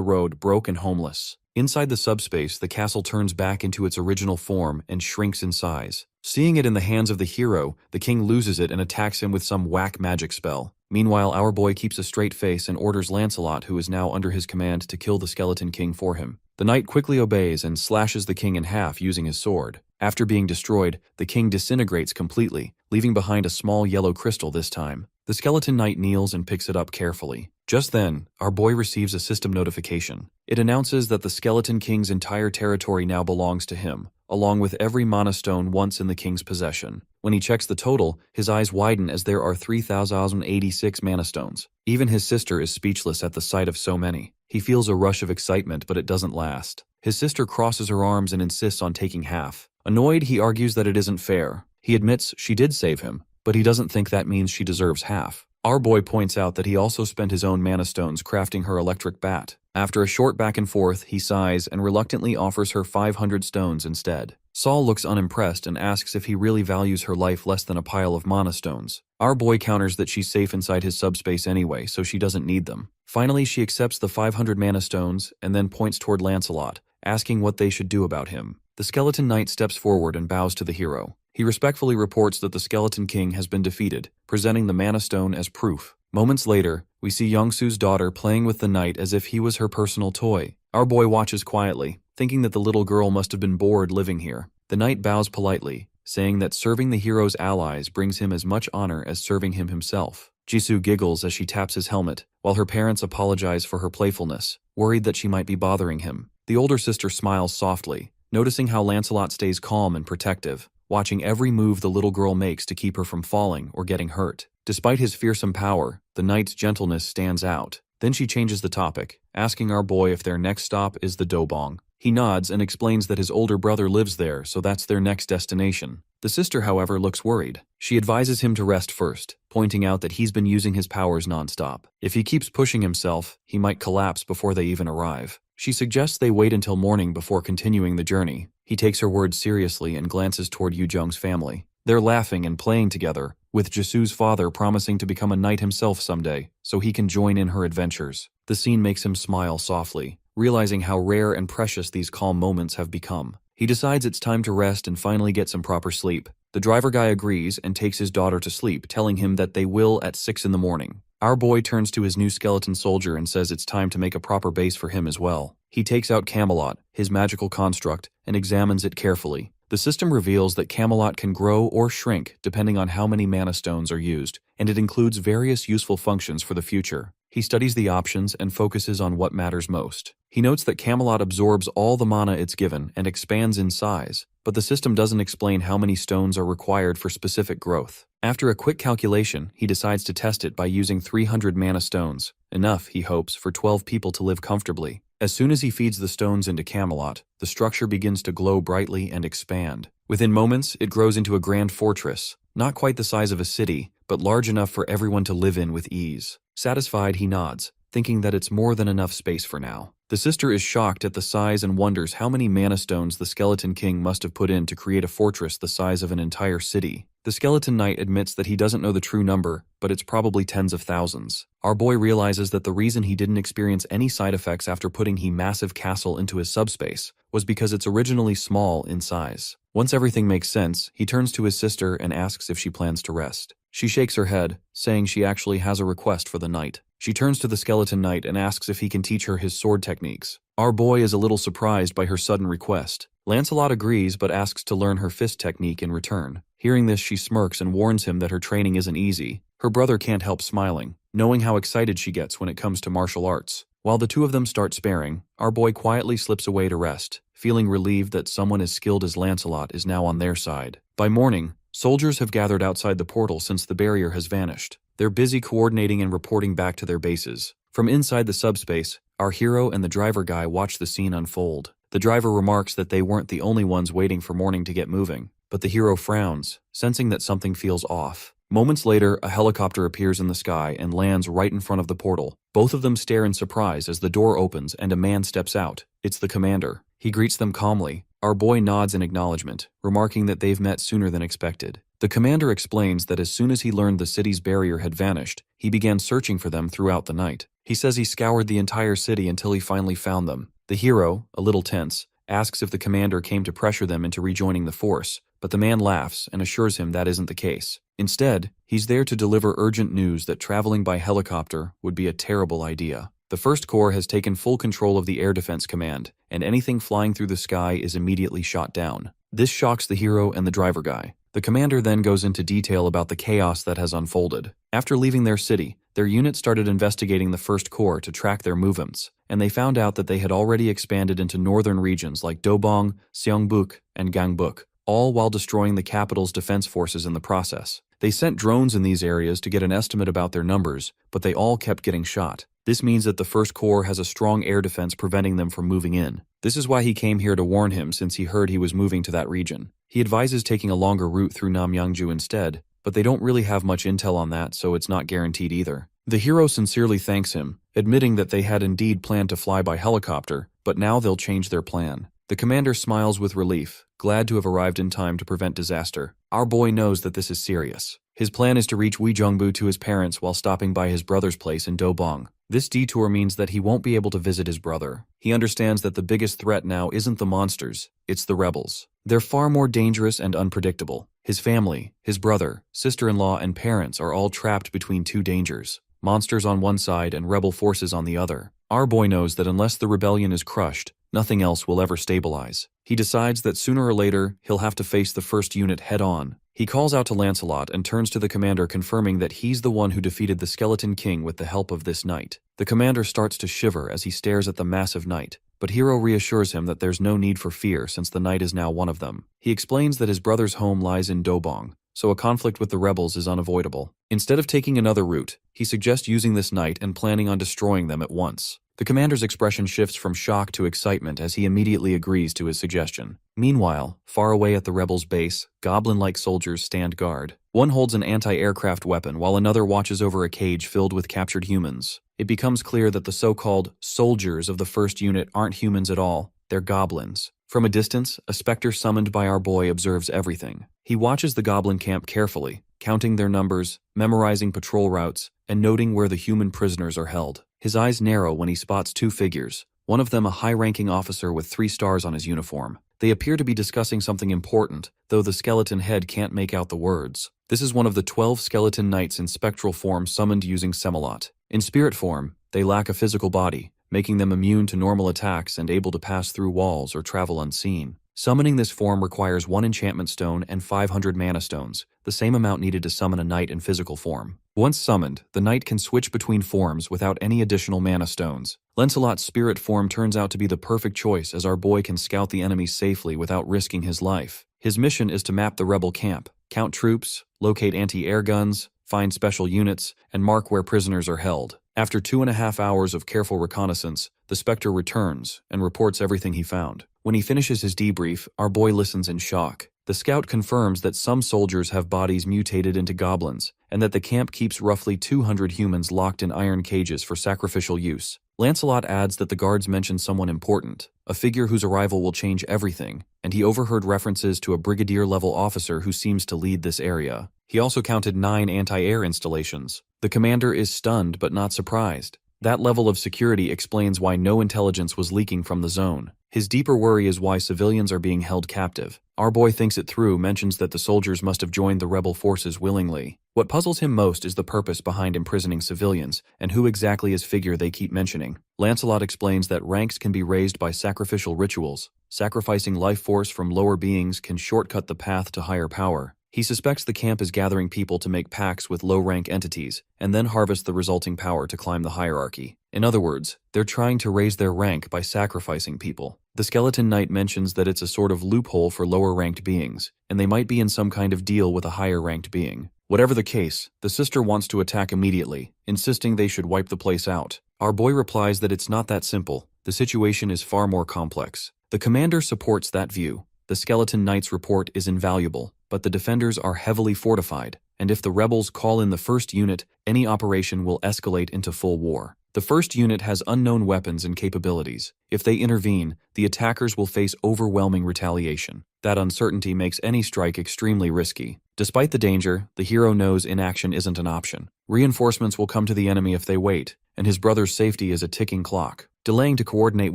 road, broke and homeless. Inside the subspace, the castle turns back into its original form and shrinks in size. Seeing it in the hands of the hero, the king loses it and attacks him with some whack magic spell. Meanwhile, our boy keeps a straight face and orders Lancelot, who is now under his command, to kill the Skeleton King for him. The knight quickly obeys and slashes the king in half using his sword. After being destroyed, the king disintegrates completely, leaving behind a small yellow crystal this time. The skeleton knight kneels and picks it up carefully. Just then, our boy receives a system notification. It announces that the Skeleton King's entire territory now belongs to him, along with every mana stone once in the king's possession. When he checks the total, his eyes widen as there are 3,086 mana stones. Even his sister is speechless at the sight of so many. He feels a rush of excitement, but it doesn't last. His sister crosses her arms and insists on taking half. Annoyed, he argues that it isn't fair. He admits she did save him, but he doesn't think that means she deserves half. Our boy points out that he also spent his own mana stones crafting her electric bat. After a short back and forth, he sighs and reluctantly offers her 500 stones instead. Saul looks unimpressed and asks if he really values her life less than a pile of mana stones. Our boy counters that she's safe inside his subspace anyway, so she doesn't need them. Finally, she accepts the 500 mana stones and then points toward Lancelot, asking what they should do about him. The skeleton knight steps forward and bows to the hero. He respectfully reports that the Skeleton King has been defeated, presenting the Mana Stone as proof. Moments later, we see Youngsu's daughter playing with the knight as if he was her personal toy. Our boy watches quietly, thinking that the little girl must have been bored living here. The knight bows politely, saying that serving the hero's allies brings him as much honor as serving him himself. Jisoo giggles as she taps his helmet, while her parents apologize for her playfulness, worried that she might be bothering him. The older sister smiles softly, noticing how Lancelot stays calm and protective, watching every move the little girl makes to keep her from falling or getting hurt. Despite his fearsome power, the knight's gentleness stands out. Then she changes the topic, asking our boy if their next stop is the Dobong. He nods and explains that his older brother lives there, so that's their next destination. The sister, however, looks worried. She advises him to rest first, pointing out that he's been using his powers nonstop. If he keeps pushing himself, he might collapse before they even arrive. She suggests they wait until morning before continuing the journey. He takes her words seriously and glances toward Yu Jung's family. They're laughing and playing together, with Jisoo's father promising to become a knight himself someday, so he can join in her adventures. The scene makes him smile softly, realizing how rare and precious these calm moments have become. He decides it's time to rest and finally get some proper sleep. The driver guy agrees and takes his daughter to sleep, telling him that they will at 6 in the morning. Our boy turns to his new skeleton soldier and says it's time to make a proper base for him as well. He takes out Camelot, his magical construct, and examines it carefully. The system reveals that Camelot can grow or shrink depending on how many mana stones are used, and it includes various useful functions for the future. He studies the options and focuses on what matters most. He notes that Camelot absorbs all the mana it's given and expands in size, but the system doesn't explain how many stones are required for specific growth. After a quick calculation, he decides to test it by using 300 mana stones, enough, he hopes, for 12 people to live comfortably. As soon as he feeds the stones into Camelot, the structure begins to glow brightly and expand. Within moments, it grows into a grand fortress, not quite the size of a city, but large enough for everyone to live in with ease. Satisfied, he nods, thinking that it's more than enough space for now. The sister is shocked at the size and wonders how many mana stones the Skeleton King must have put in to create a fortress the size of an entire city. The Skeleton Knight admits that he doesn't know the true number, but it's probably tens of thousands. Our boy realizes that the reason he didn't experience any side effects after putting his massive castle into his subspace was because it's originally small in size. Once everything makes sense, he turns to his sister and asks if she plans to rest. She shakes her head, saying she actually has a request for the night. She turns to the Skeleton Knight and asks if he can teach her his sword techniques. Our boy is a little surprised by her sudden request. Lancelot agrees but asks to learn her fist technique in return. Hearing this, she smirks and warns him that her training isn't easy. Her brother can't help smiling, knowing how excited she gets when it comes to martial arts. While the two of them start sparring, our boy quietly slips away to rest, feeling relieved that someone as skilled as Lancelot is now on their side. By morning, soldiers have gathered outside the portal since the barrier has vanished. They're busy coordinating and reporting back to their bases. From inside the subspace, our hero and the driver guy watch the scene unfold. The driver remarks that they weren't the only ones waiting for morning to get moving, but the hero frowns, sensing that something feels off. Moments later, a helicopter appears in the sky and lands right in front of the portal. Both of them stare in surprise as the door opens and a man steps out. It's the commander. He greets them calmly. Our boy nods in acknowledgement, remarking that they've met sooner than expected. The commander explains that as soon as he learned the city's barrier had vanished, he began searching for them throughout the night. He says he scoured the entire city until he finally found them. The hero, a little tense, asks if the commander came to pressure them into rejoining the force, but the man laughs and assures him that isn't the case. Instead, he's there to deliver urgent news that traveling by helicopter would be a terrible idea. The First Corps has taken full control of the Air Defense Command, and anything flying through the sky is immediately shot down. This shocks the hero and the driver guy. The commander then goes into detail about the chaos that has unfolded. After leaving their city, their unit started investigating the First Corps to track their movements, and they found out that they had already expanded into northern regions like Dobong, Seongbuk, and Gangbuk, all while destroying the capital's defense forces in the process. They sent drones in these areas to get an estimate about their numbers, but they all kept getting shot. This means that the First Corps has a strong air defense preventing them from moving in. This is why he came here to warn him since he heard he was moving to that region. He advises taking a longer route through Namyangju instead, but they don't really have much intel on that, so it's not guaranteed either. The hero sincerely thanks him, admitting that they had indeed planned to fly by helicopter, but now they'll change their plan. The commander smiles with relief, glad to have arrived in time to prevent disaster. Our boy knows that this is serious. His plan is to reach Weijongbu to his parents while stopping by his brother's place in Dobong. This detour means that he won't be able to visit his brother. He understands that the biggest threat now isn't the monsters, it's the rebels. They're far more dangerous and unpredictable. His family, his brother, sister-in-law, and parents are all trapped between two dangers: monsters on one side and rebel forces on the other. Our boy knows that unless the rebellion is crushed, nothing else will ever stabilize. He decides that sooner or later, he'll have to face the first unit head-on. He calls out to Lancelot and turns to the commander, confirming that he's the one who defeated the Skeleton King with the help of this knight. The commander starts to shiver as he stares at the massive knight, but Hero reassures him that there's no need for fear since the knight is now one of them. He explains that his brother's home lies in Dobong, so a conflict with the rebels is unavoidable. Instead of taking another route, he suggests using this knight and planning on destroying them at once. The commander's expression shifts from shock to excitement as he immediately agrees to his suggestion. Meanwhile, far away at the rebels' base, goblin-like soldiers stand guard. One holds an anti-aircraft weapon while another watches over a cage filled with captured humans. It becomes clear that the so-called soldiers of the first unit aren't humans at all, they're goblins. From a distance, a specter summoned by our boy observes everything. He watches the goblin camp carefully, counting their numbers, memorizing patrol routes, and noting where the human prisoners are held. His eyes narrow when he spots two figures, one of them a high-ranking officer with 3 stars on his uniform. They appear to be discussing something important, though the skeleton head can't make out the words. This is one of the 12 skeleton knights in spectral form summoned using Semelot. In spirit form, they lack a physical body, making them immune to normal attacks and able to pass through walls or travel unseen. Summoning this form requires 1 enchantment stone and 500 mana stones, the same amount needed to summon a knight in physical form. Once summoned, the knight can switch between forms without any additional mana stones. Lancelot's spirit form turns out to be the perfect choice as our boy can scout the enemies safely without risking his life. His mission is to map the rebel camp, count troops, locate anti-air guns, find special units, and mark where prisoners are held. After 2.5 hours of careful reconnaissance, the Spectre returns and reports everything he found. When he finishes his debrief, our boy listens in shock. The scout confirms that some soldiers have bodies mutated into goblins, and that the camp keeps roughly 200 humans locked in iron cages for sacrificial use. Lancelot adds that the guards mention someone important, a figure whose arrival will change everything, and he overheard references to a brigadier-level officer who seems to lead this area. He also counted 9 anti-air installations. The commander is stunned but not surprised. That level of security explains why no intelligence was leaking from the zone. His deeper worry is why civilians are being held captive. Our boy thinks it through, mentions that the soldiers must have joined the rebel forces willingly. What puzzles him most is the purpose behind imprisoning civilians, and who exactly is figure they keep mentioning. Lancelot explains that ranks can be raised by sacrificial rituals. Sacrificing life force from lower beings can shortcut the path to higher power. He suspects the camp is gathering people to make pacts with low-rank entities, and then harvest the resulting power to climb the hierarchy. In other words, they're trying to raise their rank by sacrificing people. The Skeleton Knight mentions that it's a sort of loophole for lower-ranked beings, and they might be in some kind of deal with a higher-ranked being. Whatever the case, the sister wants to attack immediately, insisting they should wipe the place out. Our boy replies that it's not that simple. The situation is far more complex. The commander supports that view. The Skeleton Knight's report is invaluable, but the defenders are heavily fortified, and if the rebels call in the first unit, any operation will escalate into full war. The first unit has unknown weapons and capabilities. If they intervene, the attackers will face overwhelming retaliation. That uncertainty makes any strike extremely risky. Despite the danger, the hero knows inaction isn't an option. Reinforcements will come to the enemy if they wait, and his brother's safety is a ticking clock. Delaying to coordinate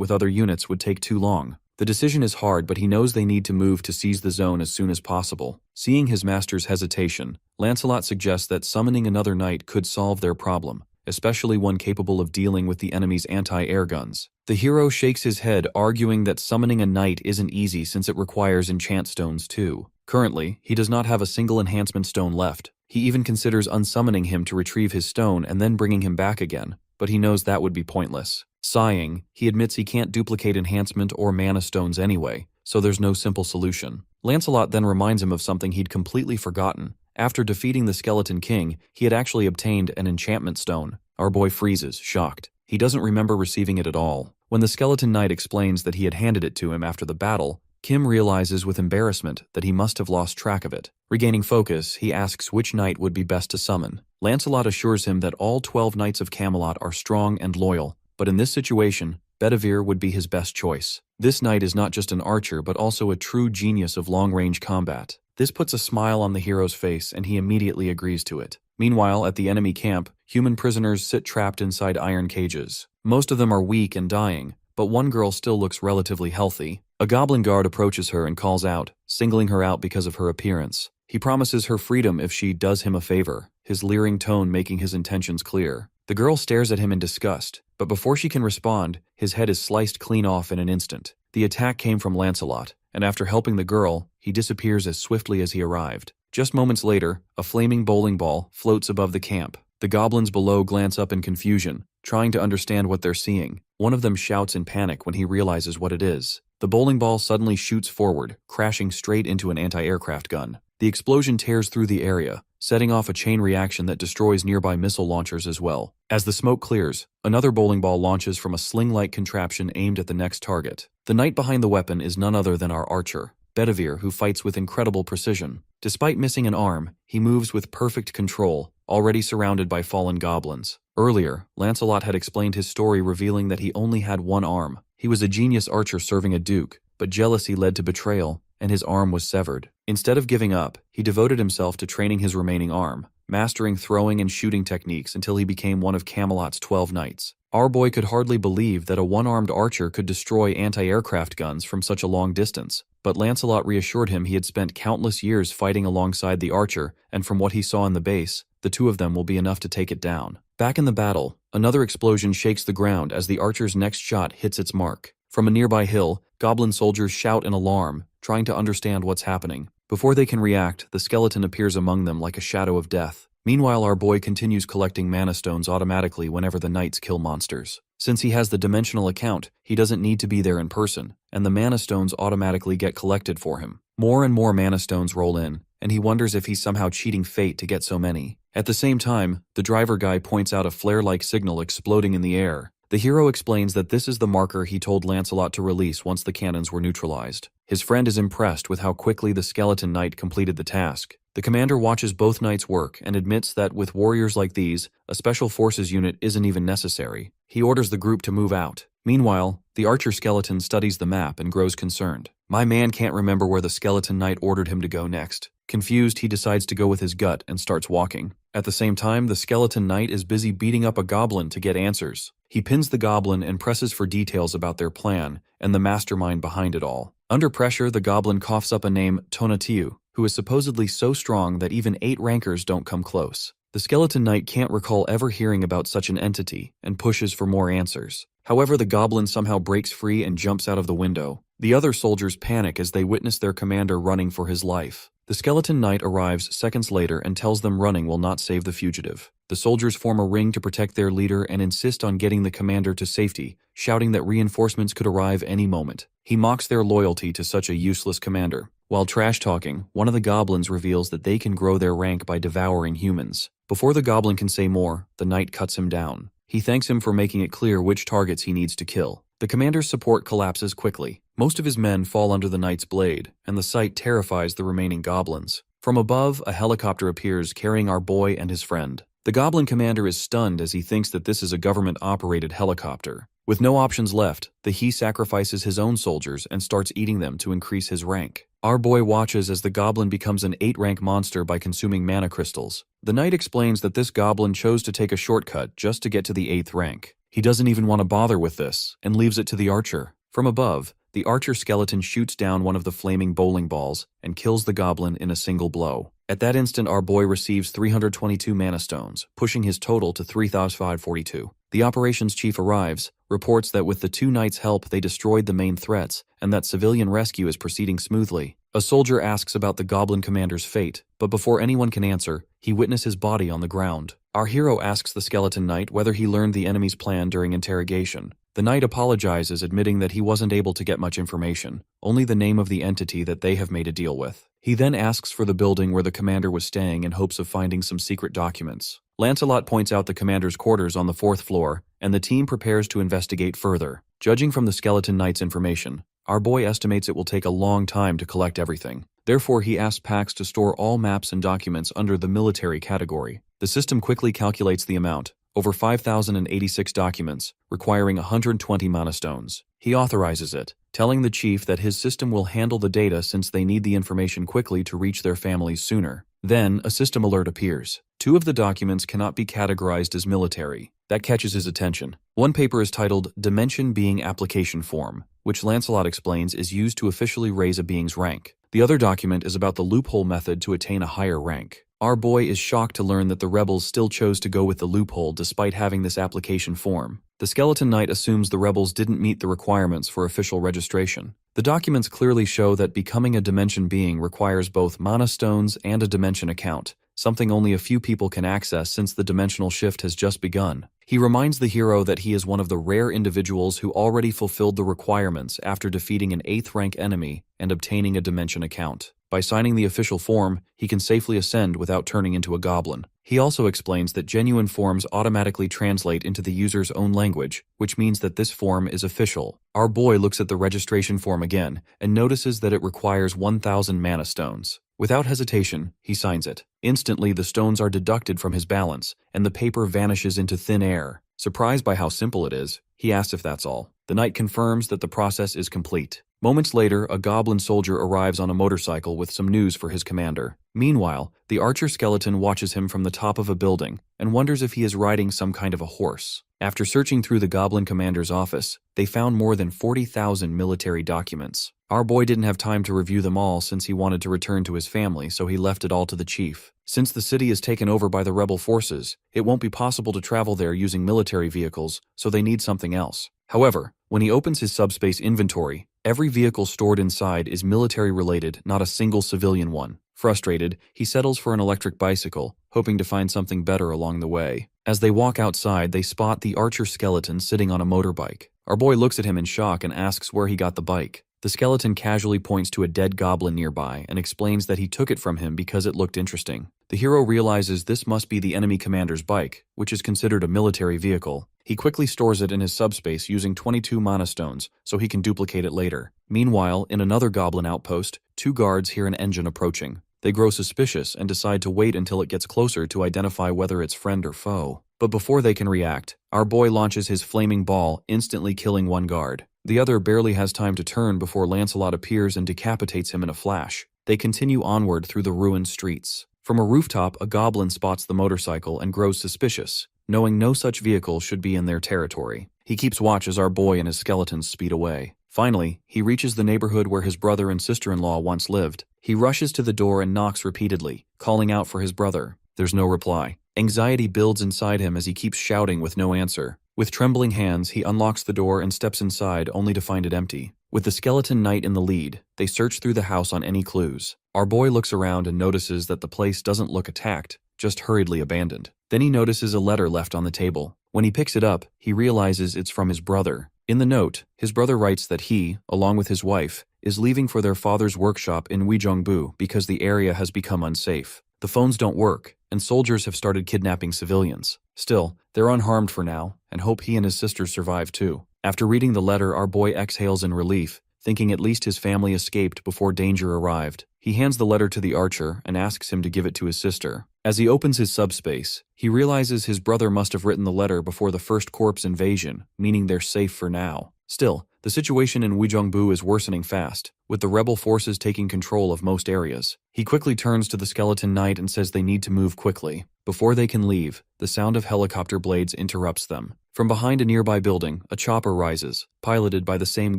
with other units would take too long. The decision is hard, but he knows they need to move to seize the zone as soon as possible. Seeing his master's hesitation, Lancelot suggests that summoning another knight could solve their problem, especially one capable of dealing with the enemy's anti-air guns. The hero shakes his head, arguing that summoning a knight isn't easy since it requires enchant stones too. Currently, he does not have a single enhancement stone left. He even considers unsummoning him to retrieve his stone and then bringing him back again, but he knows that would be pointless. Sighing, he admits he can't duplicate enhancement or mana stones anyway, so there's no simple solution. Lancelot then reminds him of something he'd completely forgotten. After defeating the Skeleton King, he had actually obtained an enchantment stone. Our boy freezes, shocked. He doesn't remember receiving it at all. When the Skeleton Knight explains that he had handed it to him after the battle, Kim realizes with embarrassment that he must have lost track of it. Regaining focus, he asks which knight would be best to summon. Lancelot assures him that all 12 knights of Camelot are strong and loyal, but in this situation, Bedivere would be his best choice. This knight is not just an archer but also a true genius of long-range combat. This puts a smile on the hero's face and he immediately agrees to it. Meanwhile, at the enemy camp, human prisoners sit trapped inside iron cages. Most of them are weak and dying, but one girl still looks relatively healthy. A goblin guard approaches her and calls out, singling her out because of her appearance. He promises her freedom if she does him a favor, his leering tone making his intentions clear. The girl stares at him in disgust, but before she can respond, his head is sliced clean off in an instant. The attack came from Lancelot, and after helping the girl, he disappears as swiftly as he arrived. Just moments later, a flaming bowling ball floats above the camp. The goblins below glance up in confusion, trying to understand what they're seeing. One of them shouts in panic when he realizes what it is. The bowling ball suddenly shoots forward, crashing straight into an anti-aircraft gun. The explosion tears through the area, setting off a chain reaction that destroys nearby missile launchers as well. As the smoke clears, another bowling ball launches from a sling-like contraption aimed at the next target. The knight behind the weapon is none other than our archer, Bedivere, who fights with incredible precision. Despite missing an arm, he moves with perfect control, already surrounded by fallen goblins. Earlier, Lancelot had explained his story, revealing that he only had one arm. He was a genius archer serving a duke, but jealousy led to betrayal, and his arm was severed. Instead of giving up, he devoted himself to training his remaining arm, mastering throwing and shooting techniques until he became one of Camelot's 12 knights. Our boy could hardly believe that a one-armed archer could destroy anti-aircraft guns from such a long distance, but Lancelot reassured him he had spent countless years fighting alongside the archer, and from what he saw in the base, the two of them will be enough to take it down. Back in the battle, another explosion shakes the ground as the archer's next shot hits its mark. From a nearby hill, goblin soldiers shout in alarm, trying to understand what's happening. Before they can react, the skeleton appears among them like a shadow of death. Meanwhile, our boy continues collecting mana stones automatically whenever the knights kill monsters. Since he has the dimensional account, he doesn't need to be there in person, and the mana stones automatically get collected for him. More and more mana stones roll in, and he wonders if he's somehow cheating fate to get so many. At the same time, the driver guy points out a flare-like signal exploding in the air. The hero explains that this is the marker he told Lancelot to release once the cannons were neutralized. His friend is impressed with how quickly the skeleton knight completed the task. The commander watches both knights work and admits that with warriors like these, a special forces unit isn't even necessary. He orders the group to move out. Meanwhile, the archer skeleton studies the map and grows concerned. My man can't remember where the skeleton knight ordered him to go next. Confused, he decides to go with his gut and starts walking. At the same time, the skeleton knight is busy beating up a goblin to get answers. He pins the goblin and presses for details about their plan and the mastermind behind it all. Under pressure, the goblin coughs up a name, Tonatiuh, who is supposedly so strong that even 8 rankers don't come close. The skeleton knight can't recall ever hearing about such an entity and pushes for more answers. However, the goblin somehow breaks free and jumps out of the window. The other soldiers panic as they witness their commander running for his life. The skeleton knight arrives seconds later and tells them running will not save the fugitive. The soldiers form a ring to protect their leader and insist on getting the commander to safety, shouting that reinforcements could arrive any moment. He mocks their loyalty to such a useless commander. While trash-talking, one of the goblins reveals that they can grow their rank by devouring humans. Before the goblin can say more, the knight cuts him down. He thanks him for making it clear which targets he needs to kill. The commander's support collapses quickly. Most of his men fall under the knight's blade, and the sight terrifies the remaining goblins. From above, a helicopter appears carrying our boy and his friend. The goblin commander is stunned as he thinks that this is a government-operated helicopter. With no options left, he sacrifices his own soldiers and starts eating them to increase his rank. Our boy watches as the goblin becomes an 8-rank monster by consuming mana crystals. The knight explains that this goblin chose to take a shortcut just to get to the 8th rank. He doesn't even want to bother with this, and leaves it to the archer. From above, the archer skeleton shoots down one of the flaming bowling balls and kills the goblin in a single blow. At that instant, our boy receives 322 mana stones, pushing his total to 3,542. The operations chief arrives, reports that with the 2 knights' help they destroyed the main threats, and that civilian rescue is proceeding smoothly. A soldier asks about the goblin commander's fate, but before anyone can answer, he witnesses his body on the ground. Our hero asks the skeleton knight whether he learned the enemy's plan during interrogation. The knight apologizes, admitting that he wasn't able to get much information, only the name of the entity that they have made a deal with. He then asks for the building where the commander was staying in hopes of finding some secret documents. Lancelot points out the commander's quarters on the 4th floor, and the team prepares to investigate further. Judging from the skeleton knight's information, our boy estimates it will take a long time to collect everything. Therefore, he asks Pax to store all maps and documents under the military category. The system quickly calculates the amount, over 5,086 documents, requiring 120 mana stones. He authorizes it, telling the chief that his system will handle the data since they need the information quickly to reach their families sooner. Then, a system alert appears. 2 of the documents cannot be categorized as military. That catches his attention. One paper is titled Dimension Being Application Form, which Lancelot explains is used to officially raise a being's rank. The other document is about the loophole method to attain a higher rank. Our boy is shocked to learn that the rebels still chose to go with the loophole despite having this application form. The skeleton knight assumes the rebels didn't meet the requirements for official registration. The documents clearly show that becoming a dimension being requires both mana stones and a dimension account, something only a few people can access since the dimensional shift has just begun. He reminds the hero that he is one of the rare individuals who already fulfilled the requirements after defeating an 8th rank enemy and obtaining a dimension account. By signing the official form, he can safely ascend without turning into a goblin. He also explains that genuine forms automatically translate into the user's own language, which means that this form is official. Our boy looks at the registration form again and notices that it requires 1,000 mana stones. Without hesitation, he signs it. Instantly, the stones are deducted from his balance, and the paper vanishes into thin air. Surprised by how simple it is, he asks if that's all. The knight confirms that the process is complete. Moments later, a goblin soldier arrives on a motorcycle with some news for his commander. Meanwhile, the archer skeleton watches him from the top of a building and wonders if he is riding some kind of a horse. After searching through the goblin commander's office, they found more than 40,000 military documents. Our boy didn't have time to review them all since he wanted to return to his family, so he left it all to the chief. Since the city is taken over by the rebel forces, it won't be possible to travel there using military vehicles, so they need something else. However, when he opens his subspace inventory, every vehicle stored inside is military-related, not a single civilian one. Frustrated, he settles for an electric bicycle, hoping to find something better along the way. As they walk outside, they spot the archer skeleton sitting on a motorbike. Our boy looks at him in shock and asks where he got the bike. The skeleton casually points to a dead goblin nearby and explains that he took it from him because it looked interesting. The hero realizes this must be the enemy commander's bike, which is considered a military vehicle. He quickly stores it in his subspace using 22 mana stones, so he can duplicate it later. Meanwhile, in another goblin outpost, 2 guards hear an engine approaching. They grow suspicious and decide to wait until it gets closer to identify whether it's friend or foe. But before they can react, our boy launches his flaming ball, instantly killing one guard. The other barely has time to turn before Lancelot appears and decapitates him in a flash. They continue onward through the ruined streets. From a rooftop, a goblin spots the motorcycle and grows suspicious, knowing no such vehicle should be in their territory. He keeps watch as our boy and his skeletons speed away. Finally, he reaches the neighborhood where his brother and sister-in-law once lived. He rushes to the door and knocks repeatedly, calling out for his brother. There's no reply. Anxiety builds inside him as he keeps shouting with no answer. With trembling hands, he unlocks the door and steps inside only to find it empty. With the skeleton knight in the lead, they search through the house on any clues. Our boy looks around and notices that the place doesn't look attacked, just hurriedly abandoned. Then he notices a letter left on the table. When he picks it up, he realizes it's from his brother. In the note, his brother writes that he, along with his wife, is leaving for their father's workshop in Weijongbu because the area has become unsafe. The phones don't work, and soldiers have started kidnapping civilians. Still, they're unharmed for now, and hope he and his sister survive too. After reading the letter, our boy exhales in relief, thinking at least his family escaped before danger arrived. He hands the letter to the archer and asks him to give it to his sister. As he opens his subspace, he realizes his brother must have written the letter before the first corpse invasion, meaning they're safe for now. Still, the situation in Weijongbu is worsening fast, with the rebel forces taking control of most areas. He quickly turns to the skeleton knight and says they need to move quickly. Before they can leave, the sound of helicopter blades interrupts them. From behind a nearby building, a chopper rises, piloted by the same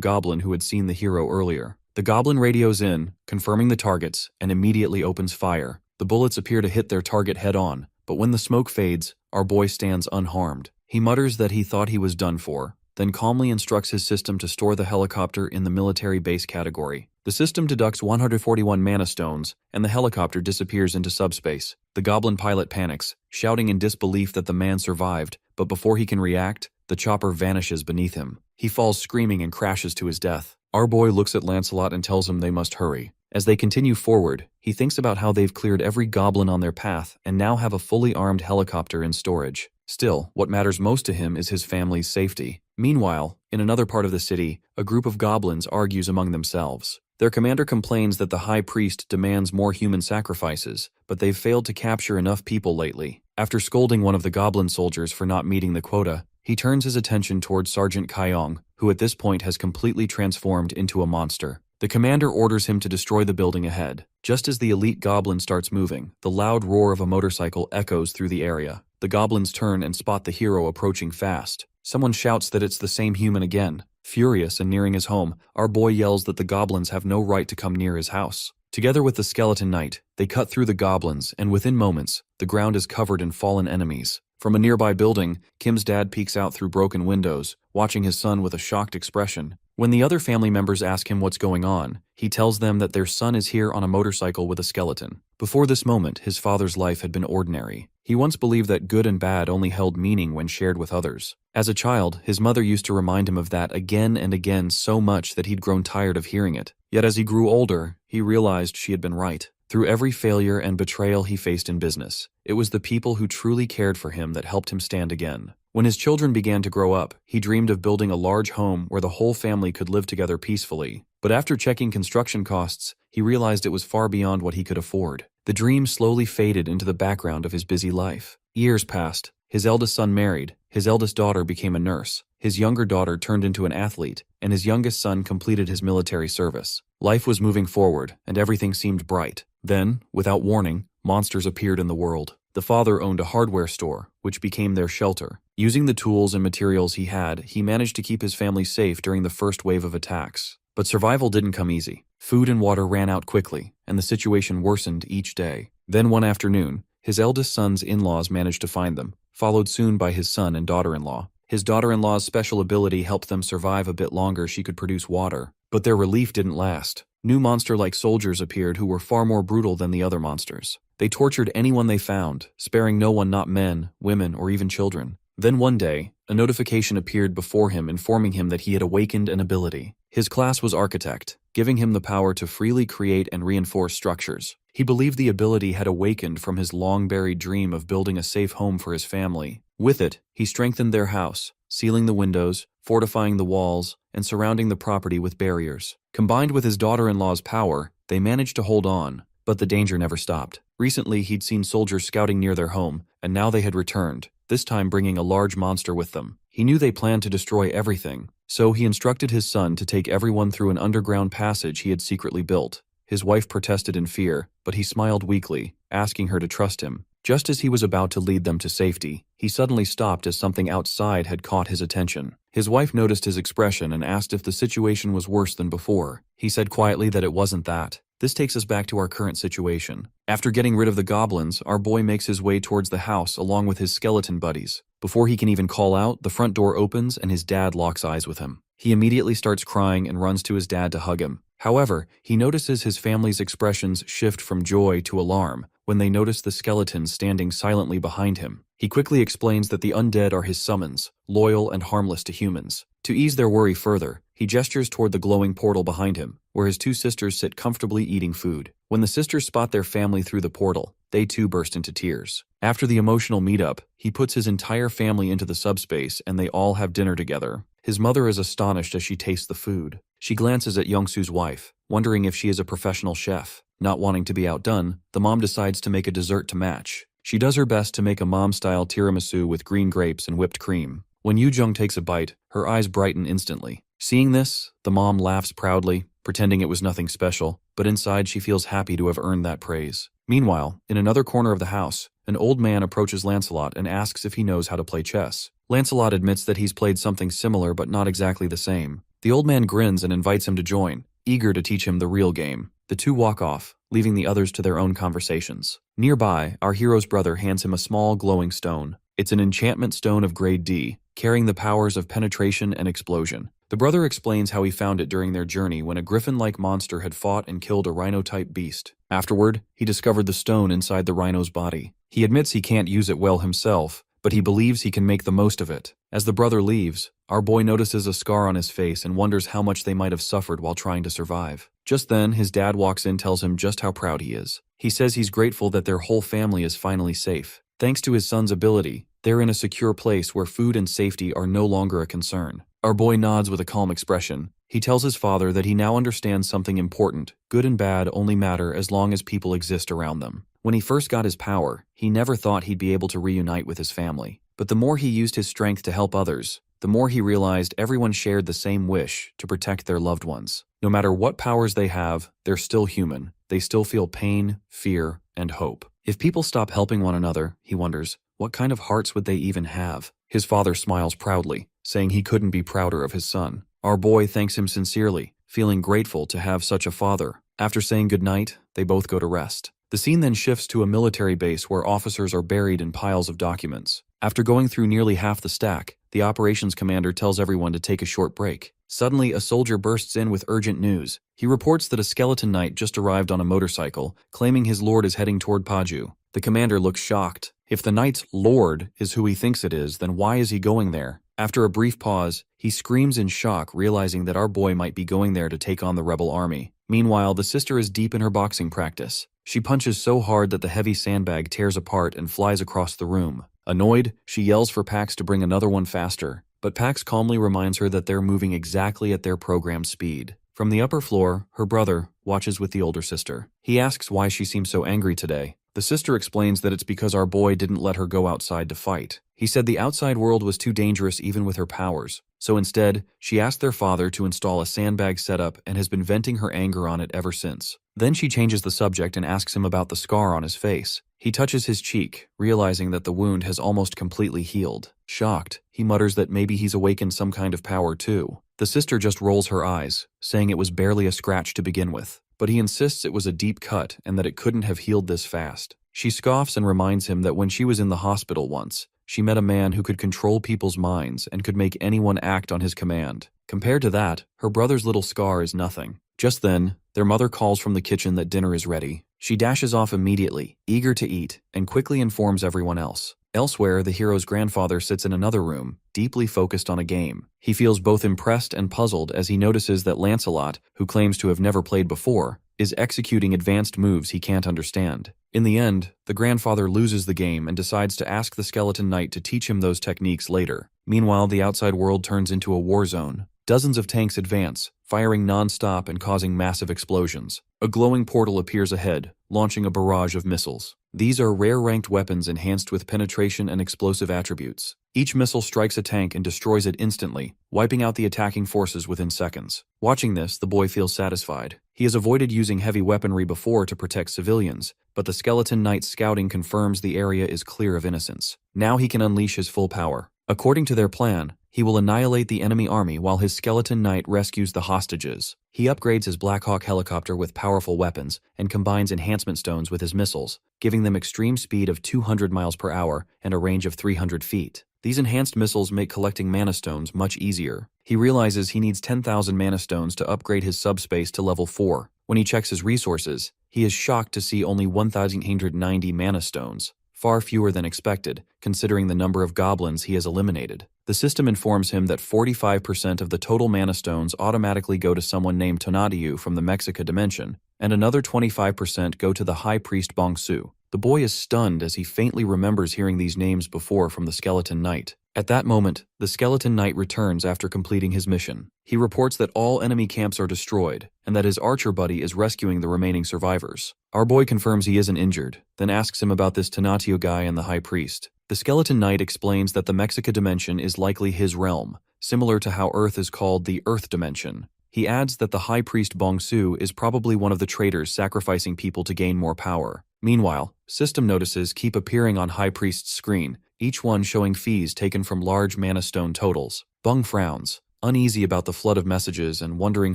goblin who had seen the hero earlier. The goblin radios in, confirming the targets, and immediately opens fire. The bullets appear to hit their target head-on, but when the smoke fades, our boy stands unharmed. He mutters that he thought he was done for, then calmly instructs his system to store the helicopter in the military base category. The system deducts 141 mana stones, and the helicopter disappears into subspace. The goblin pilot panics, shouting in disbelief that the man survived, but before he can react, the chopper vanishes beneath him. He falls screaming and crashes to his death. Our boy looks at Lancelot and tells him they must hurry. As they continue forward, he thinks about how they've cleared every goblin on their path and now have a fully armed helicopter in storage. Still, what matters most to him is his family's safety. Meanwhile, in another part of the city, a group of goblins argues among themselves. Their commander complains that the high priest demands more human sacrifices, but they've failed to capture enough people lately. After scolding one of the goblin soldiers for not meeting the quota, he turns his attention towards Sergeant Kaiyong, who at this point has completely transformed into a monster. The commander orders him to destroy the building ahead. Just as the elite goblin starts moving, the loud roar of a motorcycle echoes through the area. The goblins turn and spot the hero approaching fast. Someone shouts that it's the same human again. Furious and nearing his home, our boy yells that the goblins have no right to come near his house. Together with the skeleton knight, they cut through the goblins, and within moments, the ground is covered in fallen enemies. From a nearby building, Kim's dad peeks out through broken windows, watching his son with a shocked expression. When the other family members ask him what's going on, he tells them that their son is here on a motorcycle with a skeleton. Before this moment, his father's life had been ordinary. He once believed that good and bad only held meaning when shared with others. As a child, his mother used to remind him of that again and again so much that he'd grown tired of hearing it. Yet as he grew older, he realized she had been right. Through every failure and betrayal he faced in business, it was the people who truly cared for him that helped him stand again. When his children began to grow up, he dreamed of building a large home where the whole family could live together peacefully. But after checking construction costs, he realized it was far beyond what he could afford. The dream slowly faded into the background of his busy life. Years passed. His eldest son married, his eldest daughter became a nurse, his younger daughter turned into an athlete, and his youngest son completed his military service. Life was moving forward, and everything seemed bright. Then, without warning, monsters appeared in the world. The father owned a hardware store, which became their shelter. Using the tools and materials he had, he managed to keep his family safe during the first wave of attacks. But survival didn't come easy. Food and water ran out quickly, and the situation worsened each day. Then one afternoon, his eldest son's in-laws managed to find them, followed soon by his son and daughter-in-law. His daughter-in-law's special ability helped them survive a bit longer. She could produce water. But their relief didn't last. New monster-like soldiers appeared who were far more brutal than the other monsters. They tortured anyone they found, sparing no one, not men, women, or even children. Then one day, a notification appeared before him informing him that he had awakened an ability. His class was Architect, giving him the power to freely create and reinforce structures. He believed the ability had awakened from his long-buried dream of building a safe home for his family. With it, he strengthened their house, sealing the windows, fortifying the walls, and surrounding the property with barriers. Combined with his daughter-in-law's power, they managed to hold on, but the danger never stopped. Recently, he'd seen soldiers scouting near their home, and now they had returned. this time bringing a large monster with them. He knew they planned to destroy everything, so he instructed his son to take everyone through an underground passage he had secretly built. His wife protested in fear, but he smiled weakly, asking her to trust him. Just as he was about to lead them to safety, he suddenly stopped as something outside had caught his attention. His wife noticed his expression and asked if the situation was worse than before. He said quietly that it wasn't that. This takes us back to our current situation. After getting rid of the goblins, our boy makes his way towards the house along with his skeleton buddies. Before he can even call out, the front door opens and his dad locks eyes with him. He immediately starts crying and runs to his dad to hug him. However, he notices his family's expressions shift from joy to alarm when they notice the skeletons standing silently behind him. He quickly explains that the undead are his summons, loyal and harmless to humans. To ease their worry further, he gestures toward the glowing portal behind him, where his two sisters sit comfortably eating food. When the sisters spot their family through the portal, they too burst into tears. After the emotional meetup, he puts his entire family into the subspace and they all have dinner together. His mother is astonished as she tastes the food. She glances at Youngsu's wife, wondering if she is a professional chef. Not wanting to be outdone, the mom decides to make a dessert to match. She does her best to make a mom-style tiramisu with green grapes and whipped cream. When Yoojung takes a bite, her eyes brighten instantly. Seeing this, the mom laughs proudly, pretending it was nothing special, but inside she feels happy to have earned that praise. Meanwhile, in another corner of the house, an old man approaches Lancelot and asks if he knows how to play chess. Lancelot admits that he's played something similar but not exactly the same. The old man grins and invites him to join, eager to teach him the real game. The two walk off, leaving the others to their own conversations. Nearby, our hero's brother hands him a small glowing stone. It's an enchantment stone of grade D, carrying the powers of penetration and explosion. The brother explains how he found it during their journey when a griffin-like monster had fought and killed a rhino-type beast. Afterward, he discovered the stone inside the rhino's body. He admits he can't use it well himself, but he believes he can make the most of it. As the brother leaves, our boy notices a scar on his face and wonders how much they might have suffered while trying to survive. Just then, his dad walks in and tells him just how proud he is. He says he's grateful that their whole family is finally safe. Thanks to his son's ability, they're in a secure place where food and safety are no longer a concern. Our boy nods with a calm expression. He tells his father that he now understands something important. Good and bad only matter as long as people exist around them. When he first got his power, he never thought he'd be able to reunite with his family. But the more he used his strength to help others, the more he realized everyone shared the same wish to protect their loved ones. No matter what powers they have, they're still human. They still feel pain, fear, and hope. If people stop helping one another, he wonders, what kind of hearts would they even have? His father smiles proudly, saying he couldn't be prouder of his son. Our boy thanks him sincerely, feeling grateful to have such a father. After saying goodnight, they both go to rest. The scene then shifts to a military base where officers are buried in piles of documents. After going through nearly half the stack, the operations commander tells everyone to take a short break. Suddenly, a soldier bursts in with urgent news. He reports that a skeleton knight just arrived on a motorcycle, claiming his lord is heading toward Paju. The commander looks shocked. If the knight's lord is who he thinks it is, then why is he going there? After a brief pause, he screams in shock, realizing that our boy might be going there to take on the rebel army. Meanwhile, the sister is deep in her boxing practice. She punches so hard that the heavy sandbag tears apart and flies across the room. Annoyed, she yells for Pax to bring another one faster, but Pax calmly reminds her that they're moving exactly at their programmed speed. From the upper floor, her brother watches with the older sister. He asks why she seems so angry today. The sister explains that it's because our boy didn't let her go outside to fight. He said the outside world was too dangerous even with her powers, so instead, she asked their father to install a sandbag setup and has been venting her anger on it ever since. Then she changes the subject and asks him about the scar on his face. He touches his cheek, realizing that the wound has almost completely healed. Shocked, he mutters that maybe he's awakened some kind of power too. The sister just rolls her eyes, saying it was barely a scratch to begin with. But he insists it was a deep cut and that it couldn't have healed this fast. She scoffs and reminds him that when she was in the hospital once, she met a man who could control people's minds and could make anyone act on his command. Compared to that, her brother's little scar is nothing. Just then, their mother calls from the kitchen that dinner is ready. She dashes off immediately, eager to eat, and quickly informs everyone else. Elsewhere, the hero's grandfather sits in another room, deeply focused on a game. He feels both impressed and puzzled as he notices that Lancelot, who claims to have never played before, is executing advanced moves he can't understand. In the end, the grandfather loses the game and decides to ask the skeleton knight to teach him those techniques later. Meanwhile, the outside world turns into a war zone. Dozens of tanks advance, firing non-stop and causing massive explosions. A glowing portal appears ahead, launching a barrage of missiles. These are rare-ranked weapons enhanced with penetration and explosive attributes. Each missile strikes a tank and destroys it instantly, wiping out the attacking forces within seconds. Watching this, the boy feels satisfied. He has avoided using heavy weaponry before to protect civilians, but the Skeleton Knight's scouting confirms the area is clear of innocents. Now he can unleash his full power. According to their plan, he will annihilate the enemy army while his Skeleton Knight rescues the hostages. He upgrades his Black Hawk helicopter with powerful weapons and combines enhancement stones with his missiles, giving them extreme speed of 200 miles per hour and a range of 300 feet. These enhanced missiles make collecting mana stones much easier. He realizes he needs 10,000 mana stones to upgrade his subspace to level 4. When he checks his resources, he is shocked to see only 1,890 mana stones, far fewer than expected, considering the number of goblins he has eliminated. The system informs him that 45% of the total mana stones automatically go to someone named Tonatiuh from the Mexica dimension, and another 25% go to the High Priest Bongsu. The boy is stunned as he faintly remembers hearing these names before from the Skeleton Knight. At that moment, the Skeleton Knight returns after completing his mission. He reports that all enemy camps are destroyed, and that his archer buddy is rescuing the remaining survivors. Our boy confirms he isn't injured, then asks him about this Tonatiuh guy and the High Priest. The Skeleton Knight explains that the Mexica dimension is likely his realm, similar to how Earth is called the Earth dimension. He adds that the High Priest Bongsu is probably one of the traitors sacrificing people to gain more power. Meanwhile, system notices keep appearing on High Priest's screen, each one showing fees taken from large mana stone totals. Bung frowns, uneasy about the flood of messages and wondering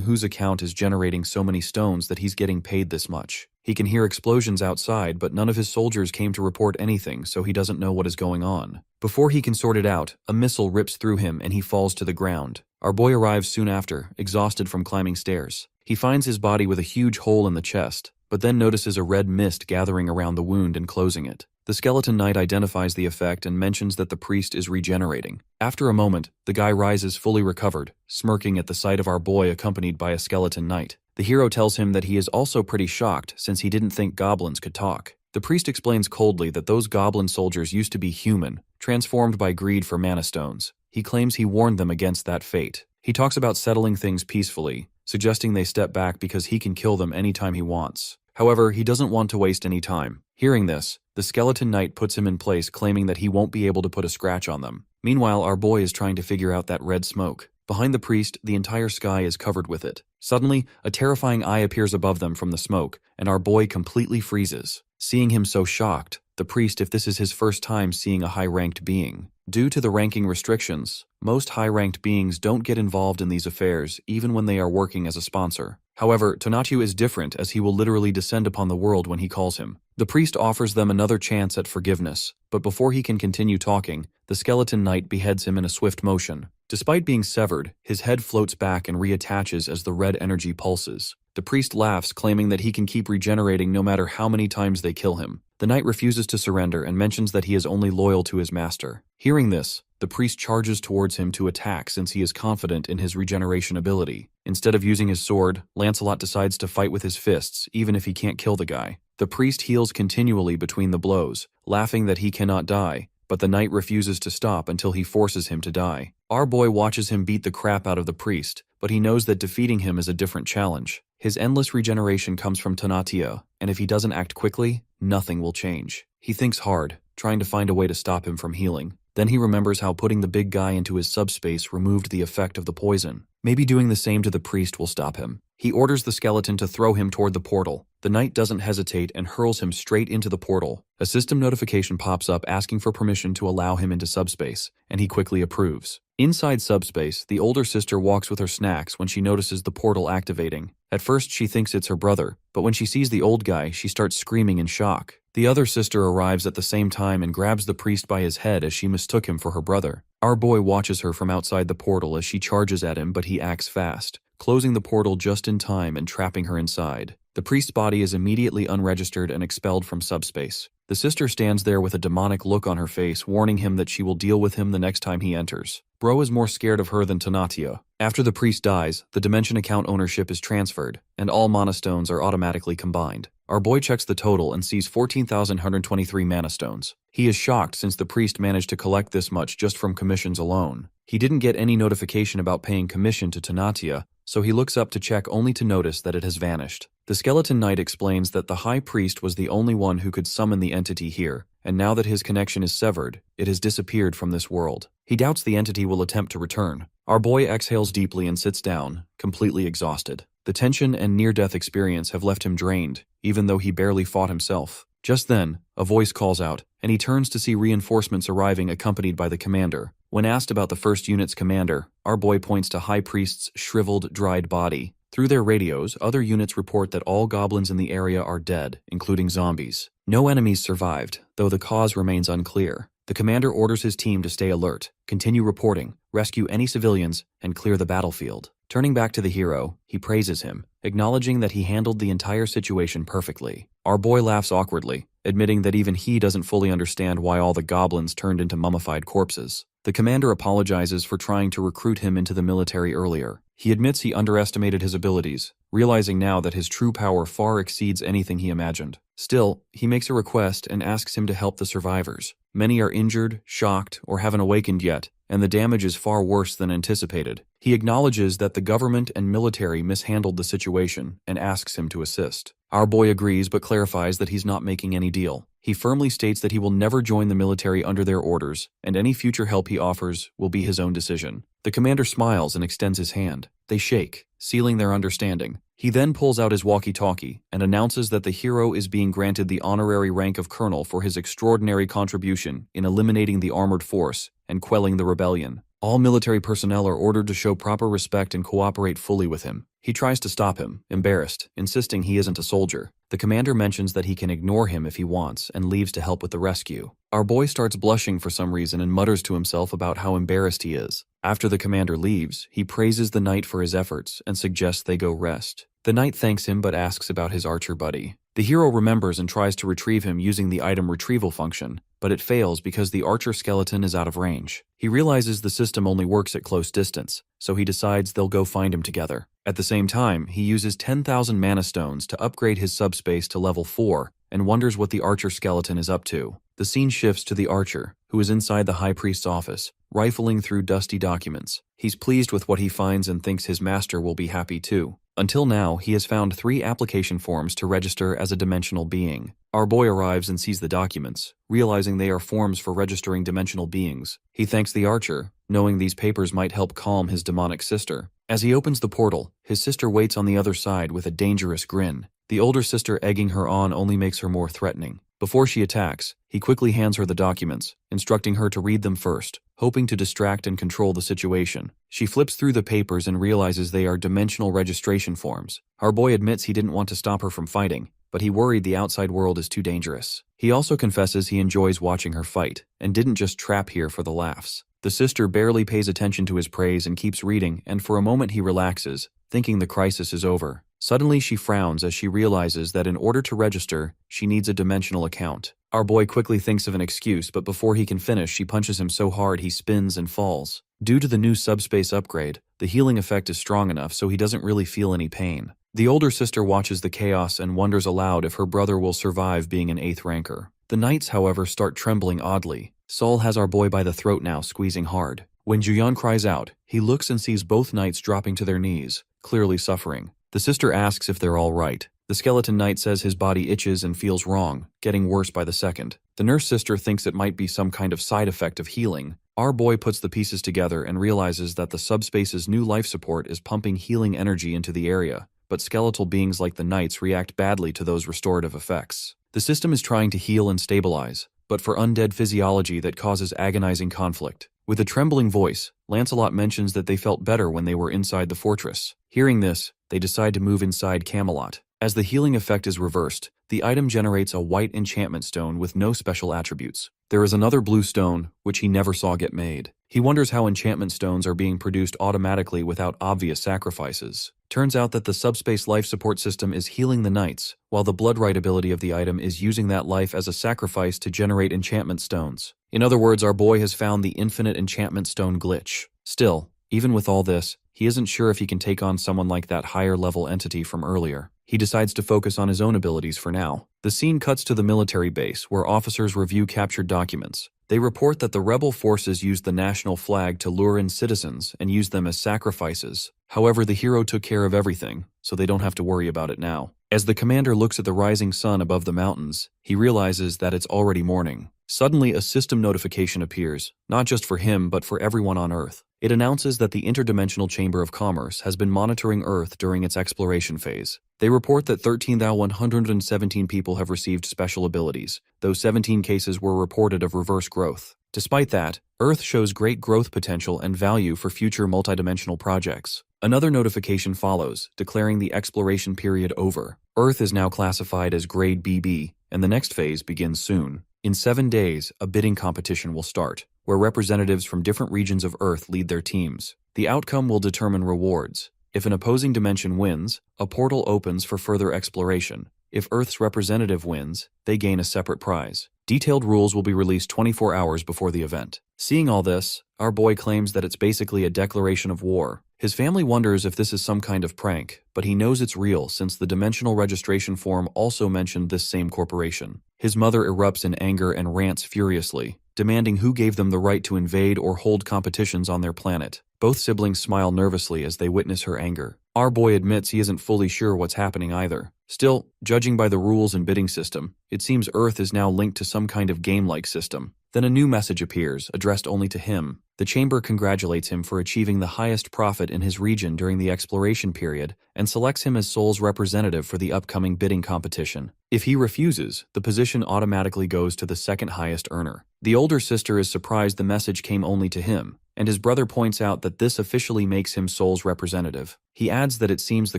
whose account is generating so many stones that he's getting paid this much. He can hear explosions outside, but none of his soldiers came to report anything, so he doesn't know what is going on. Before he can sort it out, a missile rips through him and he falls to the ground. Our boy arrives soon after, exhausted from climbing stairs. He finds his body with a huge hole in the chest, but then notices a red mist gathering around the wound and closing it. The Skeleton Knight identifies the effect and mentions that the priest is regenerating. After a moment, the guy rises fully recovered, smirking at the sight of our boy accompanied by a Skeleton Knight. The hero tells him that he is also pretty shocked since he didn't think goblins could talk. The priest explains coldly that those goblin soldiers used to be human, transformed by greed for mana stones. He claims he warned them against that fate. He talks about settling things peacefully, suggesting they step back because he can kill them anytime he wants. However, he doesn't want to waste any time. Hearing this, the Skeleton Knight puts him in place, claiming that he won't be able to put a scratch on them. Meanwhile, our boy is trying to figure out that red smoke. Behind the priest, the entire sky is covered with it. Suddenly, a terrifying eye appears above them from the smoke, and our boy completely freezes. Seeing him so shocked, the priest, if this is his first time seeing a high-ranked being. Due to the ranking restrictions, most high-ranked beings don't get involved in these affairs even when they are working as a sponsor. However, Tonatiuh is different, as he will literally descend upon the world when he calls him. The priest offers them another chance at forgiveness, but before he can continue talking, the Skeleton Knight beheads him in a swift motion. Despite being severed, his head floats back and reattaches as the red energy pulses. The priest laughs, claiming that he can keep regenerating no matter how many times they kill him. The knight refuses to surrender and mentions that he is only loyal to his master. Hearing this, the priest charges towards him to attack since he is confident in his regeneration ability. Instead of using his sword, Lancelot decides to fight with his fists, even if he can't kill the guy. The priest heals continually between the blows, laughing that he cannot die, but the knight refuses to stop until he forces him to die. Our boy watches him beat the crap out of the priest, but he knows that defeating him is a different challenge. His endless regeneration comes from Tonatiuh, and if he doesn't act quickly, nothing will change. He thinks hard, trying to find a way to stop him from healing. Then he remembers how putting the big guy into his subspace removed the effect of the poison. Maybe doing the same to the priest will stop him. He orders the skeleton to throw him toward the portal. The knight doesn't hesitate and hurls him straight into the portal. A system notification pops up asking for permission to allow him into subspace, and he quickly approves. Inside subspace, the older sister walks with her snacks when she notices the portal activating. At first, she thinks it's her brother, but when she sees the old guy, she starts screaming in shock. The other sister arrives at the same time and grabs the priest by his head as she mistook him for her brother. Our boy watches her from outside the portal as she charges at him, but he acts fast, closing the portal just in time and trapping her inside. The priest's body is immediately unregistered and expelled from subspace. The sister stands there with a demonic look on her face, warning him that she will deal with him the next time he enters. Bro is more scared of her than Tonatiuh. After the priest dies, the dimension account ownership is transferred, and all mana stones are automatically combined. Our boy checks the total and sees 14,123 mana stones. He is shocked since the priest managed to collect this much just from commissions alone. He didn't get any notification about paying commission to Tanatia, so he looks up to check only to notice that it has vanished. The skeleton knight explains that the high priest was the only one who could summon the entity here, and now that his connection is severed, it has disappeared from this world. He doubts the entity will attempt to return. Our boy exhales deeply and sits down, completely exhausted. The tension and near-death experience have left him drained, even though he barely fought himself. Just then, a voice calls out, and he turns to see reinforcements arriving accompanied by the commander. When asked about the first unit's commander, our boy points to High Priest's shriveled, dried body. Through their radios, other units report that all goblins in the area are dead, including zombies. No enemies survived, though the cause remains unclear. The commander orders his team to stay alert, continue reporting, rescue any civilians, and clear the battlefield. Turning back to the hero, he praises him, acknowledging that he handled the entire situation perfectly. Our boy laughs awkwardly, admitting that even he doesn't fully understand why all the goblins turned into mummified corpses. The commander apologizes for trying to recruit him into the military earlier. He admits he underestimated his abilities, realizing now that his true power far exceeds anything he imagined. Still, he makes a request and asks him to help the survivors. Many are injured, shocked, or haven't awakened yet, and the damage is far worse than anticipated. He acknowledges that the government and military mishandled the situation and asks him to assist. Our boy agrees but clarifies that he's not making any deal. He firmly states that he will never join the military under their orders, and any future help he offers will be his own decision. The commander smiles and extends his hand. They shake, sealing their understanding. He then pulls out his walkie-talkie and announces that the hero is being granted the honorary rank of colonel for his extraordinary contribution in eliminating the armored force and quelling the rebellion. All military personnel are ordered to show proper respect and cooperate fully with him. He tries to stop him, embarrassed, insisting he isn't a soldier. The commander mentions that he can ignore him if he wants and leaves to help with the rescue. Our boy starts blushing for some reason and mutters to himself about how embarrassed he is. After the commander leaves, he praises the knight for his efforts and suggests they go rest. The knight thanks him but asks about his archer buddy. The hero remembers and tries to retrieve him using the item retrieval function, but it fails because the archer skeleton is out of range. He realizes the system only works at close distance, so he decides they'll go find him together. At the same time, he uses 10,000 mana stones to upgrade his subspace to level 4 and wonders what the archer skeleton is up to. The scene shifts to the archer, who is inside the high priest's office, rifling through dusty documents. He's pleased with what he finds and thinks his master will be happy too. Until now, he has found 3 application forms to register as a dimensional being. Our boy arrives and sees the documents, realizing they are forms for registering dimensional beings. He thanks the archer, knowing these papers might help calm his demonic sister. As he opens the portal, his sister waits on the other side with a dangerous grin. The older sister egging her on only makes her more threatening. Before she attacks, he quickly hands her the documents, instructing her to read them first, hoping to distract and control the situation. She flips through the papers and realizes they are dimensional registration forms. Our boy admits he didn't want to stop her from fighting, but he worried the outside world is too dangerous. He also confesses he enjoys watching her fight, and didn't just trap here for the laughs. The sister barely pays attention to his praise and keeps reading, and for a moment he relaxes, thinking the crisis is over. Suddenly she frowns as she realizes that in order to register, she needs a dimensional account. Our boy quickly thinks of an excuse, but before he can finish, she punches him so hard he spins and falls. Due to the new subspace upgrade, the healing effect is strong enough so he doesn't really feel any pain. The older sister watches the chaos and wonders aloud if her brother will survive being an 8th ranker. The knights, however, start trembling oddly. Saul has our boy by the throat now, squeezing hard. When Juyan cries out, he looks and sees both knights dropping to their knees, clearly suffering. The sister asks if they're all right. The skeleton knight says his body itches and feels wrong, getting worse by the second. The nurse sister thinks it might be some kind of side effect of healing. Our boy puts the pieces together and realizes that the subspace's new life support is pumping healing energy into the area, but skeletal beings like the knights react badly to those restorative effects. The system is trying to heal and stabilize, but for undead physiology that causes agonizing conflict. With a trembling voice, Lancelot mentions that they felt better when they were inside the fortress. Hearing this, they decide to move inside Camelot. As the healing effect is reversed, the item generates a white enchantment stone with no special attributes. There is another blue stone, which he never saw get made. He wonders how enchantment stones are being produced automatically without obvious sacrifices. Turns out that the subspace life support system is healing the knights, while the blood right ability of the item is using that life as a sacrifice to generate enchantment stones. In other words, our boy has found the infinite enchantment stone glitch. Still, even with all this, he isn't sure if he can take on someone like that higher level entity from earlier. He decides to focus on his own abilities for now. The scene cuts to the military base, where officers review captured documents. They report that the rebel forces used the national flag to lure in citizens and used them as sacrifices. However, the hero took care of everything, so they don't have to worry about it now. As the commander looks at the rising sun above the mountains, he realizes that it's already morning. Suddenly, a system notification appears, not just for him but for everyone on Earth. It announces that the Interdimensional Chamber of Commerce has been monitoring Earth during its exploration phase. They report that 13,117 people have received special abilities, though 17 cases were reported of reverse growth. Despite that, Earth shows great growth potential and value for future multidimensional projects. Another notification follows, declaring the exploration period over. Earth is now classified as Grade BB, and the next phase begins soon. In 7 days, a bidding competition will start, where representatives from different regions of Earth lead their teams. The outcome will determine rewards. If an opposing dimension wins, a portal opens for further exploration. If Earth's representative wins, they gain a separate prize. Detailed rules will be released 24 hours before the event. Seeing all this, our boy claims that it's basically a declaration of war. His family wonders if this is some kind of prank, but he knows it's real since the dimensional registration form also mentioned this same corporation. His mother erupts in anger and rants furiously, demanding who gave them the right to invade or hold competitions on their planet. Both siblings smile nervously as they witness her anger. Our boy admits he isn't fully sure what's happening either. Still, judging by the rules and bidding system, it seems Earth is now linked to some kind of game-like system. Then a new message appears, addressed only to him. The chamber congratulates him for achieving the highest profit in his region during the exploration period and selects him as Soul's representative for the upcoming bidding competition. If he refuses, the position automatically goes to the second highest earner. The older sister is surprised the message came only to him, and his brother points out that this officially makes him Soul's representative. He adds that it seems the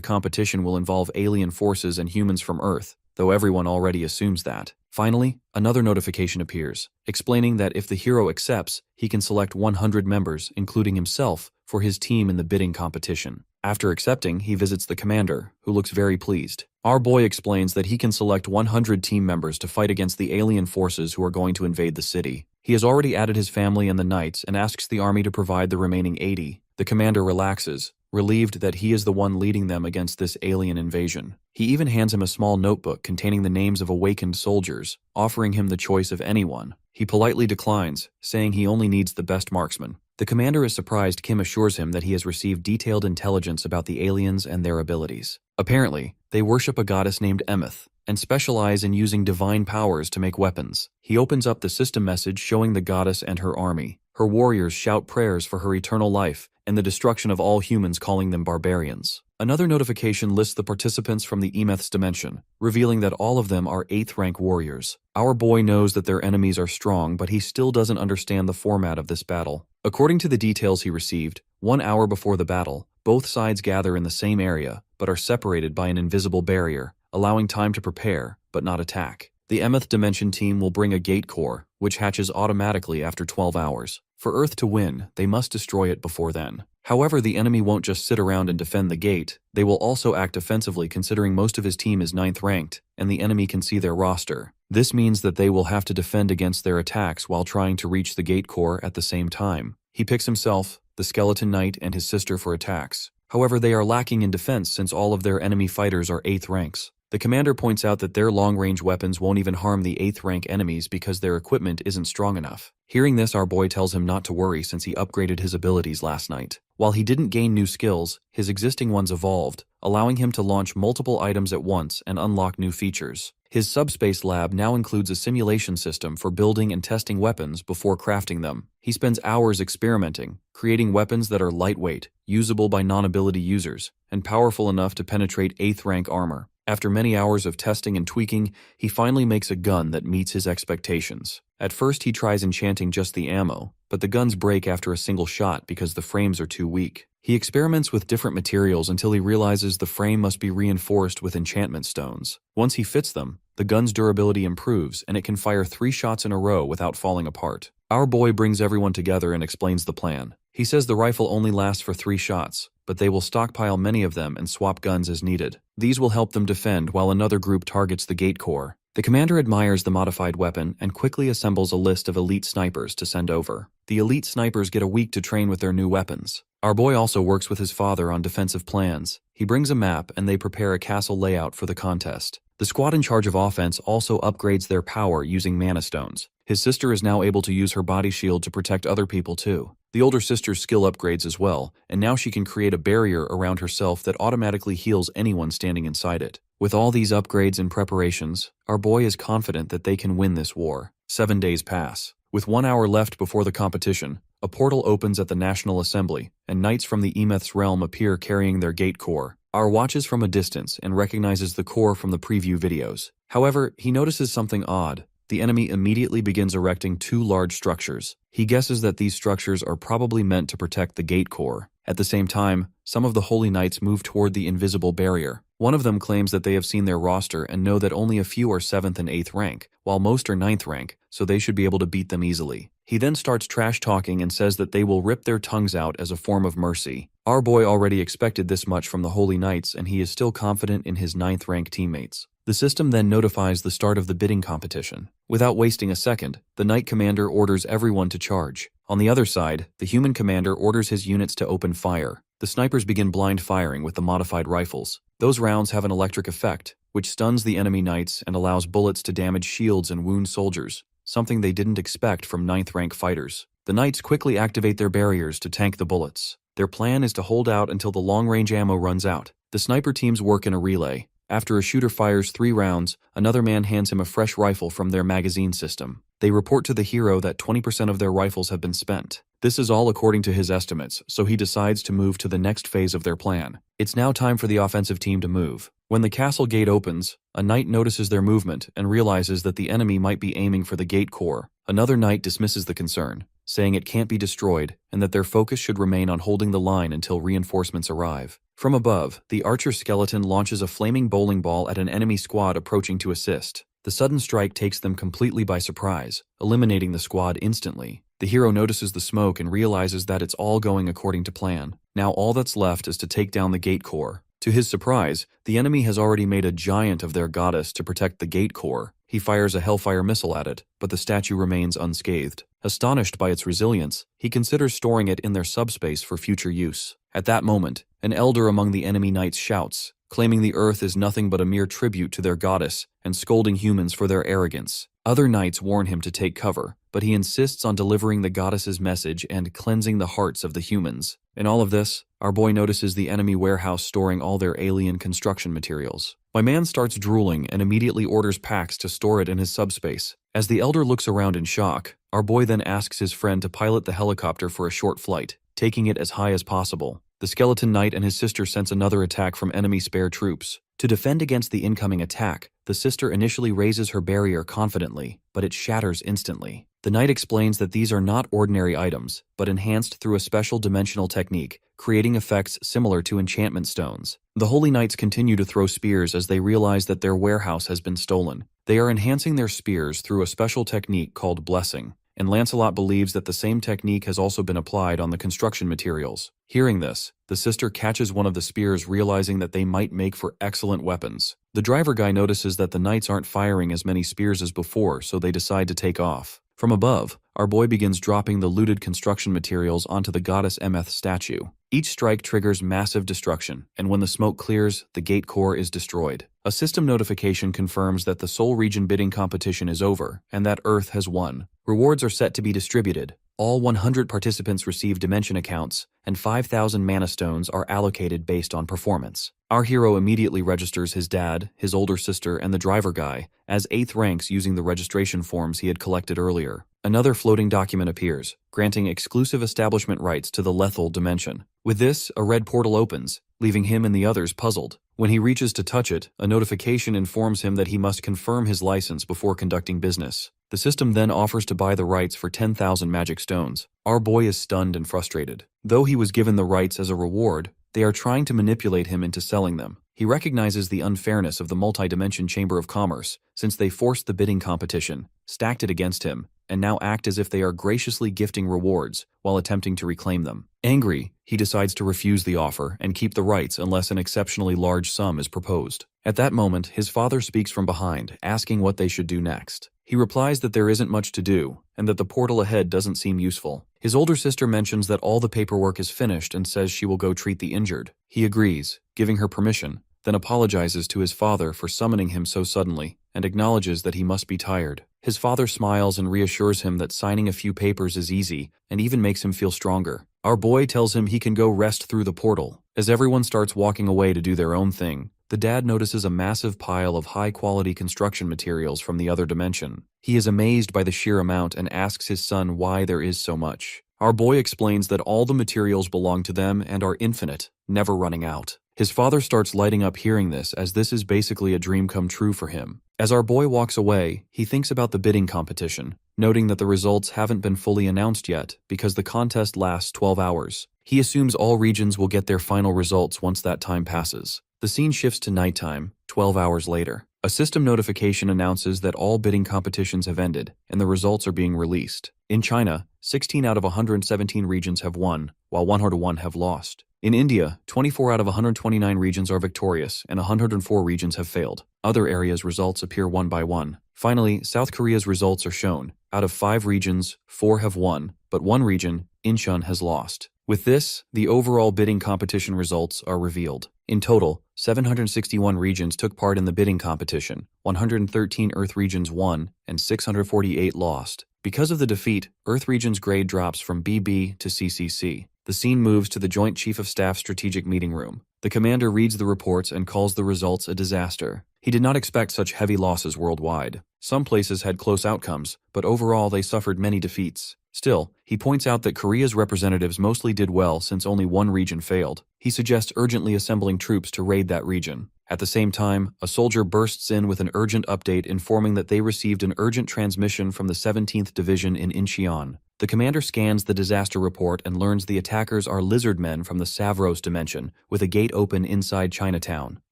competition will involve alien forces and humans from Earth, though everyone already assumes that. Finally, another notification appears, explaining that if the hero accepts, he can select 100 members, including himself, for his team in the bidding competition. After accepting, he visits the commander, who looks very pleased. Our boy explains that he can select 100 team members to fight against the alien forces who are going to invade the city. He has already added his family and the knights and asks the army to provide the remaining 80. The commander relaxes, relieved that he is the one leading them against this alien invasion. He even hands him a small notebook containing the names of awakened soldiers, offering him the choice of anyone. He politely declines, saying he only needs the best marksman. The commander is surprised Kim assures him that he has received detailed intelligence about the aliens and their abilities. Apparently, they worship a goddess named Emeth and specialize in using divine powers to make weapons. He opens up the system message showing the goddess and her army. Her warriors shout prayers for her eternal life and the destruction of all humans, calling them barbarians. Another notification lists the participants from the Emeth's dimension, revealing that all of them are 8th rank warriors. Our boy knows that their enemies are strong, but he still doesn't understand the format of this battle. According to the details he received, 1 hour before the battle, both sides gather in the same area, but are separated by an invisible barrier, allowing time to prepare, but not attack. The Emeth Dimension team will bring a gate core, which hatches automatically after 12 hours. For Earth to win, they must destroy it before then. However, the enemy won't just sit around and defend the gate. They will also act offensively, considering most of his team is 9th ranked, and the enemy can see their roster. This means that they will have to defend against their attacks while trying to reach the gate core at the same time. He picks himself, the Skeleton Knight, and his sister for attacks. However, they are lacking in defense since all of their enemy fighters are 8th ranks. The commander points out that their long-range weapons won't even harm the 8th rank enemies because their equipment isn't strong enough. Hearing this, our boy tells him not to worry since he upgraded his abilities last night. While he didn't gain new skills, his existing ones evolved, allowing him to launch multiple items at once and unlock new features. His subspace lab now includes a simulation system for building and testing weapons before crafting them. He spends hours experimenting, creating weapons that are lightweight, usable by non-ability users, and powerful enough to penetrate 8th rank armor. After many hours of testing and tweaking, he finally makes a gun that meets his expectations. At first, he tries enchanting just the ammo, but the guns break after a single shot because the frames are too weak. He experiments with different materials until he realizes the frame must be reinforced with enchantment stones. Once he fits them, the gun's durability improves and it can fire 3 shots in a row without falling apart. Our boy brings everyone together and explains the plan. He says the rifle only lasts for 3 shots, but they will stockpile many of them and swap guns as needed. These will help them defend while another group targets the gate core. The commander admires the modified weapon and quickly assembles a list of elite snipers to send over. The elite snipers get a week to train with their new weapons. Our boy also works with his father on defensive plans, He brings a map and they prepare a castle layout for the contest. The squad in charge of offense also upgrades their power using mana stones. His sister is now able to use her body shield to protect other people too. The older sister's skill upgrades as well, and now she can create a barrier around herself that automatically heals anyone standing inside it. With all these upgrades and preparations, our boy is confident that they can win this war. 7 days pass. With 1 hour left before the competition, a portal opens at the National Assembly, and knights from the Emeth's realm appear carrying their gate core. Our watches from a distance and recognizes the core from the preview videos. However, he notices something odd. The enemy immediately begins erecting 2 large structures. He guesses that these structures are probably meant to protect the gate core. At the same time, some of the Holy Knights move toward the invisible barrier. One of them claims that they have seen their roster and know that only a few are 7th and 8th rank, while most are 9th rank, so they should be able to beat them easily. He then starts trash talking and says that they will rip their tongues out as a form of mercy. Our boy already expected this much from the Holy Knights, and he is still confident in his 9th rank teammates. The system then notifies the start of the bidding competition. Without wasting a second, the Knight commander orders everyone to charge. On the other side, the human commander orders his units to open fire. The snipers begin blind firing with the modified rifles. Those rounds have an electric effect, which stuns the enemy knights and allows bullets to damage shields and wound soldiers, something they didn't expect from 9th rank fighters. The knights quickly activate their barriers to tank the bullets. Their plan is to hold out until the long-range ammo runs out. The sniper teams work in a relay. After a shooter fires 3 rounds, another man hands him a fresh rifle from their magazine system. They report to the hero that 20% of their rifles have been spent. This is all according to his estimates, so he decides to move to the next phase of their plan. It's now time for the offensive team to move. When the castle gate opens, a knight notices their movement and realizes that the enemy might be aiming for the gate core. Another knight dismisses the concern, saying it can't be destroyed and that their focus should remain on holding the line until reinforcements arrive. From above, the archer skeleton launches a flaming bowling ball at an enemy squad approaching to assist. The sudden strike takes them completely by surprise, eliminating the squad instantly. The hero notices the smoke and realizes that it's all going according to plan. Now all that's left is to take down the gate core. To his surprise, the enemy has already made a giant of their goddess to protect the gate core. He fires a hellfire missile at it, but the statue remains unscathed. Astonished by its resilience, he considers storing it in their subspace for future use. At that moment, an elder among the enemy knights shouts, claiming the earth is nothing but a mere tribute to their goddess and scolding humans for their arrogance. Other knights warn him to take cover, but he insists on delivering the goddess's message and cleansing the hearts of the humans. In all of this, our boy notices the enemy warehouse storing all their alien construction materials. My man starts drooling and immediately orders Pax to store it in his subspace. As the elder looks around in shock, our boy then asks his friend to pilot the helicopter for a short flight, taking it as high as possible. The skeleton knight and his sister sense another attack from enemy spare troops. To defend against the incoming attack, the sister initially raises her barrier confidently, but it shatters instantly. The knight explains that these are not ordinary items, but enhanced through a special dimensional technique, creating effects similar to enchantment stones. The Holy Knights continue to throw spears as they realize that their warehouse has been stolen. They are enhancing their spears through a special technique called blessing, and Lancelot believes that the same technique has also been applied on the construction materials. Hearing this, the sister catches one of the spears, realizing that they might make for excellent weapons. The driver guy notices that the knights aren't firing as many spears as before, so they decide to take off. From above, our boy begins dropping the looted construction materials onto the goddess Emeth statue. Each strike triggers massive destruction, and when the smoke clears, the gate core is destroyed. A system notification confirms that the Soul Region bidding competition is over, and that Earth has won. Rewards are set to be distributed. All 100 participants receive dimension accounts, and 5,000 mana stones are allocated based on performance. Our hero immediately registers his dad, his older sister, and the driver guy as 8th ranks using the registration forms he had collected earlier. Another floating document appears, granting exclusive establishment rights to the lethal dimension. With this, a red portal opens, leaving him and the others puzzled. When he reaches to touch it, a notification informs him that he must confirm his license before conducting business. The system then offers to buy the rights for 10,000 magic stones. Our boy is stunned and frustrated. Though he was given the rights as a reward, they are trying to manipulate him into selling them. He recognizes the unfairness of the multi-dimension Chamber of Commerce, since they forced the bidding competition, stacked it against him, and now act as if they are graciously gifting rewards while attempting to reclaim them. Angry, he decides to refuse the offer and keep the rights unless an exceptionally large sum is proposed. At that moment, his father speaks from behind, asking what they should do next. He replies that there isn't much to do, and that the portal ahead doesn't seem useful. His older sister mentions that all the paperwork is finished and says she will go treat the injured. He agrees, giving her permission, then apologizes to his father for summoning him so suddenly, and acknowledges that he must be tired. His father smiles and reassures him that signing a few papers is easy, and even makes him feel stronger. Our boy tells him he can go rest through the portal. As everyone starts walking away to do their own thing, the dad notices a massive pile of high-quality construction materials from the other dimension. He is amazed by the sheer amount and asks his son why there is so much. Our boy explains that all the materials belong to them and are infinite, never running out. His father starts lighting up hearing this, as this is basically a dream come true for him. As our boy walks away, he thinks about the bidding competition, noting that the results haven't been fully announced yet because the contest lasts 12 hours. He assumes all regions will get their final results once that time passes. The scene shifts to nighttime, 12 hours later. A system notification announces that all bidding competitions have ended, and the results are being released. In China, 16 out of 117 regions have won, while 101 have lost. In India, 24 out of 129 regions are victorious, and 104 regions have failed. Other areas' results appear one by one. Finally, South Korea's results are shown. Out of 5 regions, 4 have won, but one region, Incheon, has lost. With this, the overall bidding competition results are revealed. In total, 761 regions took part in the bidding competition, 113 Earth regions won, and 648 lost. Because of the defeat, Earth region's grade drops from BB to CCC. The scene moves to the Joint Chief of Staff strategic meeting room. The commander reads the reports and calls the results a disaster. He did not expect such heavy losses worldwide. Some places had close outcomes, but overall they suffered many defeats. Still, he points out that Korea's representatives mostly did well since only one region failed. He suggests urgently assembling troops to raid that region. At the same time, a soldier bursts in with an urgent update informing that they received an urgent transmission from the 17th Division in Incheon. The commander scans the disaster report and learns the attackers are lizard men from the Savros dimension, with a gate open inside Chinatown.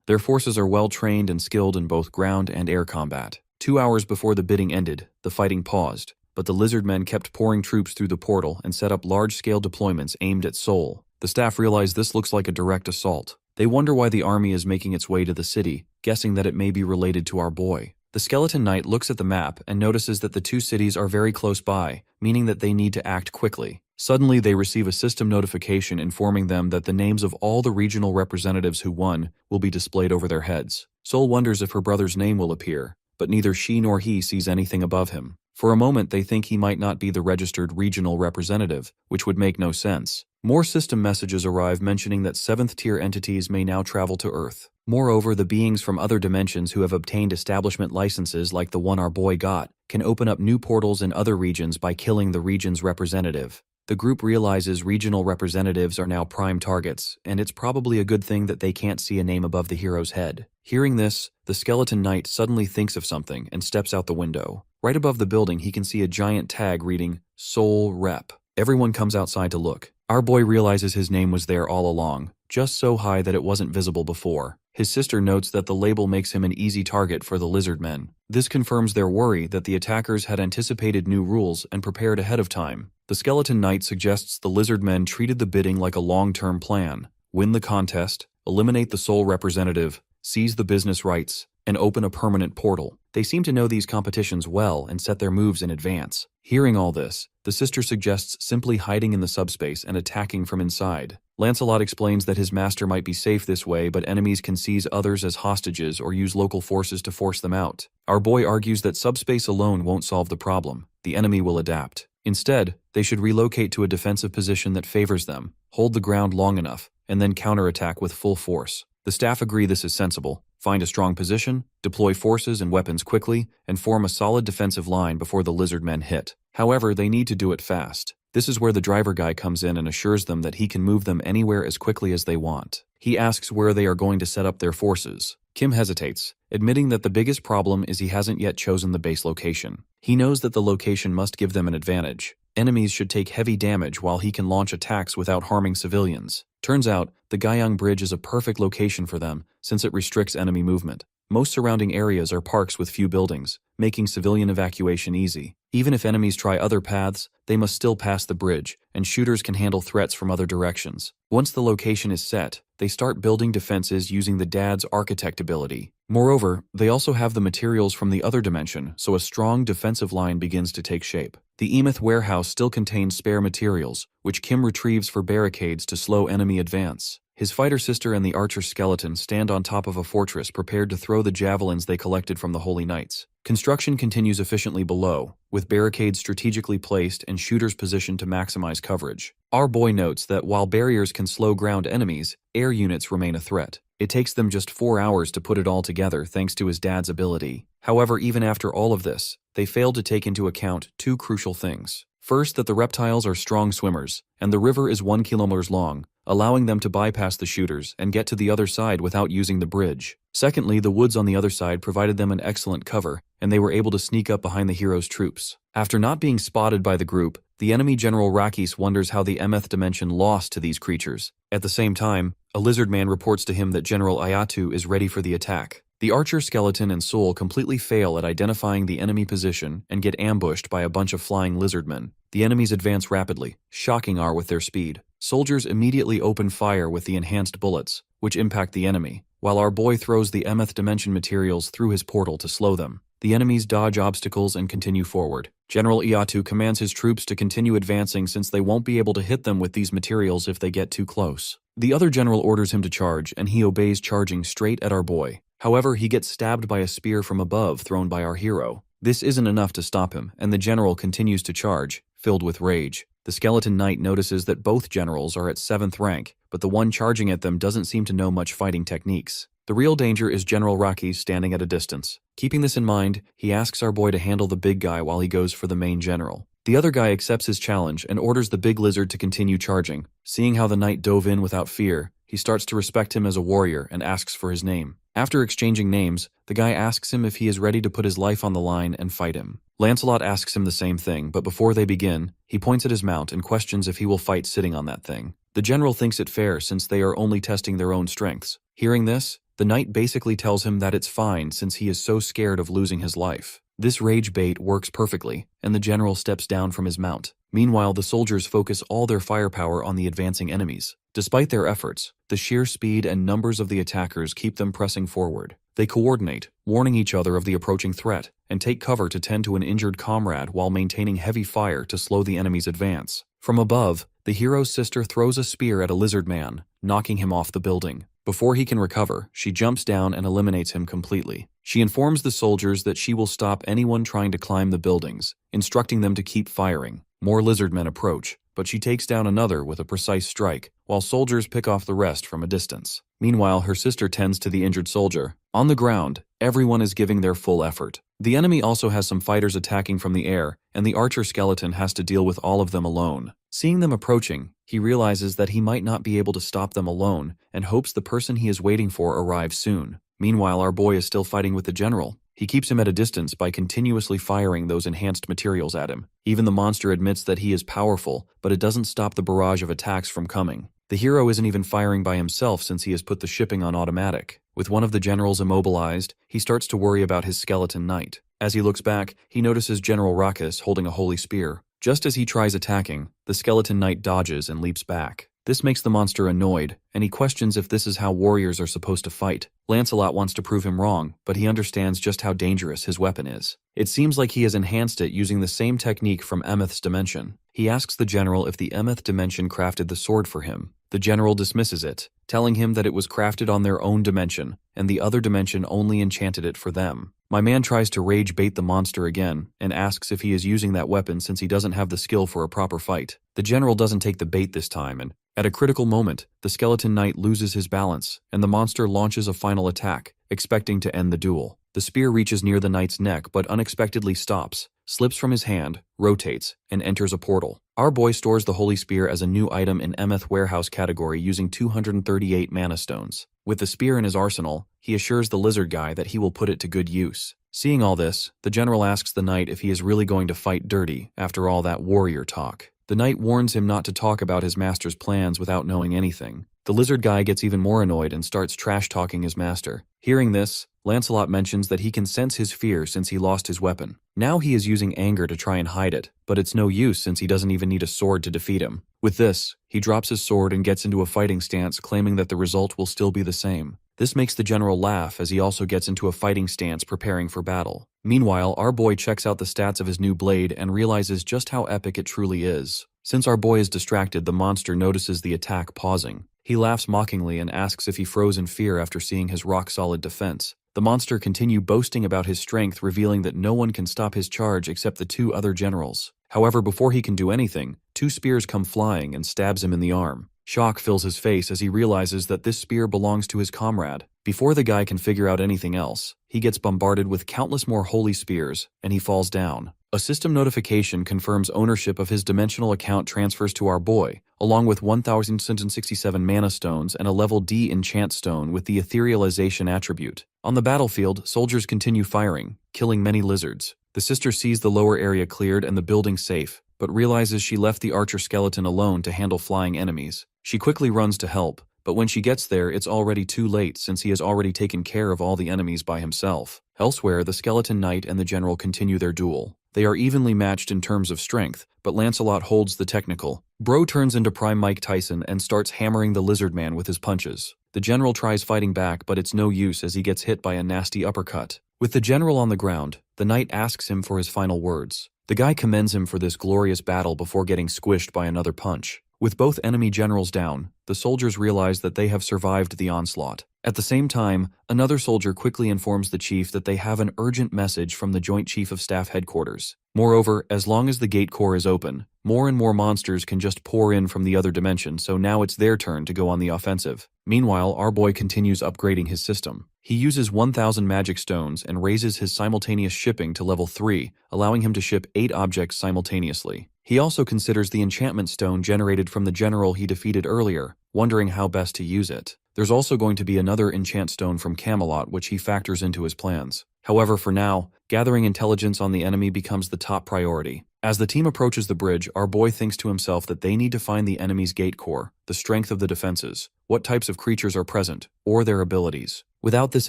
Their forces are well trained and skilled in both ground and air combat. 2 hours before the bidding ended, the fighting paused, but the lizard men kept pouring troops through the portal and set up large-scale deployments aimed at Seoul. The staff realize this looks like a direct assault. They wonder why the army is making its way to the city, guessing that it may be related to our boy. The Skeleton Knight looks at the map and notices that the two cities are very close by, meaning that they need to act quickly. Suddenly, they receive a system notification informing them that the names of all the regional representatives who won will be displayed over their heads. Sol wonders if her brother's name will appear, but neither she nor he sees anything above him. For a moment, they think he might not be the registered regional representative, which would make no sense. More system messages arrive mentioning that 7th-tier entities may now travel to Earth. Moreover, the beings from other dimensions who have obtained establishment licenses like the one our boy got can open up new portals in other regions by killing the region's representative. The group realizes regional representatives are now prime targets, and it's probably a good thing that they can't see a name above the hero's head. Hearing this, the Skeleton Knight suddenly thinks of something and steps out the window. Right above the building, he can see a giant tag reading, Seoul Rep. Everyone comes outside to look. Our boy realizes his name was there all along, just so high that it wasn't visible before. His sister notes that the label makes him an easy target for the lizard men. This confirms their worry that the attackers had anticipated new rules and prepared ahead of time. The Skeleton Knight suggests the lizard men treated the bidding like a long-term plan. Win the contest, eliminate the sole representative, seize the business rights, and open a permanent portal. They seem to know these competitions well and set their moves in advance. Hearing all this, the sister suggests simply hiding in the subspace and attacking from inside. Lancelot explains that his master might be safe this way, but enemies can seize others as hostages or use local forces to force them out. Our boy argues that subspace alone won't solve the problem. The enemy will adapt. Instead, they should relocate to a defensive position that favors them, hold the ground long enough, and then counterattack with full force. The staff agree this is sensible. Find a strong position, deploy forces and weapons quickly, and form a solid defensive line before the lizard men hit. However, they need to do it fast. This is where the driver guy comes in and assures them that he can move them anywhere as quickly as they want. He asks where they are going to set up their forces. Kim hesitates, admitting that the biggest problem is he hasn't yet chosen the base location. He knows that the location must give them an advantage. Enemies should take heavy damage while he can launch attacks without harming civilians. Turns out, the Guyang Bridge is a perfect location for them since it restricts enemy movement. Most surrounding areas are parks with few buildings, making civilian evacuation easy. Even if enemies try other paths, they must still pass the bridge, and shooters can handle threats from other directions. Once the location is set, they start building defenses using the dad's architect ability. Moreover, they also have the materials from the other dimension, so a strong defensive line begins to take shape. The Emeth warehouse still contains spare materials, which Kim retrieves for barricades to slow enemy advance. His fighter sister and the archer skeleton stand on top of a fortress prepared to throw the javelins they collected from the Holy Knights. Construction continues efficiently below, with barricades strategically placed and shooters positioned to maximize coverage. Our boy notes that while barriers can slow ground enemies, air units remain a threat. It takes them just 4 hours to put it all together thanks to his dad's ability. However, even after all of this, they failed to take into account 2 crucial things. First, that the reptiles are strong swimmers, and the river is 1 kilometer long, allowing them to bypass the shooters and get to the other side without using the bridge. Secondly, the woods on the other side provided them an excellent cover, and they were able to sneak up behind the hero's troops. After not being spotted by the group, the enemy General Rakis wonders how the Emeth dimension lost to these creatures. At the same time, a lizard man reports to him that General Ayatu is ready for the attack. The archer skeleton and soul completely fail at identifying the enemy position and get ambushed by a bunch of flying lizardmen. The enemies advance rapidly, shocking R with their speed. Soldiers immediately open fire with the enhanced bullets, which impact the enemy, while our boy throws the Emeth dimension materials through his portal to slow them. The enemies dodge obstacles and continue forward. General Iatu commands his troops to continue advancing since they won't be able to hit them with these materials if they get too close. The other general orders him to charge, and he obeys, charging straight at our boy. However, he gets stabbed by a spear from above thrown by our hero. This isn't enough to stop him, and the general continues to charge, filled with rage. The skeleton knight notices that both generals are at 7th rank, but the one charging at them doesn't seem to know much fighting techniques. The real danger is General Rakis standing at a distance. Keeping this in mind, he asks our boy to handle the big guy while he goes for the main general. The other guy accepts his challenge and orders the big lizard to continue charging. Seeing how the knight dove in without fear, he starts to respect him as a warrior and asks for his name. After exchanging names, the guy asks him if he is ready to put his life on the line and fight him. Lancelot asks him the same thing, but before they begin, he points at his mount and questions if he will fight sitting on that thing. The general thinks it fair since they are only testing their own strengths. Hearing this, the knight basically tells him that it's fine since he is so scared of losing his life. This rage bait works perfectly, and the general steps down from his mount. Meanwhile, the soldiers focus all their firepower on the advancing enemies. Despite their efforts, the sheer speed and numbers of the attackers keep them pressing forward. They coordinate, warning each other of the approaching threat, and take cover to tend to an injured comrade while maintaining heavy fire to slow the enemy's advance. From above, the hero's sister throws a spear at a lizard man, knocking him off the building. Before he can recover, she jumps down and eliminates him completely. She informs the soldiers that she will stop anyone trying to climb the buildings, instructing them to keep firing. More lizardmen approach, but she takes down another with a precise strike, while soldiers pick off the rest from a distance. Meanwhile, her sister tends to the injured soldier. On the ground, everyone is giving their full effort. The enemy also has some fighters attacking from the air, and the archer skeleton has to deal with all of them alone. Seeing them approaching, he realizes that he might not be able to stop them alone, and hopes the person he is waiting for arrives soon. Meanwhile, our boy is still fighting with the general. He keeps him at a distance by continuously firing those enhanced materials at him. Even the monster admits that he is powerful, but it doesn't stop the barrage of attacks from coming. The hero isn't even firing by himself since he has put the shipping on automatic. With one of the generals immobilized, he starts to worry about his skeleton knight. As he looks back, he notices General Rakis holding a holy spear. Just as he tries attacking, the skeleton knight dodges and leaps back. This makes the monster annoyed, and he questions if this is how warriors are supposed to fight. Lancelot wants to prove him wrong, but he understands just how dangerous his weapon is. It seems like he has enhanced it using the same technique from Emeth's dimension. He asks the general if the Emeth dimension crafted the sword for him. The general dismisses it, telling him that it was crafted on their own dimension, and the other dimension only enchanted it for them. My man tries to rage bait the monster again, and asks if he is using that weapon since he doesn't have the skill for a proper fight. The general doesn't take the bait this time, and at a critical moment, the skeleton knight loses his balance, and the monster launches a final attack, expecting to end the duel. The spear reaches near the knight's neck but unexpectedly stops, slips from his hand, rotates, and enters a portal. Our boy stores the holy spear as a new item in Emeth warehouse category using 238 mana stones. With the spear in his arsenal, he assures the lizard guy that he will put it to good use. Seeing all this, the general asks the knight if he is really going to fight dirty after all that warrior talk. The knight warns him not to talk about his master's plans without knowing anything. The lizard guy gets even more annoyed and starts trash-talking his master. Hearing this, Lancelot mentions that he can sense his fear since he lost his weapon. Now he is using anger to try and hide it, but it's no use since he doesn't even need a sword to defeat him. With this, he drops his sword and gets into a fighting stance, claiming that the result will still be the same. This makes the general laugh as he also gets into a fighting stance preparing for battle. Meanwhile, our boy checks out the stats of his new blade and realizes just how epic it truly is. Since our boy is distracted, the monster notices the attack pausing. He laughs mockingly and asks if he froze in fear after seeing his rock-solid defense. The monster continues boasting about his strength, revealing that no one can stop his charge except the two other generals. However, before he can do anything, two spears come flying and stabs him in the arm. Shock fills his face as he realizes that this spear belongs to his comrade. Before the guy can figure out anything else, he gets bombarded with countless more holy spears, and he falls down. A system notification confirms ownership of his dimensional account transfers to our boy, along with 1,067 mana stones and a level D enchant stone with the etherealization attribute. On the battlefield, soldiers continue firing, killing many lizards. The sister sees the lower area cleared and the building safe, but realizes she left the archer skeleton alone to handle flying enemies. She quickly runs to help, but when she gets there, it's already too late since he has already taken care of all the enemies by himself. Elsewhere, the skeleton knight and the general continue their duel. They are evenly matched in terms of strength, but Lancelot holds the technical. Bro turns into Prime Mike Tyson and starts hammering the lizard man with his punches. The general tries fighting back, but it's no use as he gets hit by a nasty uppercut. With the general on the ground, the knight asks him for his final words. The guy commends him for this glorious battle before getting squished by another punch. With both enemy generals down, the soldiers realize that they have survived the onslaught. At the same time, another soldier quickly informs the chief that they have an urgent message from the Joint Chief of Staff headquarters. Moreover, as long as the gate core is open, more and more monsters can just pour in from the other dimension, so now it's their turn to go on the offensive. Meanwhile, our boy continues upgrading his system. He uses 1,000 magic stones and raises his simultaneous shipping to level 3, allowing him to ship 8 objects simultaneously. He also considers the enchantment stone generated from the general he defeated earlier, wondering how best to use it. There's also going to be another enchant stone from Camelot which he factors into his plans. However, for now, gathering intelligence on the enemy becomes the top priority. As the team approaches the bridge, our boy thinks to himself that they need to find the enemy's gate core, the strength of the defenses, what types of creatures are present, or their abilities. Without this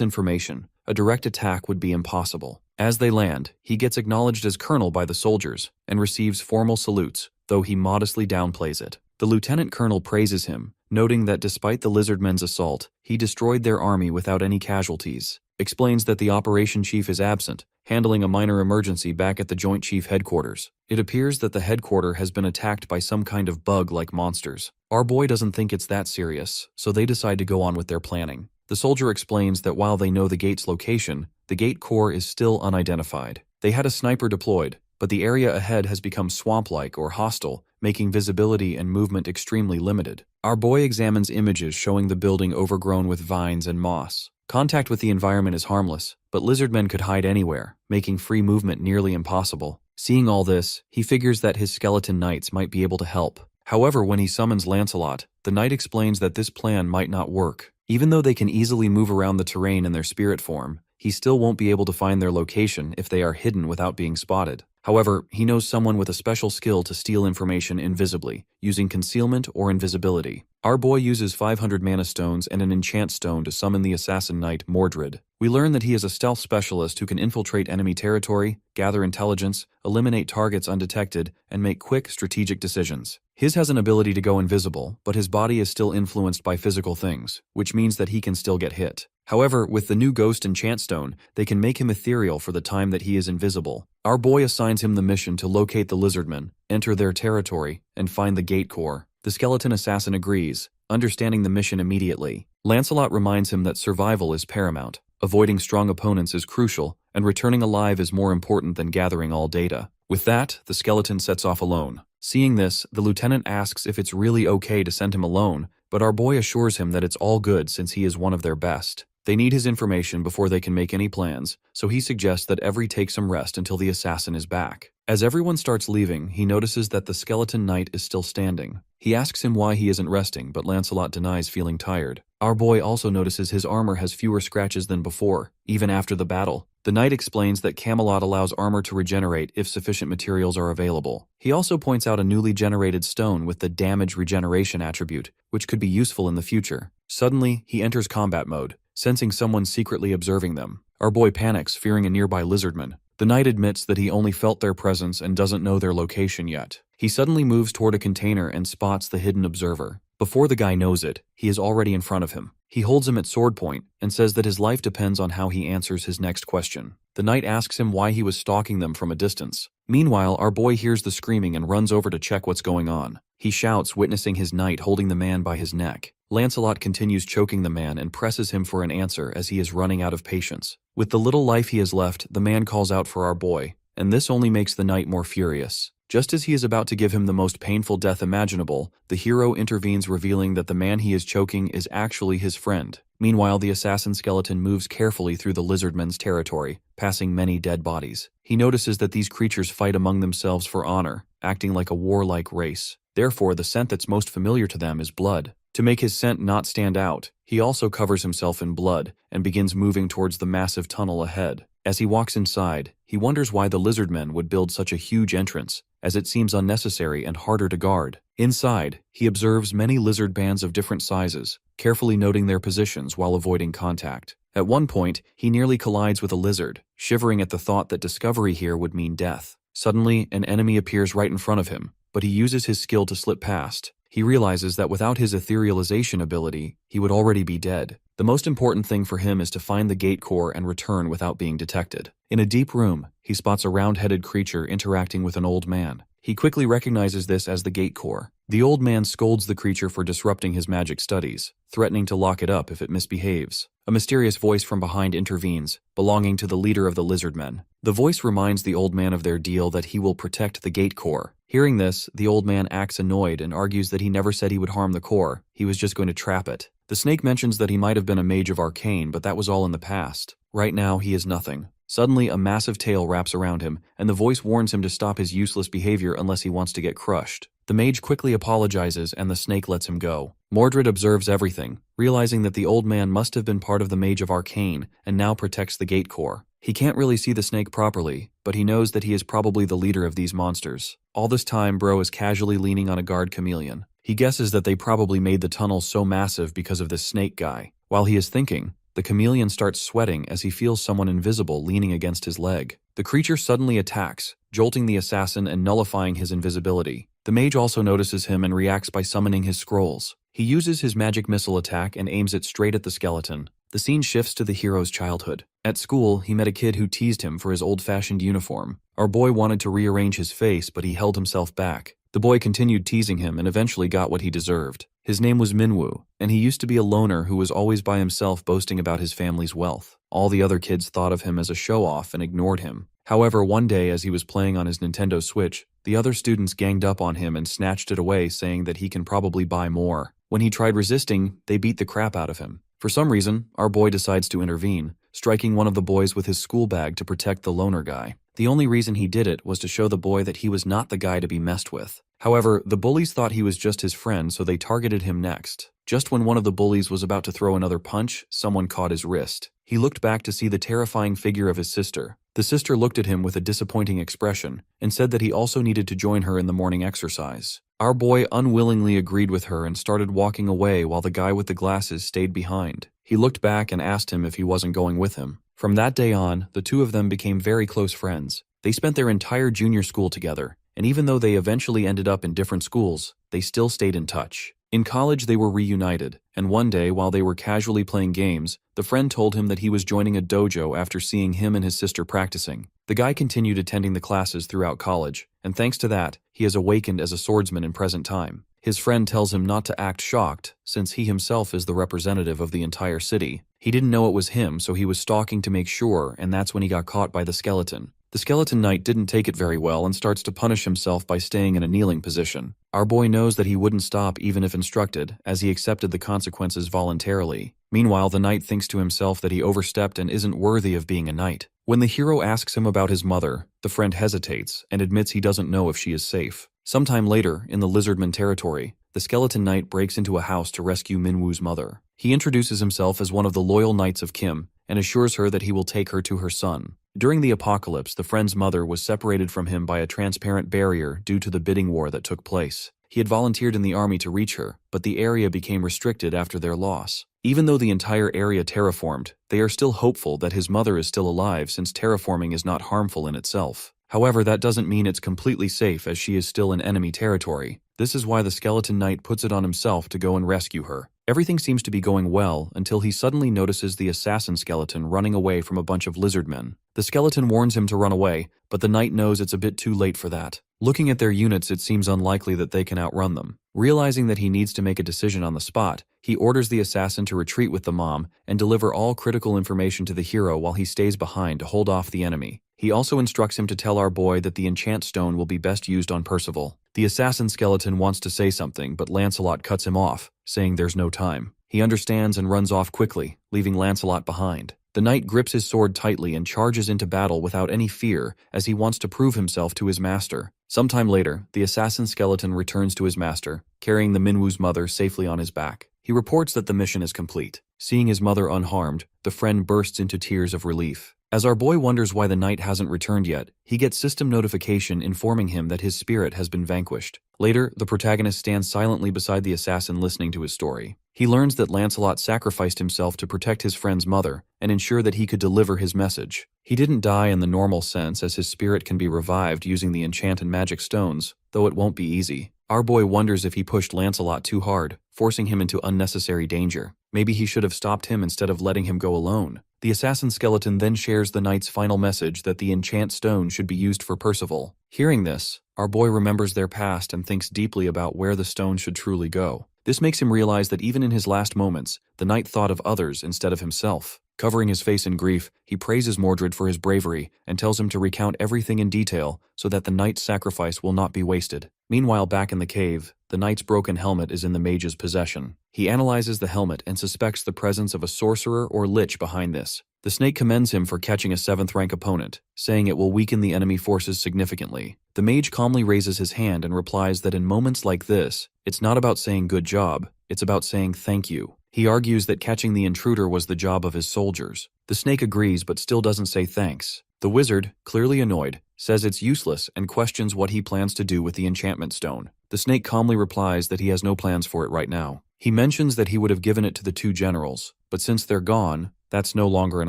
information, a direct attack would be impossible. As they land, he gets acknowledged as colonel by the soldiers and receives formal salutes, though he modestly downplays it. The lieutenant colonel praises him, noting that despite the lizardmen's assault, he destroyed their army without any casualties. Explains that the operation chief is absent, handling a minor emergency back at the Joint Chief headquarters. It appears that the headquarters has been attacked by some kind of bug-like monsters. Our boy doesn't think it's that serious, so they decide to go on with their planning. The soldier explains that while they know the gate's location, the gate core is still unidentified. They had a sniper deployed, but the area ahead has become swamp-like or hostile, making visibility and movement extremely limited. Our boy examines images showing the building overgrown with vines and moss. Contact with the environment is harmless, but lizardmen could hide anywhere, making free movement nearly impossible. Seeing all this, he figures that his skeleton knights might be able to help. However, when he summons Lancelot, the knight explains that this plan might not work. Even though they can easily move around the terrain in their spirit form, he still won't be able to find their location if they are hidden without being spotted. However, he knows someone with a special skill to steal information invisibly, using concealment or invisibility. Our boy uses 500 mana stones and an enchant stone to summon the assassin knight Mordred. We learn that he is a stealth specialist who can infiltrate enemy territory, gather intelligence, eliminate targets undetected, and make quick, strategic decisions. His has an ability to go invisible, but his body is still influenced by physical things, which means that he can still get hit. However, with the new Ghost Enchant Stone, they can make him ethereal for the time that he is invisible. Our boy assigns him the mission to locate the lizardmen, enter their territory, and find the gate core. The skeleton assassin agrees, understanding the mission immediately. Lancelot reminds him that survival is paramount, avoiding strong opponents is crucial, and returning alive is more important than gathering all data. With that, the skeleton sets off alone. Seeing this, the lieutenant asks if it's really okay to send him alone, but our boy assures him that it's all good since he is one of their best. They need his information before they can make any plans, so he suggests that Every take some rest until the assassin is back. As everyone starts leaving, he notices that the skeleton knight is still standing. He asks him why he isn't resting, but Lancelot denies feeling tired. Our boy also notices his armor has fewer scratches than before, even after the battle. The knight explains that Camelot allows armor to regenerate if sufficient materials are available. He also points out a newly generated stone with the damage regeneration attribute, which could be useful in the future. Suddenly, he enters combat mode, sensing someone secretly observing them. Our boy panics, fearing a nearby lizardman. The knight admits that he only felt their presence and doesn't know their location yet. He suddenly moves toward a container and spots the hidden observer. Before the guy knows it, he is already in front of him. He holds him at sword point and says that his life depends on how he answers his next question. The knight asks him why he was stalking them from a distance. Meanwhile, our boy hears the screaming and runs over to check what's going on. He shouts, witnessing his knight holding the man by his neck. Lancelot continues choking the man and presses him for an answer as he is running out of patience. With the little life he has left, the man calls out for our boy, and this only makes the knight more furious. Just as he is about to give him the most painful death imaginable, the hero intervenes, revealing that the man he is choking is actually his friend. Meanwhile, the assassin skeleton moves carefully through the lizardmen's territory, passing many dead bodies. He notices that these creatures fight among themselves for honor, acting like a warlike race. Therefore, the scent that's most familiar to them is blood. To make his scent not stand out, he also covers himself in blood and begins moving towards the massive tunnel ahead. As he walks inside, he wonders why the lizardmen would build such a huge entrance, as it seems unnecessary and harder to guard. Inside, he observes many lizard bands of different sizes, carefully noting their positions while avoiding contact. At one point, he nearly collides with a lizard, shivering at the thought that discovery here would mean death. Suddenly, an enemy appears right in front of him, but he uses his skill to slip past. He realizes that without his etherealization ability, he would already be dead. The most important thing for him is to find the gate core and return without being detected. In a deep room, he spots a round-headed creature interacting with an old man. He quickly recognizes this as the gate core. The old man scolds the creature for disrupting his magic studies, threatening to lock it up if it misbehaves. A mysterious voice from behind intervenes, belonging to the leader of the lizardmen. The voice reminds the old man of their deal that he will protect the gate core. Hearing this, the old man acts annoyed and argues that he never said he would harm the core, he was just going to trap it. The snake mentions that he might have been a mage of arcane, but that was all in the past. Right now, he is nothing. Suddenly, a massive tail wraps around him, and the voice warns him to stop his useless behavior unless he wants to get crushed. The mage quickly apologizes and the snake lets him go. Mordred observes everything, realizing that the old man must have been part of the Mage of Arcane and now protects the gate core. He can't really see the snake properly, but he knows that he is probably the leader of these monsters. All this time, Bro is casually leaning on a guard chameleon. He guesses that they probably made the tunnel so massive because of this snake guy. While he is thinking, the chameleon starts sweating as he feels someone invisible leaning against his leg. The creature suddenly attacks, jolting the assassin and nullifying his invisibility. The mage also notices him and reacts by summoning his scrolls. He uses his magic missile attack and aims it straight at the skeleton. The scene shifts to the hero's childhood. At school, he met a kid who teased him for his old-fashioned uniform. Our boy wanted to rearrange his face, but he held himself back. The boy continued teasing him and eventually got what he deserved. His name was Minwoo, and he used to be a loner who was always by himself boasting about his family's wealth. All the other kids thought of him as a show-off and ignored him. However, one day as he was playing on his Nintendo Switch, the other students ganged up on him and snatched it away, saying that he can probably buy more. When he tried resisting, they beat the crap out of him. For some reason, our boy decides to intervene, striking one of the boys with his school bag to protect the loner guy. The only reason he did it was to show the boy that he was not the guy to be messed with. However, the bullies thought he was just his friend, so they targeted him next. Just when one of the bullies was about to throw another punch, someone caught his wrist. He looked back to see the terrifying figure of his sister. The sister looked at him with a disappointing expression and said that he also needed to join her in the morning exercise. Our boy unwillingly agreed with her and started walking away while the guy with the glasses stayed behind. He looked back and asked him if he wasn't going with him. From that day on, the two of them became very close friends. They spent their entire junior school together, and even though they eventually ended up in different schools, they still stayed in touch. In college, they were reunited, and one day, while they were casually playing games, the friend told him that he was joining a dojo after seeing him and his sister practicing. The guy continued attending the classes throughout college, and thanks to that, he has awakened as a swordsman in present time. His friend tells him not to act shocked, since he himself is the representative of the entire city. He didn't know it was him, so he was stalking to make sure, and that's when he got caught by the skeleton. The skeleton knight didn't take it very well and starts to punish himself by staying in a kneeling position. Our boy knows that he wouldn't stop even if instructed, as he accepted the consequences voluntarily. Meanwhile, the knight thinks to himself that he overstepped and isn't worthy of being a knight. When the hero asks him about his mother, the friend hesitates and admits he doesn't know if she is safe. Sometime later, in the Lizardman territory, the skeleton knight breaks into a house to rescue Minwoo's mother. He introduces himself as one of the loyal knights of Kim and assures her that he will take her to her son. During the apocalypse, the friend's mother was separated from him by a transparent barrier due to the bidding war that took place. He had volunteered in the army to reach her, but the area became restricted after their loss. Even though the entire area terraformed, they are still hopeful that his mother is still alive since terraforming is not harmful in itself. However, that doesn't mean it's completely safe, as she is still in enemy territory. This is why the skeleton knight puts it on himself to go and rescue her. Everything seems to be going well until he suddenly notices the assassin skeleton running away from a bunch of lizard men. The skeleton warns him to run away, but the knight knows it's a bit too late for that. Looking at their units, it seems unlikely that they can outrun them. Realizing that he needs to make a decision on the spot, he orders the assassin to retreat with the mom and deliver all critical information to the hero while he stays behind to hold off the enemy. He also instructs him to tell our boy that the enchant stone will be best used on Percival. The assassin skeleton wants to say something, but Lancelot cuts him off, saying there's no time. He understands and runs off quickly, leaving Lancelot behind. The knight grips his sword tightly and charges into battle without any fear, as he wants to prove himself to his master. Sometime later, the assassin skeleton returns to his master, carrying the Minwu's mother safely on his back. He reports that the mission is complete. Seeing his mother unharmed, the friend bursts into tears of relief. As our boy wonders why the knight hasn't returned yet, he gets system notification informing him that his spirit has been vanquished. Later, the protagonist stands silently beside the assassin listening to his story. He learns that Lancelot sacrificed himself to protect his friend's mother and ensure that he could deliver his message. He didn't die in the normal sense, as his spirit can be revived using the enchant and magic stones, though it won't be easy. Our boy wonders if he pushed Lancelot too hard, forcing him into unnecessary danger. Maybe he should have stopped him instead of letting him go alone. The assassin skeleton then shares the knight's final message that the enchant stone should be used for Percival. Hearing this, our boy remembers their past and thinks deeply about where the stone should truly go. This makes him realize that even in his last moments, the knight thought of others instead of himself. Covering his face in grief, he praises Mordred for his bravery and tells him to recount everything in detail so that the knight's sacrifice will not be wasted. Meanwhile, back in the cave, the knight's broken helmet is in the mage's possession. He analyzes the helmet and suspects the presence of a sorcerer or lich behind this. The snake commends him for catching a 7th rank opponent, saying it will weaken the enemy forces significantly. The mage calmly raises his hand and replies that in moments like this, it's not about saying good job, it's about saying thank you. He argues that catching the intruder was the job of his soldiers. The snake agrees but still doesn't say thanks. The wizard, clearly annoyed, says it's useless and questions what he plans to do with the enchantment stone. The snake calmly replies that he has no plans for it right now. He mentions that he would have given it to the 2 generals, but since they're gone, that's no longer an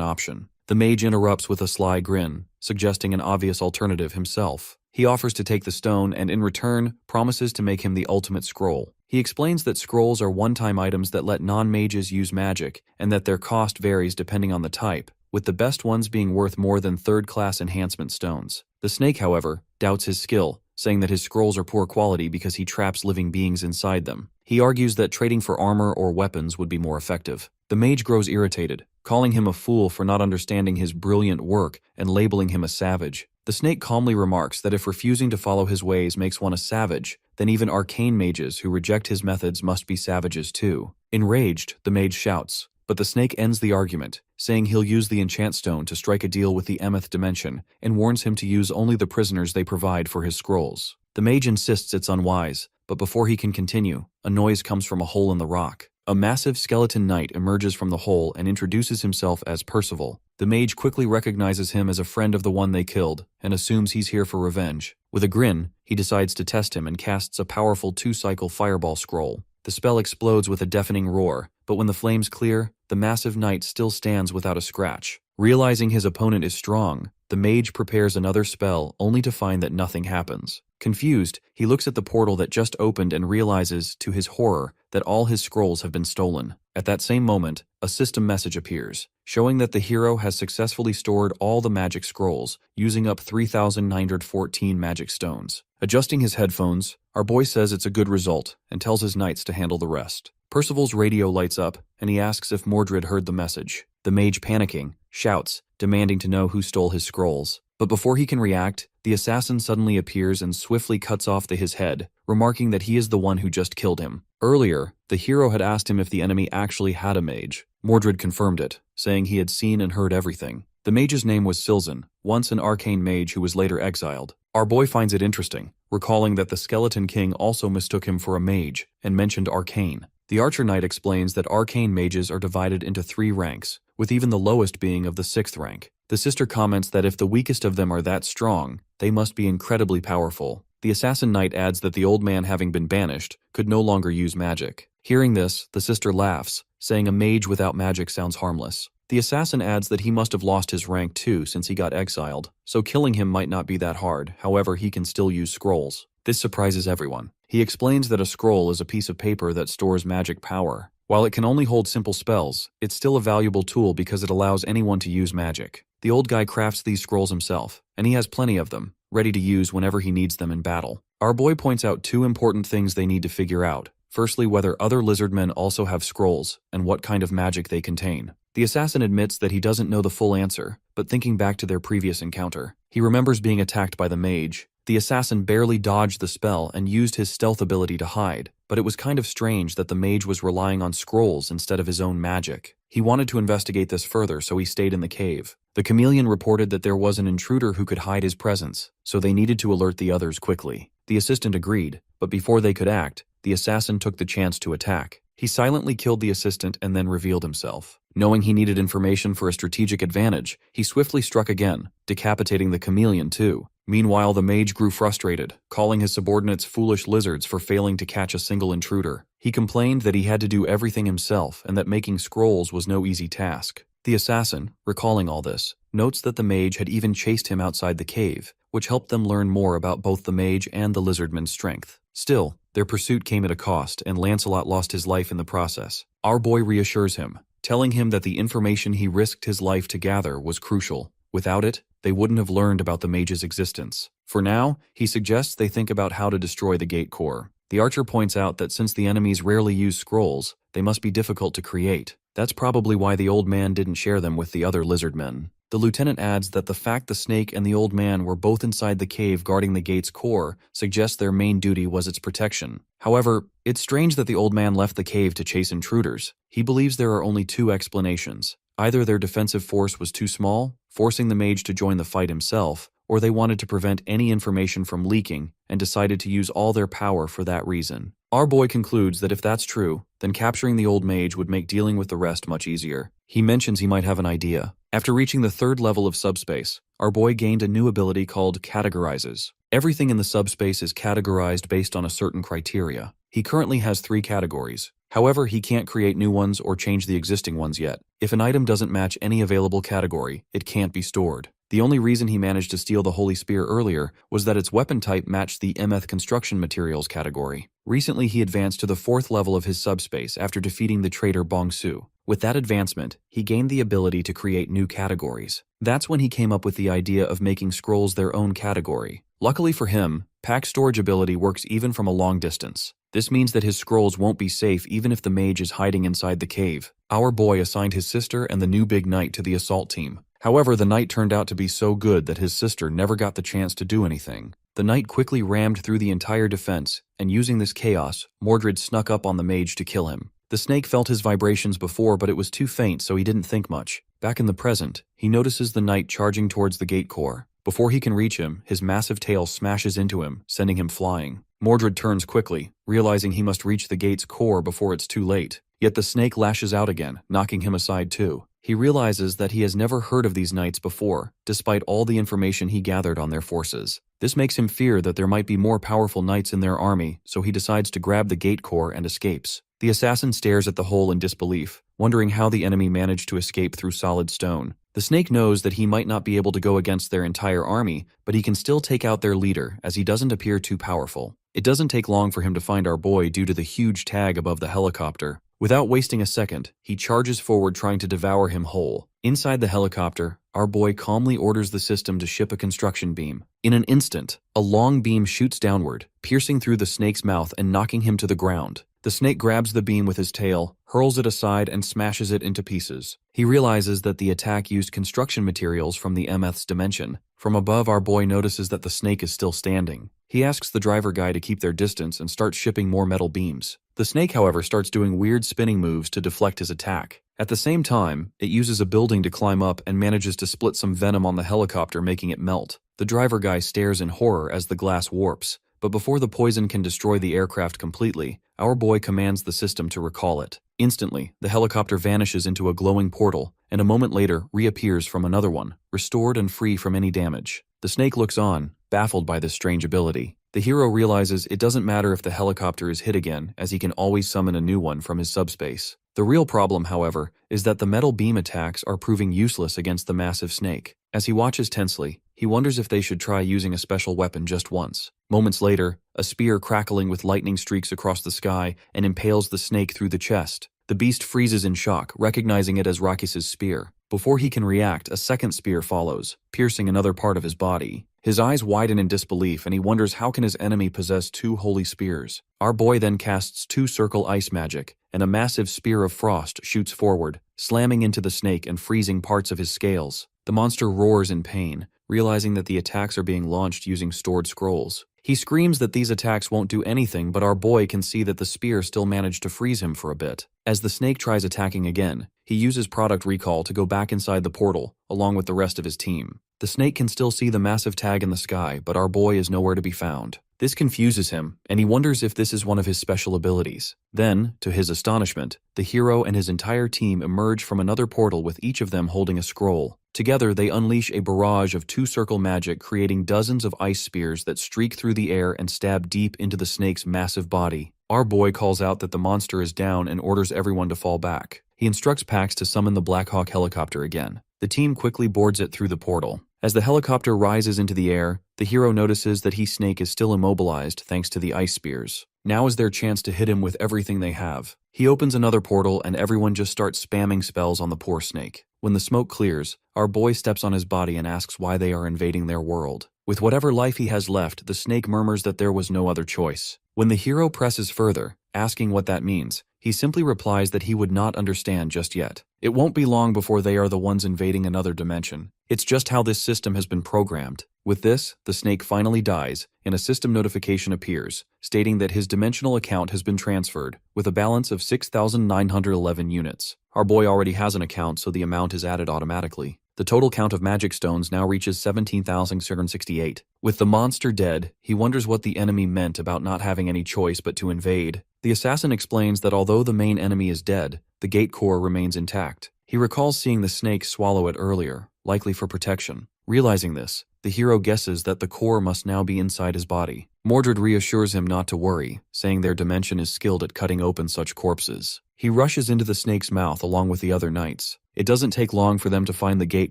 option. The mage interrupts with a sly grin, suggesting an obvious alternative himself. He offers to take the stone and in return promises to make him the ultimate scroll. He explains that scrolls are one-time items that let non-mages use magic and that their cost varies depending on the type, with the best ones being worth more than 3rd-class enhancement stones. The snake, however, doubts his skill, saying that his scrolls are poor quality because he traps living beings inside them. He argues that trading for armor or weapons would be more effective. The mage grows irritated, calling him a fool for not understanding his brilliant work and labeling him a savage. The snake calmly remarks that if refusing to follow his ways makes one a savage, then even arcane mages who reject his methods must be savages too. Enraged, the mage shouts, but the snake ends the argument, saying he'll use the enchant stone to strike a deal with the Emeth dimension and warns him to use only the prisoners they provide for his scrolls. The mage insists it's unwise, but before he can continue, a noise comes from a hole in the rock. A massive skeleton knight emerges from the hole and introduces himself as Percival. The mage quickly recognizes him as a friend of the one they killed and assumes he's here for revenge. With a grin, he decides to test him and casts a powerful 2-cycle fireball scroll. The spell explodes with a deafening roar, but when the flames clear, the massive knight still stands without a scratch. Realizing his opponent is strong, the mage prepares another spell only to find that nothing happens. Confused, he looks at the portal that just opened and realizes, to his horror, that all his scrolls have been stolen. At that same moment, a system message appears, showing that the hero has successfully stored all the magic scrolls, using up 3,914 magic stones. Adjusting his headphones, our boy says it's a good result and tells his knights to handle the rest. Percival's radio lights up, and he asks if Mordred heard the message. The mage, panicking, shouts, demanding to know who stole his scrolls. But before he can react, the assassin suddenly appears and swiftly cuts off his head, remarking that he is the one who just killed him. Earlier, the hero had asked him if the enemy actually had a mage. Mordred confirmed it, saying he had seen and heard everything. The mage's name was Silzen, once an arcane mage who was later exiled. Our boy finds it interesting, recalling that the Skeleton King also mistook him for a mage and mentioned arcane. The Archer Knight explains that arcane mages are divided into 3 ranks, with even the lowest being of the 6th rank. The sister comments that if the weakest of them are that strong, they must be incredibly powerful. The Assassin Knight adds that the old man, having been banished, could no longer use magic. Hearing this, the sister laughs, saying a mage without magic sounds harmless. The assassin adds that he must have lost his rank too since he got exiled, so killing him might not be that hard, however he can still use scrolls. This surprises everyone. He explains that a scroll is a piece of paper that stores magic power. While it can only hold simple spells, it's still a valuable tool because it allows anyone to use magic. The old guy crafts these scrolls himself, and he has plenty of them, ready to use whenever he needs them in battle. Our boy points out two important things they need to figure out. Firstly, whether other lizardmen also have scrolls, and what kind of magic they contain. The assassin admits that he doesn't know the full answer, but thinking back to their previous encounter, he remembers being attacked by the mage. The assassin barely dodged the spell and used his stealth ability to hide, but it was kind of strange that the mage was relying on scrolls instead of his own magic. He wanted to investigate this further, so he stayed in the cave. The chameleon reported that there was an intruder who could hide his presence, so they needed to alert the others quickly. The assistant agreed, but before they could act, the assassin took the chance to attack. He silently killed the assistant and then revealed himself. Knowing he needed information for a strategic advantage, he swiftly struck again, decapitating the chameleon too. Meanwhile, the mage grew frustrated, calling his subordinates foolish lizards for failing to catch a single intruder. He complained that he had to do everything himself and that making scrolls was no easy task. The assassin, recalling all this, notes that the mage had even chased him outside the cave, which helped them learn more about both the mage and the lizardman's strength. Still, their pursuit came at a cost, and Lancelot lost his life in the process. Our boy reassures him, telling him that the information he risked his life to gather was crucial. Without it, they wouldn't have learned about the mage's existence. For now, he suggests they think about how to destroy the gate core. The archer points out that since the enemies rarely use scrolls, they must be difficult to create. That's probably why the old man didn't share them with the other lizardmen. The lieutenant adds that the fact the snake and the old man were both inside the cave guarding the gate's core suggests their main duty was its protection. However, it's strange that the old man left the cave to chase intruders. He believes there are only two explanations. Either their defensive force was too small, forcing the mage to join the fight himself, or they wanted to prevent any information from leaking and decided to use all their power for that reason. Our boy concludes that if that's true, then capturing the old mage would make dealing with the rest much easier. He mentions he might have an idea. After reaching the third level of subspace, our boy gained a new ability called Categorizes. Everything in the subspace is categorized based on a certain criteria. He currently has 3 categories. However, he can't create new ones or change the existing ones yet. If an item doesn't match any available category, it can't be stored. The only reason he managed to steal the Holy Spear earlier was that its weapon type matched the MF construction materials category. Recently, he advanced to the 4th level of his subspace after defeating the traitor Bongsu. With that advancement, he gained the ability to create new categories. That's when he came up with the idea of making scrolls their own category. Luckily for him, pack storage ability works even from a long distance. This means that his scrolls won't be safe even if the mage is hiding inside the cave. Our boy assigned his sister and the new big knight to the assault team. However, the knight turned out to be so good that his sister never got the chance to do anything. The knight quickly rammed through the entire defense, and using this chaos, Mordred snuck up on the mage to kill him. The snake felt his vibrations before, but it was too faint, so he didn't think much. Back in the present, he notices the knight charging towards the gate core. Before he can reach him, his massive tail smashes into him, sending him flying. Mordred turns quickly, realizing he must reach the gate's core before it's too late. Yet the snake lashes out again, knocking him aside too. He realizes that he has never heard of these knights before, despite all the information he gathered on their forces. This makes him fear that there might be more powerful knights in their army, so he decides to grab the gate core and escapes. The assassin stares at the hole in disbelief, wondering how the enemy managed to escape through solid stone. The snake knows that he might not be able to go against their entire army, but he can still take out their leader, as he doesn't appear too powerful. It doesn't take long for him to find our boy due to the huge tag above the helicopter. Without wasting a second, he charges forward trying to devour him whole. Inside the helicopter, our boy calmly orders the system to ship a construction beam. In an instant, a long beam shoots downward, piercing through the snake's mouth and knocking him to the ground. The snake grabs the beam with his tail, hurls it aside and smashes it into pieces. He realizes that the attack used construction materials from the MF's dimension. From above, our boy notices that the snake is still standing. He asks the driver guy to keep their distance and starts shipping more metal beams. The snake, however, starts doing weird spinning moves to deflect his attack. At the same time, it uses a building to climb up and manages to split some venom on the helicopter, making it melt. The driver guy stares in horror as the glass warps, but before the poison can destroy the aircraft completely, our boy commands the system to recall it. Instantly, the helicopter vanishes into a glowing portal, and a moment later reappears from another one, restored and free from any damage. The snake looks on, baffled by this strange ability. The hero realizes it doesn't matter if the helicopter is hit again, as he can always summon a new one from his subspace. The real problem, however, is that the metal beam attacks are proving useless against the massive snake. As he watches tensely, he wonders if they should try using a special weapon just once. Moments later, a spear crackling with lightning streaks across the sky and impales the snake through the chest. The beast freezes in shock, recognizing it as Rakis's spear. Before he can react, a second spear follows, piercing another part of his body. His eyes widen in disbelief, and he wonders how can his enemy possess two holy spears. Our boy then casts two circle ice magic, and a massive spear of frost shoots forward, slamming into the snake and freezing parts of his scales. The monster roars in pain, realizing that the attacks are being launched using stored scrolls. He screams that these attacks won't do anything, but our boy can see that the spear still managed to freeze him for a bit. As the snake tries attacking again, he uses product recall to go back inside the portal, along with the rest of his team. The snake can still see the massive tag in the sky, but our boy is nowhere to be found. This confuses him, and he wonders if this is one of his special abilities. Then, to his astonishment, the hero and his entire team emerge from another portal with each of them holding a scroll. Together, they unleash a barrage of two-circle magic, creating dozens of ice spears that streak through the air and stab deep into the snake's massive body. Our boy calls out that the monster is down and orders everyone to fall back. He instructs Pax to summon the Black Hawk helicopter again. The team quickly boards it through the portal. As the helicopter rises into the air, the hero notices that Snake is still immobilized thanks to the ice spears. Now is their chance to hit him with everything they have. He opens another portal and everyone just starts spamming spells on the poor snake. When the smoke clears, our boy steps on his body and asks why they are invading their world. With whatever life he has left, the snake murmurs that there was no other choice. When the hero presses further, asking what that means, he simply replies that he would not understand just yet. It won't be long before they are the ones invading another dimension. It's just how this system has been programmed. With this, the snake finally dies, and a system notification appears, stating that his dimensional account has been transferred, with a balance of 6,911 units. Our boy already has an account, so the amount is added automatically. The total count of magic stones now reaches 17,668. With the monster dead, he wonders what the enemy meant about not having any choice but to invade. The assassin explains that although the main enemy is dead, the gate core remains intact. He recalls seeing the snake swallow it earlier, likely for protection. Realizing this, the hero guesses that the core must now be inside his body. Mordred reassures him not to worry, saying their dimension is skilled at cutting open such corpses. He rushes into the snake's mouth along with the other knights. It doesn't take long for them to find the gate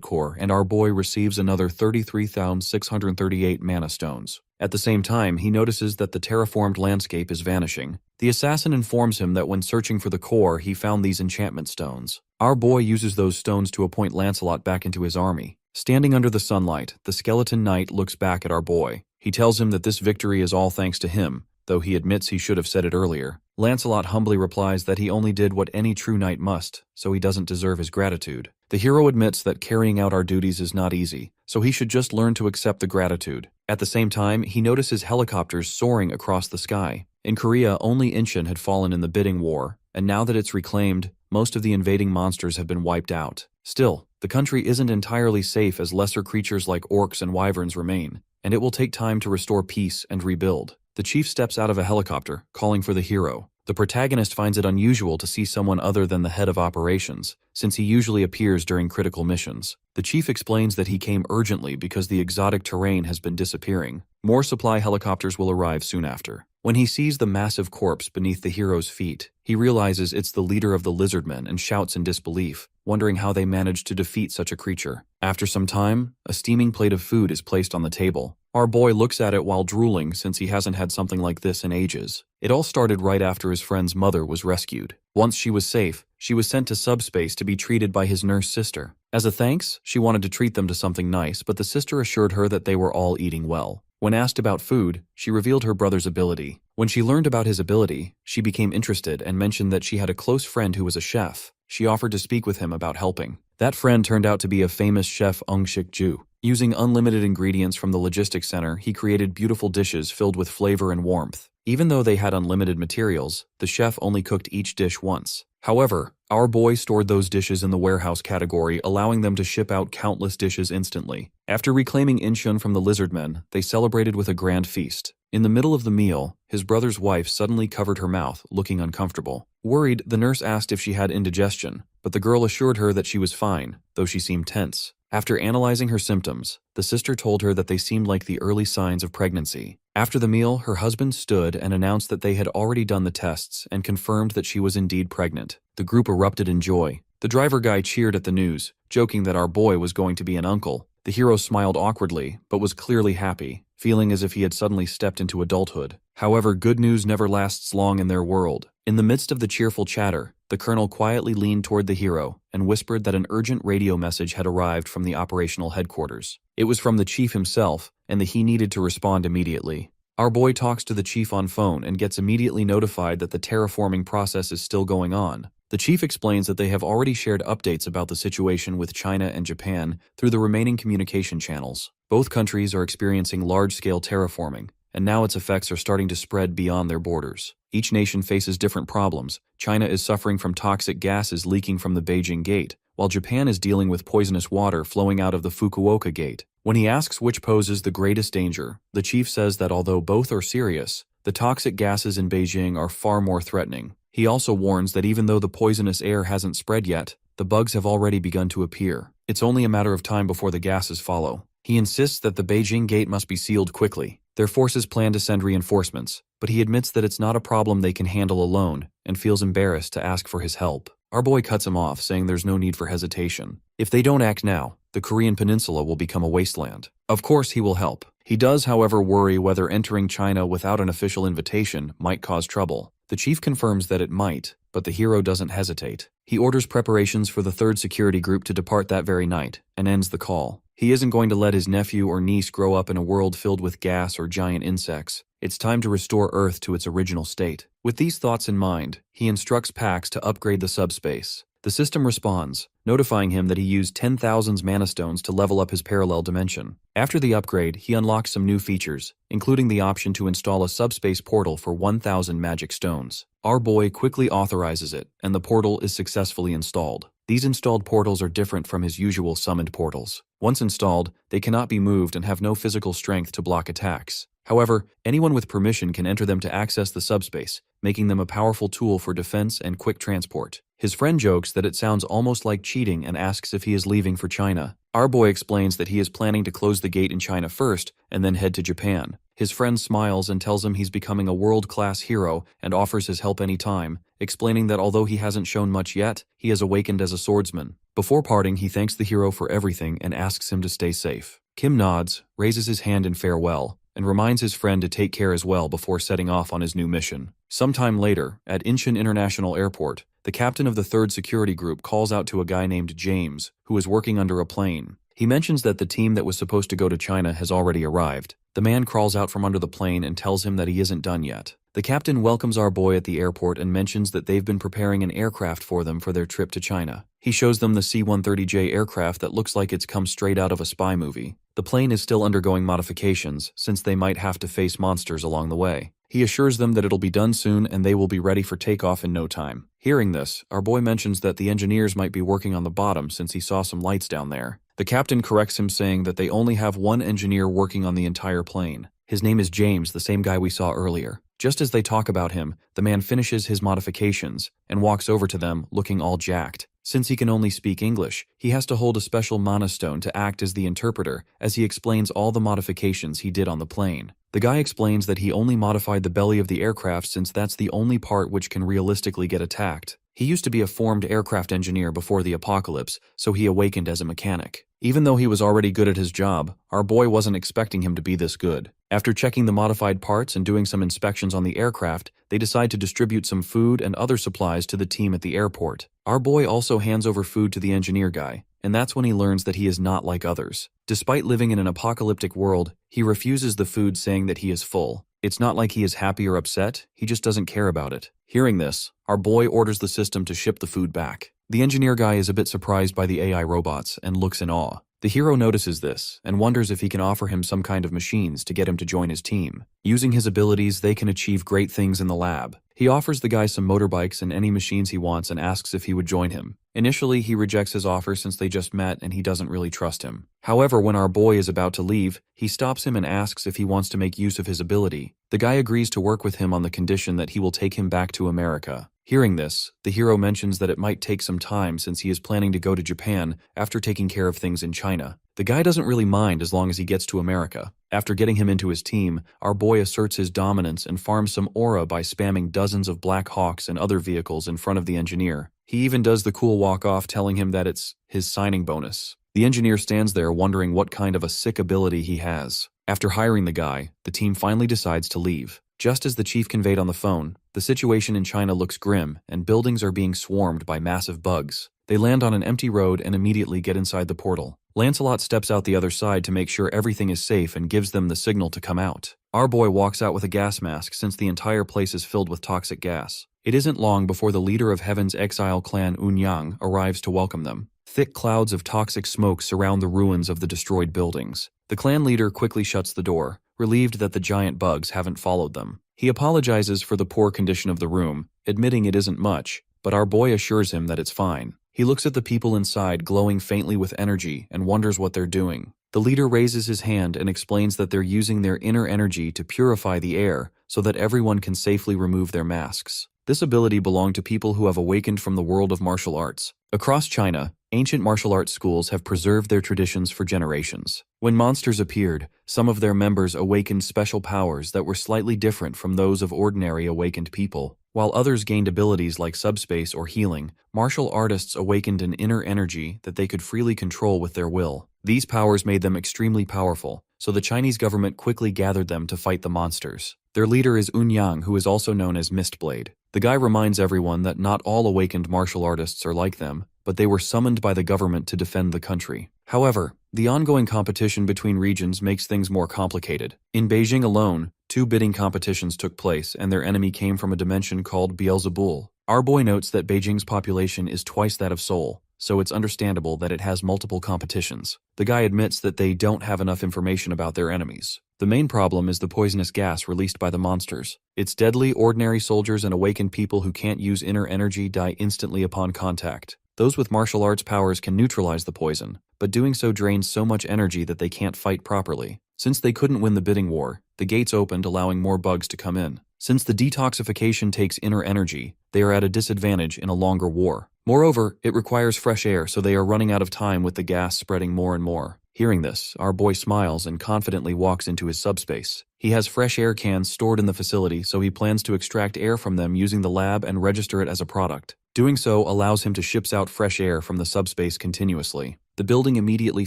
core, and our boy receives another 33,638 mana stones. At the same time, he notices that the terraformed landscape is vanishing. The assassin informs him that when searching for the core, he found these enchantment stones. Our boy uses those stones to appoint Lancelot back into his army. Standing under the sunlight, the skeleton knight looks back at our boy. He tells him that this victory is all thanks to him, though he admits he should have said it earlier. Lancelot humbly replies that he only did what any true knight must, so he doesn't deserve his gratitude. The hero admits that carrying out our duties is not easy, so he should just learn to accept the gratitude. At the same time, he notices helicopters soaring across the sky. In Korea, only Incheon had fallen in the bidding war, and now that it's reclaimed, most of the invading monsters have been wiped out. Still, the country isn't entirely safe as lesser creatures like orcs and wyverns remain, and it will take time to restore peace and rebuild. The chief steps out of a helicopter, calling for the hero. The protagonist finds it unusual to see someone other than the head of operations, since he usually appears during critical missions. The chief explains that he came urgently because the exotic terrain has been disappearing. More supply helicopters will arrive soon after. When he sees the massive corpse beneath the hero's feet, he realizes it's the leader of the lizardmen and shouts in disbelief, wondering how they managed to defeat such a creature. After some time, a steaming plate of food is placed on the table. Our boy looks at it while drooling since he hasn't had something like this in ages. It all started right after his friend's mother was rescued. Once she was safe, she was sent to subspace to be treated by his nurse sister. As a thanks, she wanted to treat them to something nice, but the sister assured her that they were all eating well. When asked about food, she revealed her brother's ability. When she learned about his ability, she became interested and mentioned that she had a close friend who was a chef. She offered to speak with him about helping. That friend turned out to be a famous chef, Ung-Shik Ju. Using unlimited ingredients from the logistics center, he created beautiful dishes filled with flavor and warmth. Even though they had unlimited materials, the chef only cooked each dish once. However, our boy stored those dishes in the warehouse category, allowing them to ship out countless dishes instantly. After reclaiming Incheon from the lizardmen, they celebrated with a grand feast. In the middle of the meal, his brother's wife suddenly covered her mouth, looking uncomfortable. Worried, the nurse asked if she had indigestion, but the girl assured her that she was fine, though she seemed tense. After analyzing her symptoms, the sister told her that they seemed like the early signs of pregnancy. After the meal, her husband stood and announced that they had already done the tests and confirmed that she was indeed pregnant. The group erupted in joy. The driver guy cheered at the news, joking that our boy was going to be an uncle. The hero smiled awkwardly, but was clearly happy, feeling as if he had suddenly stepped into adulthood. However, good news never lasts long in their world. In the midst of the cheerful chatter, the colonel quietly leaned toward the hero and whispered that an urgent radio message had arrived from the operational headquarters. It was from the chief himself, and that he needed to respond immediately. Our boy talks to the chief on phone and gets immediately notified that the terraforming process is still going on. The chief explains that they have already shared updates about the situation with China and Japan through the remaining communication channels. Both countries are experiencing large-scale terraforming, and now its effects are starting to spread beyond their borders. Each nation faces different problems. China is suffering from toxic gases leaking from the Beijing Gate, while Japan is dealing with poisonous water flowing out of the Fukuoka Gate. When he asks which poses the greatest danger, the chief says that although both are serious, the toxic gases in Beijing are far more threatening. He also warns that even though the poisonous air hasn't spread yet, the bugs have already begun to appear. It's only a matter of time before the gases follow. He insists that the Beijing Gate must be sealed quickly. Their forces plan to send reinforcements, but he admits that it's not a problem they can handle alone and feels embarrassed to ask for his help. Our boy cuts him off, saying there's no need for hesitation. If they don't act now, the Korean peninsula will become a wasteland. Of course he will help. He does, however, worry whether entering China without an official invitation might cause trouble. The chief confirms that it might, but the hero doesn't hesitate. He orders preparations for the third security group to depart that very night, and ends the call. He isn't going to let his nephew or niece grow up in a world filled with gas or giant insects. It's time to restore Earth to its original state. With these thoughts in mind, he instructs Pax to upgrade the subspace. The system responds, notifying him that he used 10,000 mana stones to level up his parallel dimension. After the upgrade, he unlocks some new features, including the option to install a subspace portal for 1,000 magic stones. Our boy quickly authorizes it, and the portal is successfully installed. These installed portals are different from his usual summoned portals. Once installed, they cannot be moved and have no physical strength to block attacks. However, anyone with permission can enter them to access the subspace, making them a powerful tool for defense and quick transport. His friend jokes that it sounds almost like cheating and asks if he is leaving for China. Our boy explains that he is planning to close the gate in China first and then head to Japan. His friend smiles and tells him he's becoming a world-class hero and offers his help anytime, explaining that although he hasn't shown much yet, he has awakened as a swordsman. Before parting, he thanks the hero for everything and asks him to stay safe. Kim nods, raises his hand in farewell, and reminds his friend to take care as well before setting off on his new mission. Sometime later, at Incheon International Airport, the captain of the third security group calls out to a guy named James, who is working under a plane. He mentions that the team that was supposed to go to China has already arrived. The man crawls out from under the plane and tells him that he isn't done yet. The captain welcomes our boy at the airport and mentions that they've been preparing an aircraft for them for their trip to China. He shows them the C-130J aircraft that looks like it's come straight out of a spy movie. The plane is still undergoing modifications, since they might have to face monsters along the way. He assures them that it'll be done soon and they will be ready for takeoff in no time. Hearing this, our boy mentions that the engineers might be working on the bottom since he saw some lights down there. The captain corrects him, saying that they only have one engineer working on the entire plane. His name is James, the same guy we saw earlier. Just as they talk about him, the man finishes his modifications and walks over to them looking all jacked. Since he can only speak English, he has to hold a special mana stone to act as the interpreter as he explains all the modifications he did on the plane. The guy explains that he only modified the belly of the aircraft since that's the only part which can realistically get attacked. He used to be a formed aircraft engineer before the apocalypse, so he awakened as a mechanic. Even though he was already good at his job, our boy wasn't expecting him to be this good. After checking the modified parts and doing some inspections on the aircraft, they decide to distribute some food and other supplies to the team at the airport. Our boy also hands over food to the engineer guy, and that's when he learns that he is not like others. Despite living in an apocalyptic world, he refuses the food, saying that he is full. It's not like he is happy or upset, he just doesn't care about it. Hearing this, our boy orders the system to ship the food back. The engineer guy is a bit surprised by the AI robots and looks in awe. The hero notices this and wonders if he can offer him some kind of machines to get him to join his team. Using his abilities, they can achieve great things in the lab. He offers the guy some motorbikes and any machines he wants and asks if he would join him. Initially, he rejects his offer since they just met and he doesn't really trust him. However, when our boy is about to leave, he stops him and asks if he wants to make use of his ability. The guy agrees to work with him on the condition that he will take him back to America. Hearing this, the hero mentions that it might take some time since he is planning to go to Japan after taking care of things in China. The guy doesn't really mind as long as he gets to America. After getting him into his team, our boy asserts his dominance and farms some aura by spamming dozens of Black Hawks and other vehicles in front of the engineer. He even does the cool walk-off telling him that it's his signing bonus. The engineer stands there wondering what kind of a sick ability he has. After hiring the guy, the team finally decides to leave. Just as the chief conveyed on the phone, the situation in China looks grim and buildings are being swarmed by massive bugs. They land on an empty road and immediately get inside the portal. Lancelot steps out the other side to make sure everything is safe and gives them the signal to come out. Our boy walks out with a gas mask since the entire place is filled with toxic gas. It isn't long before the leader of Heaven's exile clan Unyang arrives to welcome them. Thick clouds of toxic smoke surround the ruins of the destroyed buildings. The clan leader quickly shuts the door, relieved that the giant bugs haven't followed them. He apologizes for the poor condition of the room, admitting it isn't much, but our boy assures him that it's fine. He looks at the people inside glowing faintly with energy and wonders what they're doing. The leader raises his hand and explains that they're using their inner energy to purify the air so that everyone can safely remove their masks. This ability belonged to people who have awakened from the world of martial arts. Across China, ancient martial arts schools have preserved their traditions for generations. When monsters appeared, some of their members awakened special powers that were slightly different from those of ordinary awakened people. While others gained abilities like subspace or healing, martial artists awakened an inner energy that they could freely control with their will. These powers made them extremely powerful, so the Chinese government quickly gathered them to fight the monsters. Their leader is Unyang, who is also known as Mistblade. The guy reminds everyone that not all awakened martial artists are like them, but they were summoned by the government to defend the country. However, the ongoing competition between regions makes things more complicated. In Beijing alone, 2 bidding competitions took place and their enemy came from a dimension called Beelzebul. Our boy notes that Beijing's population is twice that of Seoul, so it's understandable that it has multiple competitions. The guy admits that they don't have enough information about their enemies. The main problem is the poisonous gas released by the monsters. It's deadly. Ordinary soldiers and awakened people who can't use inner energy die instantly upon contact. Those with martial arts powers can neutralize the poison, but doing so drains so much energy that they can't fight properly. Since they couldn't win the bidding war, the gates opened, allowing more bugs to come in. Since the detoxification takes inner energy, they are at a disadvantage in a longer war. Moreover, it requires fresh air, so they are running out of time with the gas spreading more and more. Hearing this, our boy smiles and confidently walks into his subspace. He has fresh air cans stored in the facility, so he plans to extract air from them using the lab and register it as a product. Doing so allows him to ship out fresh air from the subspace continuously. The building immediately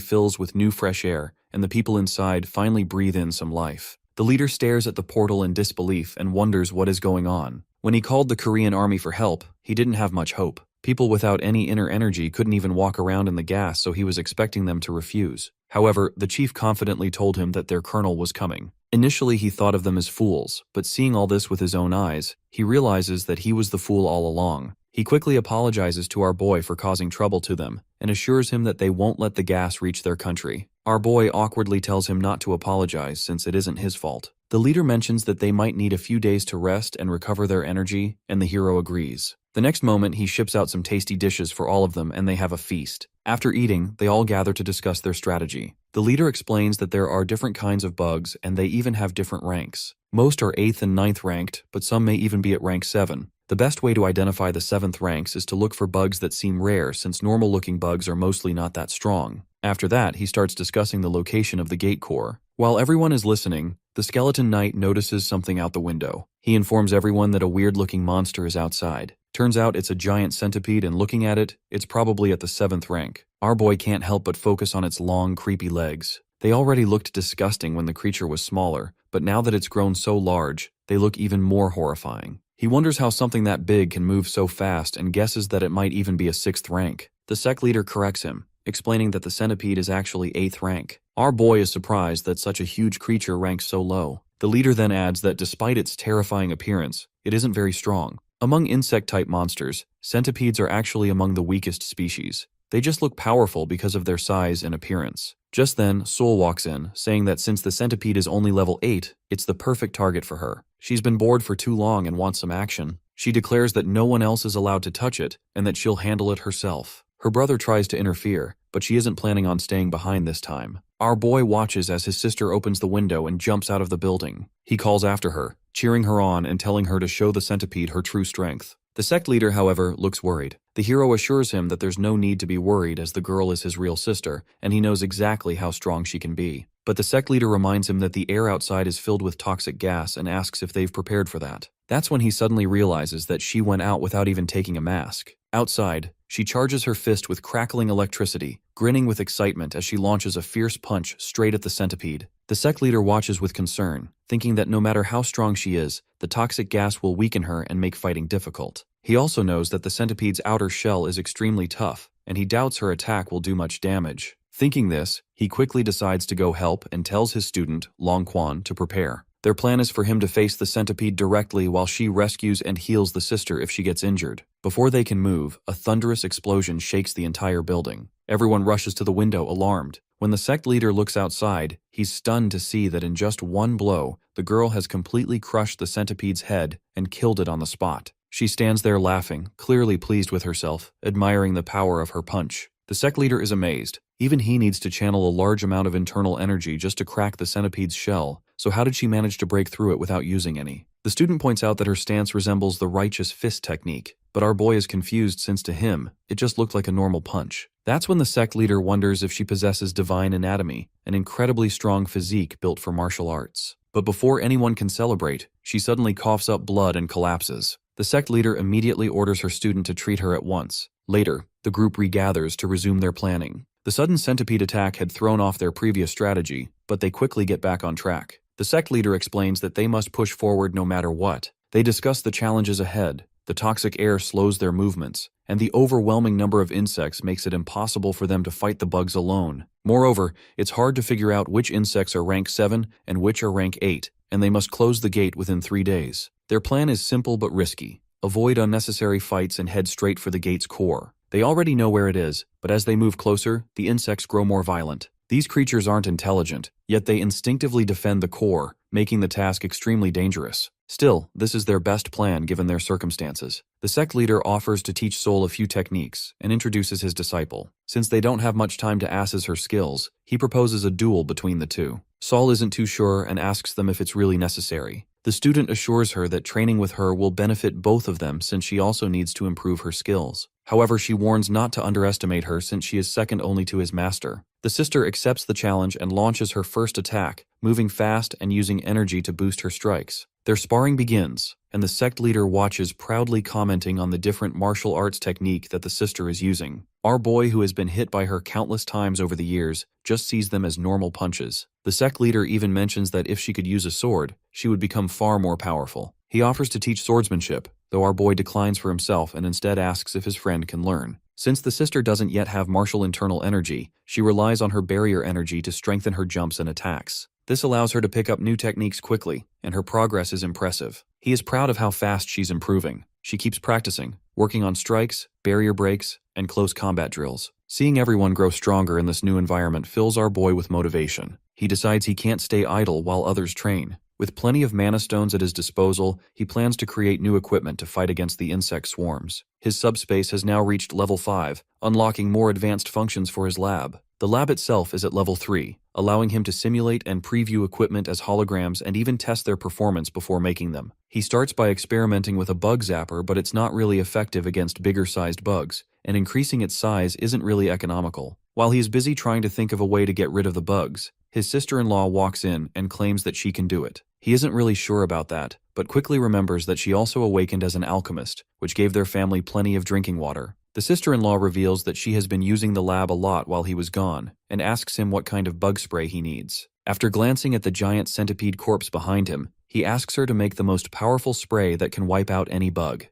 fills with new fresh air, and the people inside finally breathe in some life. The leader stares at the portal in disbelief and wonders what is going on. When he called the Korean army for help, he didn't have much hope. People without any inner energy couldn't even walk around in the gas, so he was expecting them to refuse. However, the chief confidently told him that their colonel was coming. Initially, he thought of them as fools, but seeing all this with his own eyes, he realizes that he was the fool all along. He quickly apologizes to our boy for causing trouble to them and assures him that they won't let the gas reach their country. Our boy awkwardly tells him not to apologize since it isn't his fault. The leader mentions that they might need a few days to rest and recover their energy, and the hero agrees. The next moment, he ships out some tasty dishes for all of them and they have a feast. After eating, they all gather to discuss their strategy. The leader explains that there are different kinds of bugs and they even have different ranks. Most are 8th and 9th ranked, but some may even be at rank 7. The best way to identify the 7th ranks is to look for bugs that seem rare, since normal-looking bugs are mostly not that strong. After that, he starts discussing the location of the gate core. While everyone is listening, the skeleton knight notices something out the window. He informs everyone that a weird-looking monster is outside. Turns out it's a giant centipede, and looking at it, it's probably at the 7th rank. Our boy can't help but focus on its long, creepy legs. They already looked disgusting when the creature was smaller, but now that it's grown so large, they look even more horrifying. He wonders how something that big can move so fast and guesses that it might even be a 6th rank. The sect leader corrects him, explaining that the centipede is actually 8th rank. Our boy is surprised that such a huge creature ranks so low. The leader then adds that despite its terrifying appearance, it isn't very strong. Among insect-type monsters, centipedes are actually among the weakest species. They just look powerful because of their size and appearance. Just then, Soul walks in, saying that since the centipede is only level 8, it's the perfect target for her. She's been bored for too long and wants some action. She declares that no one else is allowed to touch it and that she'll handle it herself. Her brother tries to interfere, but she isn't planning on staying behind this time. Our boy watches as his sister opens the window and jumps out of the building. He calls after her, cheering her on and telling her to show the centipede her true strength. The sect leader, however, looks worried. The hero assures him that there's no need to be worried as the girl is his real sister, and he knows exactly how strong she can be. But the sect leader reminds him that the air outside is filled with toxic gas and asks if they've prepared for that. That's when he suddenly realizes that she went out without even taking a mask. Outside, she charges her fist with crackling electricity, grinning with excitement as she launches a fierce punch straight at the centipede. The sect leader watches with concern, thinking that no matter how strong she is, the toxic gas will weaken her and make fighting difficult. He also knows that the centipede's outer shell is extremely tough, and he doubts her attack will do much damage. Thinking this, he quickly decides to go help and tells his student, Long Quan, to prepare. Their plan is for him to face the centipede directly while she rescues and heals the sister if she gets injured. Before they can move, a thunderous explosion shakes the entire building. Everyone rushes to the window, alarmed. When the sect leader looks outside, he's stunned to see that in just one blow, the girl has completely crushed the centipede's head and killed it on the spot. She stands there laughing, clearly pleased with herself, admiring the power of her punch. The sect leader is amazed. Even he needs to channel a large amount of internal energy just to crack the centipede's shell, so how did she manage to break through it without using any? The student points out that her stance resembles the righteous fist technique, but our boy is confused since to him, it just looked like a normal punch. That's when the sect leader wonders if she possesses divine anatomy, an incredibly strong physique built for martial arts. But before anyone can celebrate, she suddenly coughs up blood and collapses. The sect leader immediately orders her student to treat her at once. Later, the group regathers to resume their planning. The sudden centipede attack had thrown off their previous strategy, but they quickly get back on track. The sect leader explains that they must push forward no matter what. They discuss the challenges ahead. The toxic air slows their movements, and the overwhelming number of insects makes it impossible for them to fight the bugs alone. Moreover, it's hard to figure out which insects are rank 7 and which are rank 8, and they must close the gate within 3 days. Their plan is simple but risky. Avoid unnecessary fights and head straight for the gate's core. They already know where it is, but as they move closer, the insects grow more violent. These creatures aren't intelligent, yet they instinctively defend the core, making the task extremely dangerous. Still, this is their best plan given their circumstances. The sect leader offers to teach Sol a few techniques and introduces his disciple. Since they don't have much time to assess her skills, he proposes a duel between the two. Sol isn't too sure and asks them if it's really necessary. The student assures her that training with her will benefit both of them since she also needs to improve her skills. However, she warns not to underestimate her since she is second only to his master. The sister accepts the challenge and launches her first attack, moving fast and using energy to boost her strikes. Their sparring begins, and the sect leader watches proudly commenting on the different martial arts technique that the sister is using. Our boy, who has been hit by her countless times over the years, just sees them as normal punches. The sect leader even mentions that if she could use a sword, she would become far more powerful. He offers to teach swordsmanship, though our boy declines for himself and instead asks if his friend can learn. Since the sister doesn't yet have martial internal energy, she relies on her barrier energy to strengthen her jumps and attacks. This allows her to pick up new techniques quickly, and her progress is impressive. He is proud of how fast she's improving. She keeps practicing, working on strikes, barrier breaks, and close combat drills. Seeing everyone grow stronger in this new environment fills our boy with motivation. He decides he can't stay idle while others train. With plenty of mana stones at his disposal, he plans to create new equipment to fight against the insect swarms. His subspace has now reached level 5, unlocking more advanced functions for his lab. The lab itself is at level 3, allowing him to simulate and preview equipment as holograms and even test their performance before making them. He starts by experimenting with a bug zapper, but it's not really effective against bigger-sized bugs, and increasing its size isn't really economical. While he is busy trying to think of a way to get rid of the bugs, his sister-in-law walks in and claims that she can do it. He isn't really sure about that, but quickly remembers that she also awakened as an alchemist, which gave their family plenty of drinking water. The sister-in-law reveals that she has been using the lab a lot while he was gone, and asks him what kind of bug spray he needs. After glancing at the giant centipede corpse behind him, he asks her to make the most powerful spray that can wipe out any bug.